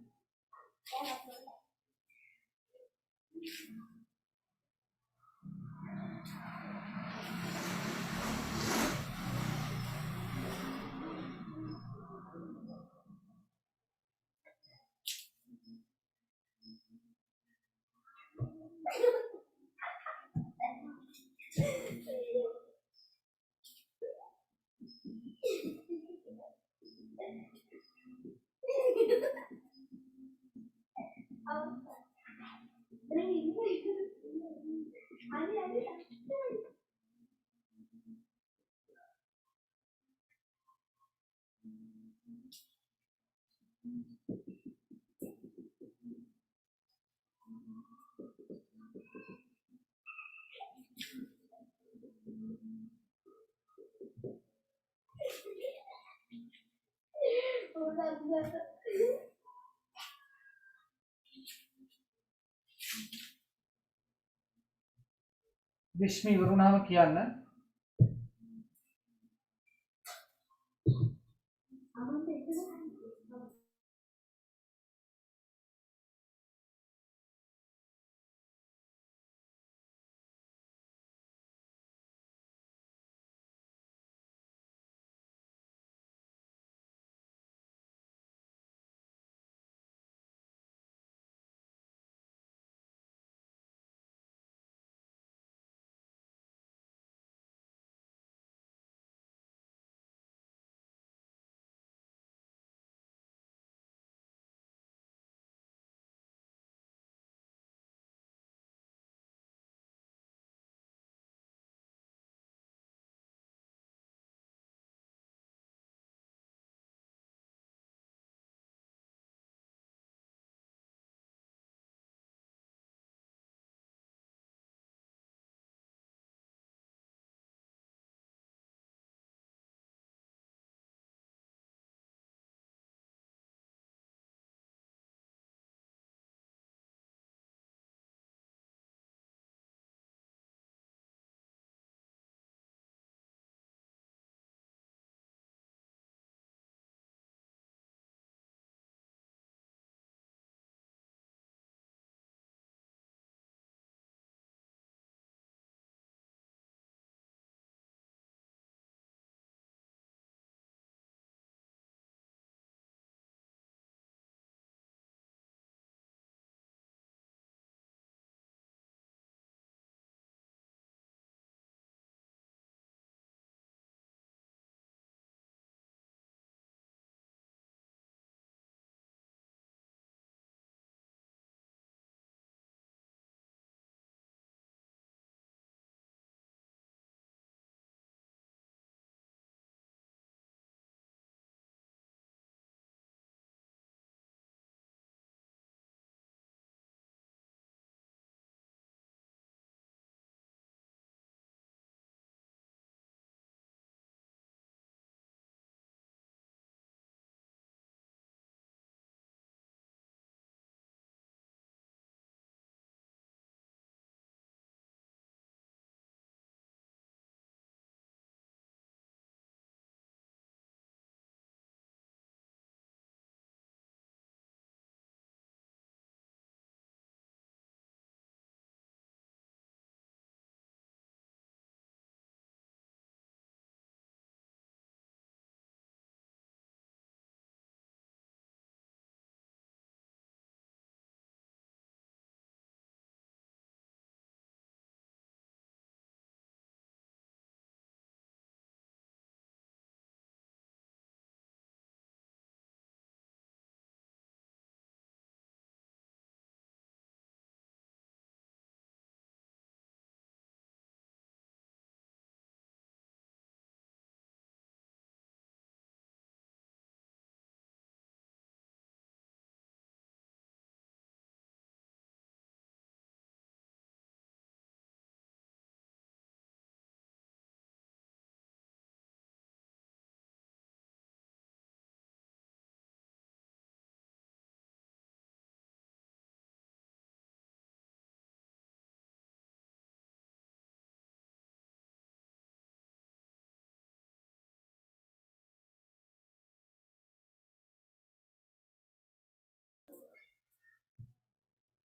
විශ්මි වරුණාම කියන්න.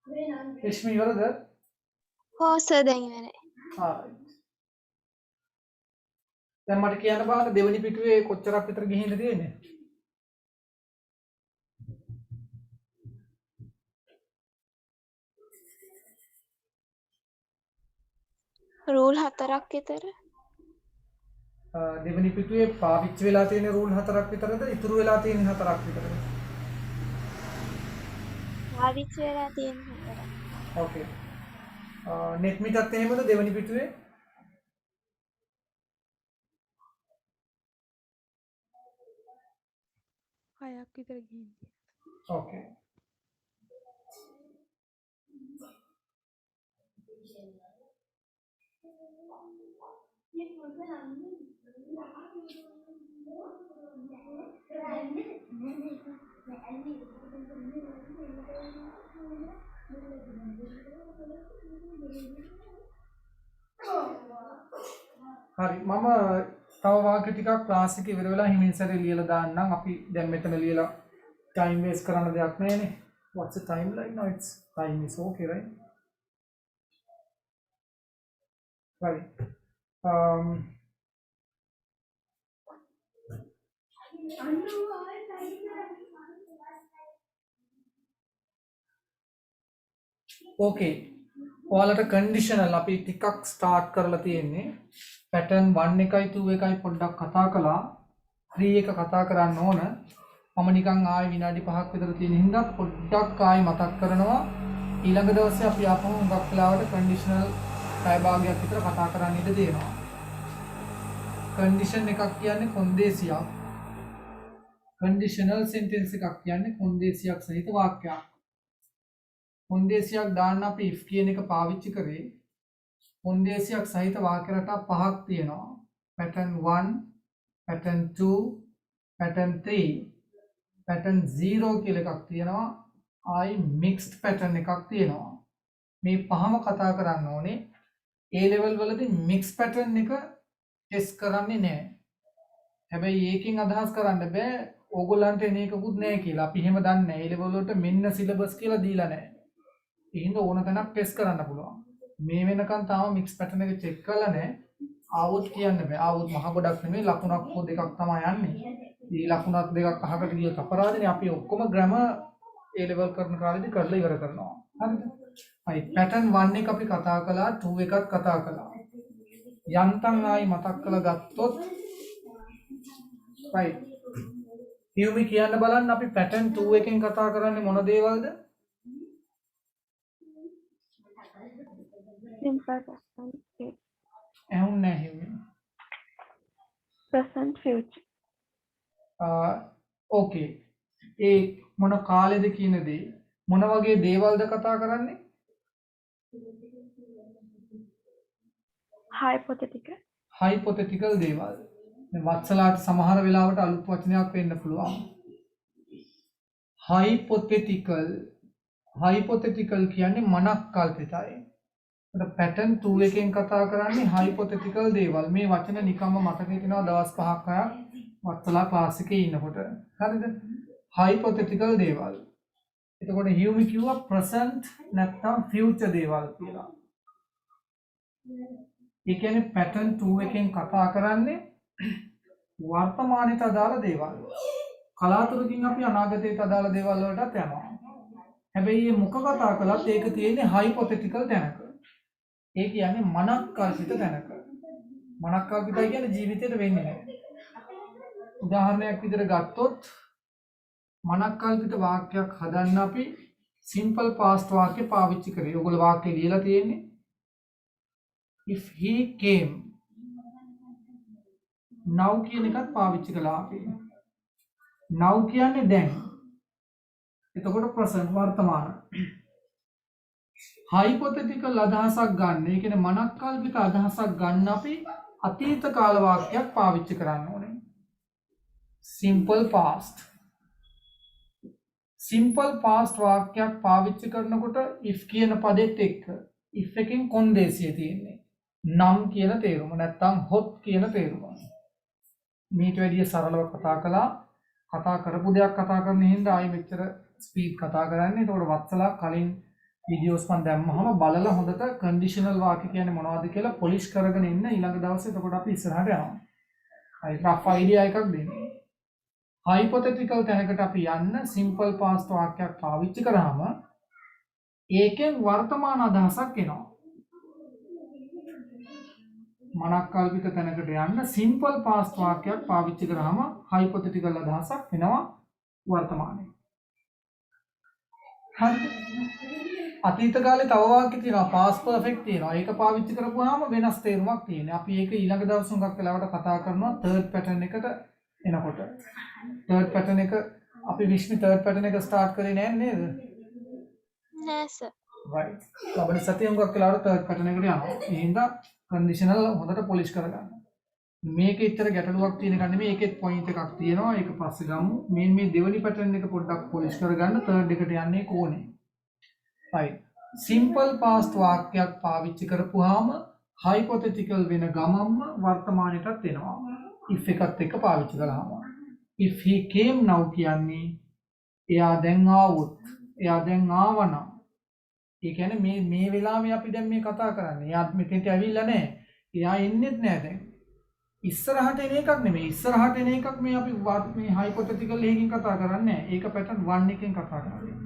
රශ්මි ඉවරද? ඔව් සර් දැන් ඉවරයි. හරි. දැන් මට කියන්න බලන්න දෙවෙනි පිටුවේ කොච්චරක් විතර ගිහින්ද තියෙන්නේ? රූල් 4ක් විතර. දෙවෙනි පිටුවේ පාවිච්චි වෙලා තියෙන රූල් 4ක් විතරද? ඉතුරු වෙලා තියෙන 4ක් විතරද? පාවිච්චි වෙලා තියෙන 4ක්. ඕකේ. නෙට් මිටත් එහෙමද දෙවෙනි පිටුවේ? හයක් විතර ගිහින්. ඕකේ. හරි මම තව වාක්‍ය ටිකක් ක්ලාස් එකේ ඉවර වෙලා හිමින් සැරේ ලියලා දාන්නම්. අපි දැන් මෙතන ලියලා time waste කරන්න දෙයක් නැහැනේ. What's the timeline now? It's time is okay, right? Right. Okay. ඔයාලට කන්ඩිෂනල් අපි ටිකක් ස්ටාර්ට් කරලා තියෙන්නේ. පැටර්න් 1 එකයි 2 එකයි පොඩ්ඩක් කතා කළා. 3 එක කතා කරන්න ඕන. මම නිකන් ආයෙ විනාඩි 5ක් විතර තියෙන හින්දා පොඩ්ඩක් ආයෙ මතක් කරනවා. ඊළඟ දවසේ අපි ආපහු හුඟක් වෙලාවට කන්ඩිෂනල් පැය භාගයක් විතර කතා කරන්න ඉඩ දෙනවා. කන්ඩිෂන් එකක් කියන්නේ කොන්දේසියක්. කන්ඩිෂනල් සෙන්ටෙන්ස් එකක් කියන්නේ කොන්දේසියක් සහිත වාක්‍යයක්. කොන්දේසියක් දාන්න අපි if කියන එක පාවිච්චි කරේ. කොන්දේසියක් සහිත වාක්‍ය රටා පහක් තියෙනවා. pattern 1, pattern 2, pattern 3, pattern 0 කියලා එකක් තියෙනවා. ආයි mixed pattern එකක් තියෙනවා. මේ පහම කතා කරන්න ඕනේ. A level වලදී mixed pattern එක ටෙස්ට් කරන්නේ නැහැ. හැබැයි ඒකෙන් අදහස් කරන්න බෑ ඕගොල්ලන්ට එන එකකුත් නැහැ කියලා. අපි එහෙම දන්නේ නැහැ. A level වලට මෙන්න සිලබස් කියලා දීලා නැහැ. එහෙනම් ඕන තැනක් ටෙස්ට් කරන්න පුළුවන්. මේ වෙනකන් තාම මික්ස් පැටර්න් එක චෙක් කරලා නැහැ. ආවොත් කියන්න බෑ. ආවොත් මහ ගොඩක් නෙමෙයි ලකුණක් හෝ දෙකක් තමයි යන්නේ. මේ ලකුණක් දෙකක් අහකට ගියොත් අපරාධනේ. අපි ඔක්කොම ග්‍රැමර් A level කරන කාලෙදි කරලා ඉවර කරනවා. හරිද? හරි. පැටර්න් 1 එක අපි කතා කළා, 2 එකත් කතා කළා. යන්තම් ආයි මතක් කරලා ගත්තොත් right. හියුමි කියන්න බලන්න අපි පැටර්න් 2 එකෙන් කතා කරන්නේ මොන දේවල්ද? Simple present future. ඇහුන්නේ නැහැ හියුමි. Present future. ඕකේ. ඒ මොන කාලෙද කියන දේ මොන වගේ දේවල්ද කතා කරන්නේ? Hypothetical. හයිපොතෙටිකල් දේවල්. දැන් වත්සලාට සමහර වෙලාවට අලුත් වචනයක් වෙන්න පුළුවන්. හයිපොතෙටිකල් කියන්නේ මනක් කල්පිතයි. ඒකට පැටර්න් 2 එකෙන් කතා කරන්නේ හයිපොතෙටිකල් දේවල්. මේ වචන නිකම්ම මතකේ තියෙනවා දවස් 5ක් 6ක් වත්සලා ක්ලාස් එකේ ඉන්නකොට. හරිද? හයිපොතෙටිකල් දේවල්. එතකොට හියුමි කිව්වා ප්‍රසන්ට් නැත්නම් ෆියුචර් දේවල් කියලා. ඒ කියන්නේ පැටර්න් 2 එකෙන් කතා කරන්නේ වර්තමානයට අදාළ දේවල්. කලාතුරකින් අපි අනාගතයට අදාළ දේවල් වලටත් යනවා. හැබැයි මේ මුඛ කතා කළත් ඒක තියෙන්නේ හයිපොතෙටිකල් තැනක. ඒ කියන්නේ මනක් කල්පිත තැනක. මනක් කල්පිතයි කියන්නේ ජීවිතේට වෙන්නේ නැහැ. උදාහරණයක් විදිහට ගත්තොත් මනක් කල්පිත වාක්‍යයක් හදන්න අපි සිම්පල් පාස්ට් වාක්‍ය පාවිච්චි කරේ. ඔයගොල්ලෝ වාක්‍ය ලියලා තියෙන්නේ if he came. now කියන එකත් පාවිච්චි කළා අපි. now කියන්නේ දැන්. එතකොට present වර්තමාන. hypothetical අදහසක් ගන්න. ඒ කියන්නේ මනක් කල්පිත අදහසක් ගන්න අපි අතීත කාල වාක්‍යයක් පාවිච්චි කරන්න ඕනේ. simple past. simple past වාක්‍යයක් පාවිච්චි කරනකොට if කියන පදෙත් එක්ක if එකෙන් කොන්දේසිය තියෙන්නේ. නම් කියන තේරුම නැත්නම් hot කියන තේරුම. මේට වැඩිය සරලව කතා කළා. කතා කරපු දෙයක් කතා කරන හින්දා ආයි මෙච්චර ස්පීඩ් කතා කරන්නේ. ඒතකොට වත්සලා කලින් වීඩියෝස් මම දැම්මහම බලලා හොඳට කන්ඩිෂනල් වාක්‍ය කියන්නේ මොනවද කියලා පොලිෂ් කරගෙන ඉන්න ඊළඟ දවසේ එතකොට අපි ඉස්සරහට යනවා. හරි රෆ් අයිඩියා එකක් දෙන්නේ. හයිපොතෙටිකල් තැනකට අපි යන්න සිම්පල් පාස්ට් වාක්‍යයක් පාවිච්චි කරාම ඒකෙන් වර්තමාන අදහසක් එනවා. මනක්කල්පිත තැනකට යන්න සිම්පල් පාස්ට් වාක්‍යයක් පාවිච්චි කරාම හයිපොතෙටිකල් අදහසක් එනවා වර්තමානයේ. හරි. අතීත කාලේ තව වාක්‍ය තියෙනවා පාස්ට් පර්ෆෙක්ට් තියෙනවා. ඒක පාවිච්චි කරපුවාම වෙනස් තේරුමක් තියෙනවා. අපි ඒක ඊළඟ දවස් තුනක් වෙලාවට කතා කරනවා තර්ඩ් පැටර්න් එකට එනකොට. තර්ඩ් පැටර්න් එක අපි විශ්මි තර්ඩ් පැටර්න් එක ස්ටාර්ට් කරේ නෑ නේද? නෑ සර්. right. ලබන සතියේ හුඟක් වෙලාවට තර්ඩ් පැටර්න් එකට යනවා. ඒ හින්දා කන්ඩිෂනල් හොඳට පොලිෂ් කරගන්න. මේකේ ඉතර ගැටලුවක් තියෙන එක නෙමෙයි. ඒකෙත් පොයින්ට් එකක් තියෙනවා. ඒක පස්සේ ගමු. මේ දෙවෙනි පැටර්න් එක පොඩ්ඩක් පොලිෂ් කරගන්න තර්ඩ් එකට යන්නේ කොහොනේ? right. සිම්පල් පාස්ට් වාක්‍යයක් පාවිච්චි කරපුවාම හයිපොතෙටිකල් වෙන ගමම්ම වර්තමානයටත් එනවා. if එකත් එක්ක පාවිච්චි කළාම. if he came now කියන්නේ එයා දැන් ආවොත්. එයා දැන් ආවනම්. ඒ කියන්නේ මේ වෙලාවේ අපි දැන් මේ කතා කරන්නේ. එයා මෙතෙන්ට ඇවිල්ලා නැහැ. එයා එන්නෙත් නැහැ දැන්. ඉස්සරහට එන එකක් නෙමෙයි. ඉස්සරහට එන එකක් මේ අපි මේ හයිපොතෙටිකල් එකකින් කතා කරන්නේ නැහැ. ඒක පැටර්න් 1 එකෙන් කතා කරන්නේ.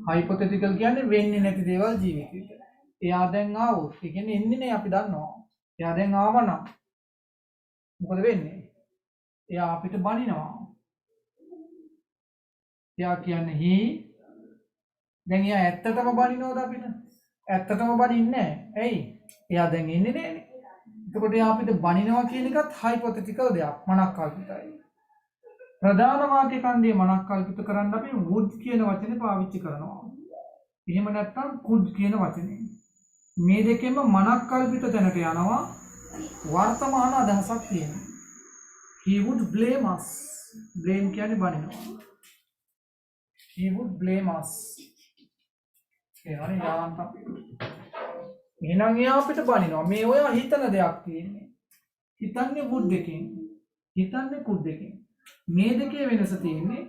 හයිපොතෙටිකල් කියන්නේ වෙන්නේ නැති දේවල් ජීවිතේට. එයා දැන් ආවොත්. ඒ කියන්නේ එන්නේ නැහැ අපි දන්නවා. එයා දැන් ආවනම් මොකද වෙන්නේ? එයා අපිට බනිනවා. එයා කියන්නේ he දැන් එයා ඇත්තටම බනිනවද අපිට? ඇත්තටම බනින්නේ නැහැ. ඇයි? එයා දැන් ඉන්නේ නැහැනේ. එතකොට එයා අපිට බනිනවා කියන එකත් හයිපොතෙටිකල් දෙයක්. මනක්කල්පිතයි. ප්‍රධාන වාක්‍ය ඛණ්ඩයේ මනක්කල්පිත කරන්න අපි would කියන වචනේ පාවිච්චි කරනවා. එහෙම නැත්නම් could කියන වචනේ. මේ දෙකෙන්ම මනක්කල්පිත තැනට යනවා වර්තමාන අදහසක් තියෙනවා. He would blame us. blame කියන්නේ බනිනවා. He would blame us. ඒවනේ යාන්ත එහෙනම් එයා අපිට බනිනවා. මේ ඔයා හිතන දෙයක් තියෙන්නේ. හිතන්නේ would එකෙන්. හිතන්නේ could එකෙන්. මේ දෙකේ වෙනස තියෙන්නේ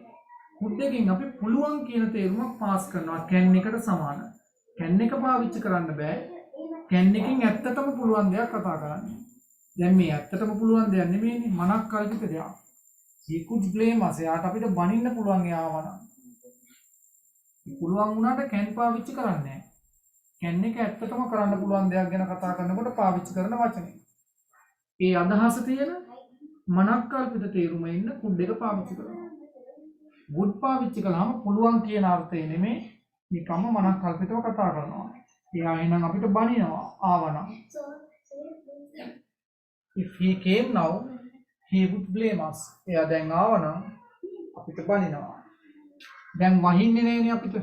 could එකෙන් අපි පුළුවන් කියන තේරුමක් පාස් කරනවා can එකට සමාන. can එක පාවිච්චි කරන්න බෑ. can එකෙන් ඇත්තටම පුළුවන් දෙයක් කතා කරන්න. දැන් මේ ඇත්තටම පුළුවන් දෙයක් නෙමෙයිනේ මනක්කල්පිත දෙයක්. he could blame us. එයාට අපිට බනින්න පුළුවන් එයාවනම්. පුළුවන් වුණාට can පාවිච්චි කරන්නේ නැහැ. can එක ඇත්තටම කරන්න පුළුවන් දෙයක් ගැන කතා කරනකොට පාවිච්චි කරන වචනේ. ඒ අදහස තියෙන මනක්කල්පිත තේරුම ඉන්න could එක පාවිච්චි කරනවා. would පාවිච්චි කළාම පුළුවන් කියන අර්ථය නෙමෙයි නිකම්ම මනක්කල්පිතව කතා කරනවා. එයා එහෙනම් අපිට බනිනවා ආවනම්. if he came now he would blame us. එයා දැන් ආවනම් අපිට බනිනවා. දැන් වහින්නේ නෑනේ අපිට.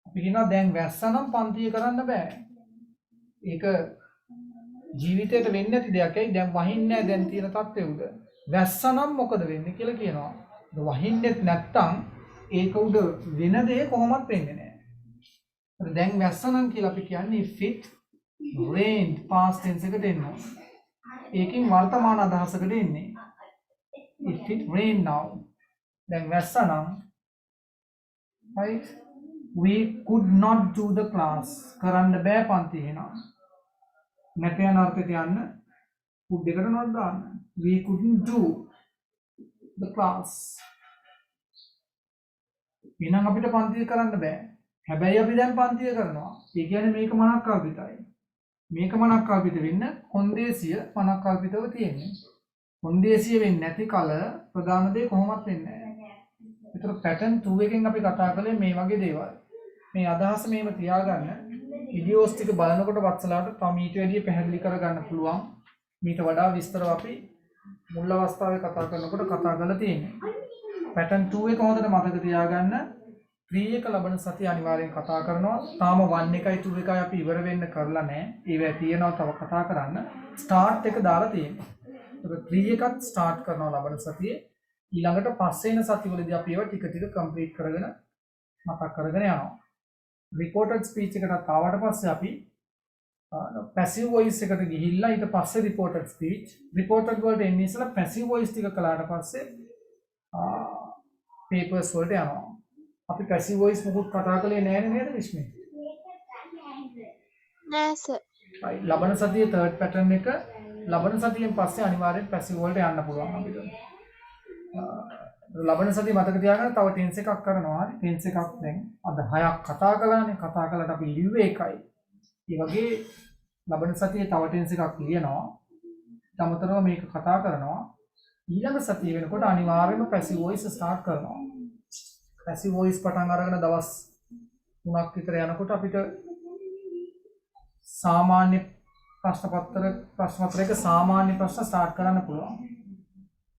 අපි කියනවා දැන් වැස්සනම් පන්තිය කරන්න බෑ. ඒක ජීවිතේට වෙන්නේ නැති දෙයක්. ඇයි දැන් වහින්නේ නැහැ දැන් තියෙන තත්ත්වෙ උඩ. වැස්සනම් මොකද වෙන්නේ කියලා කියනවා. වහින්නෙත් නැත්තම් ඒක උඩ වෙන දේ කොහොමත් වෙන්නේ නැහැ. දැන් වැස්සනම් කියලා අපි කියන්නේ if it rained past tense එකට එනවා. ඒකෙන් වර්තමාන අදහසකට එන්නේ. if it rained now දැන් වැස්සනම් right we could not do the class කරන්න බෑ පන්ති එහෙනම්. නැත යන අර්ථයට යන්න could එකට not දාන්න. we couldn't do the class. එහෙනම් අපිට පන්තිය කරන්න බෑ. හැබැයි අපි දැන් පන්තිය කරනවා. ඒ කියන්නේ මේක මනක්කල්පිතයි. මේක මනක්කල්පිත වෙන්න කොන්දේසිය මනක්කල්පිතව තියෙන්නේ. කොන්දේසිය වෙන්නේ නැති කල ප්‍රධාන දේ කොහොමත් වෙන්නේ නැහැ. ඒතර පැටර්න් 2 එකෙන් අපි කතා කළේ මේ වගේ දේවල්. මේ අදහස මේව තියාගන්න. වීඩියෝස් ටික බලනකොට වත්සලාට තව ඊට වැඩිය පැහැදිලි කරගන්න පුළුවන්. මීට වඩා විස්තරව අපි මුල් අවස්ථාවේ කතා කරනකොට කතා කරලා තියෙන්නේ. පැටර්න් 2 එක හොඳට මතක තියාගන්න. 3 එක ලබන සතිය අනිවාර්යෙන් කතා කරනවා. තාම 1 එකයි 2 එකයි අපි ඉවර වෙන්න කරලා නැහැ. ඒවා තියෙනවා තව කතා කරන්න. ස්ටාර්ට් එක දාලා තියෙනවා. ඒක 3 එකත් ස්ටාර්ට් කරනවා ලබන සතියේ. ඊළඟට පස්සේ එන සතිවලදී අපි ඒවා ටික ටික කම්ප්ලීට් කරගෙන මතක් කරගෙන යනවා. රිපෝටඩ් ස්පීච් එකට ආවට පස්සේ අපි පැසිව් වොයිස් එකට ගිහිල්ලා ඊට පස්සේ රිපෝටඩ් ස්පීච් රිපෝටඩ් වලට එන්නේ ඉස්සලා පැසිව් වොයිස් ටික කළාට පස්සේ පේපර්ස් වලට යනවා. අපි පැසිව් වොයිස් මුකුත් කතා කළේ නෑනේ නේද විශ්මි? නෑ සර්. right. ලබන සතියේ third pattern එක ලබන සතියෙන් පස්සේ අනිවාර්යෙන් පැසිව් වලට යන්න පුළුවන් අපිට. ලබන සතිය මතක තියාගන්න තව ටෙන්ස් එකක් කරනවා. හරි ටෙන්ස් එකක් දැන් අද 6ක් කතා කළානේ. කතා කළාට අපි ලිව්වේ එකයි. ඒ වගේ ලබන සතියේ තව ටෙන්ස් එකක් ලියනවා. තමතරව මේක කතා කරනවා. ඊළඟ සතිය වෙනකොට අනිවාර්යයෙන්ම පැසිව් වොයිස් ස්ටාර්ට් කරනවා. පැසිව් වොයිස් පටන් අරගෙන දවස් 3ක් විතර යනකොට අපිට සාමාන්‍ය ප්‍රශ්න පත්‍රයක සාමාන්‍ය ප්‍රශ්න ස්ටාර්ට් කරන්න පුළුවන්.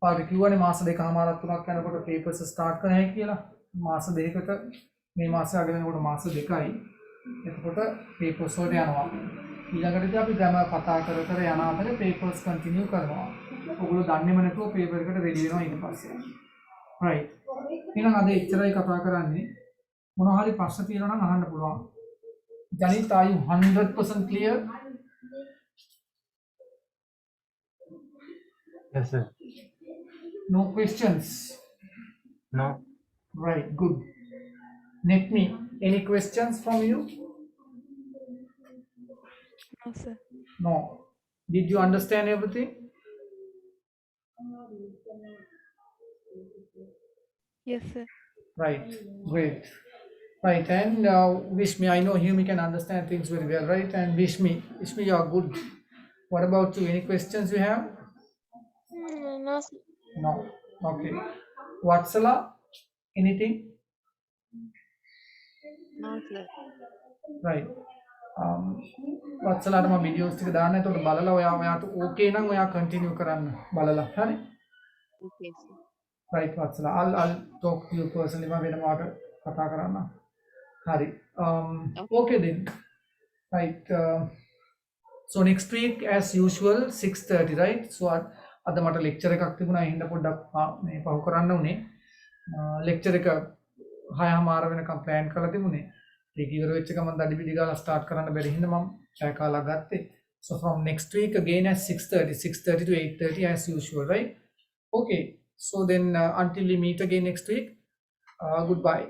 පාඩේ කිව්වනේ මාස 2කමාරක් 3ක් යනකොට පේපර්ස් ස්ටාර්ට් කරන්න හැකියි කියලා. මාස 2කට මේ මාසය අග වෙනකොට මාස 2යි. එතකොට පේපර්ස් වලට යනවා. ඊළඟට අපි ගම කතා කර කර යන අතරේ පේපර්ස් කන්ටිනියු කරනවා. ඔයගොල්ලෝ දන්නේම නැතුව පේපර් එකට රෙඩි වෙනවා ඊට පස්සේ. right. එහෙනම් අද එච්චරයි කතා කරන්නේ. මොනවා හරි ප්‍රශ්න තියෙනවා නම් අහන්න පුළුවන්. Janit, are you 100% clear? Yes, sir. No questions? No. Right, good. Netmi, any questions from you? No, sir. No. Did you understand everything? Yes, sir. Right, great. Right, and Vishmi, I know Humi can understand things very well, right? And Vishmi, you are good. What about you? Any questions you have? No sir. No. Okay. Vatsala, anything? No, sir. Right. වත්සලාට මම videos ටික දාන්න. එතකොට බලලා ඔයාට ඕකේ නම් ඔයා continue කරන්න බලලා. හරි? Okay, sir. Right, Vatsala. I'll talk to you personally. මම වෙනමාට කතා කරන්න. Hari. Okay then. Right. So next week as usual 6:30, right? So අද මට lecture එකක් තිබුණා. ඒ හින්දා පොඩ්ඩක් මේ පහු කරන්න උනේ. lecture එක 6:00 වෙනකම් plan කරලා තිබුණේ. ඒක ඉවර වෙච්ච ගමන් දඩි පිටි ගාලා start කරන්න බැරි හින්දා මම පැය කාලක් ගත්තේ. So from next week again at 6:30 to 8:30 as usual, right? Okay. So then until we meet again next week, goodbye.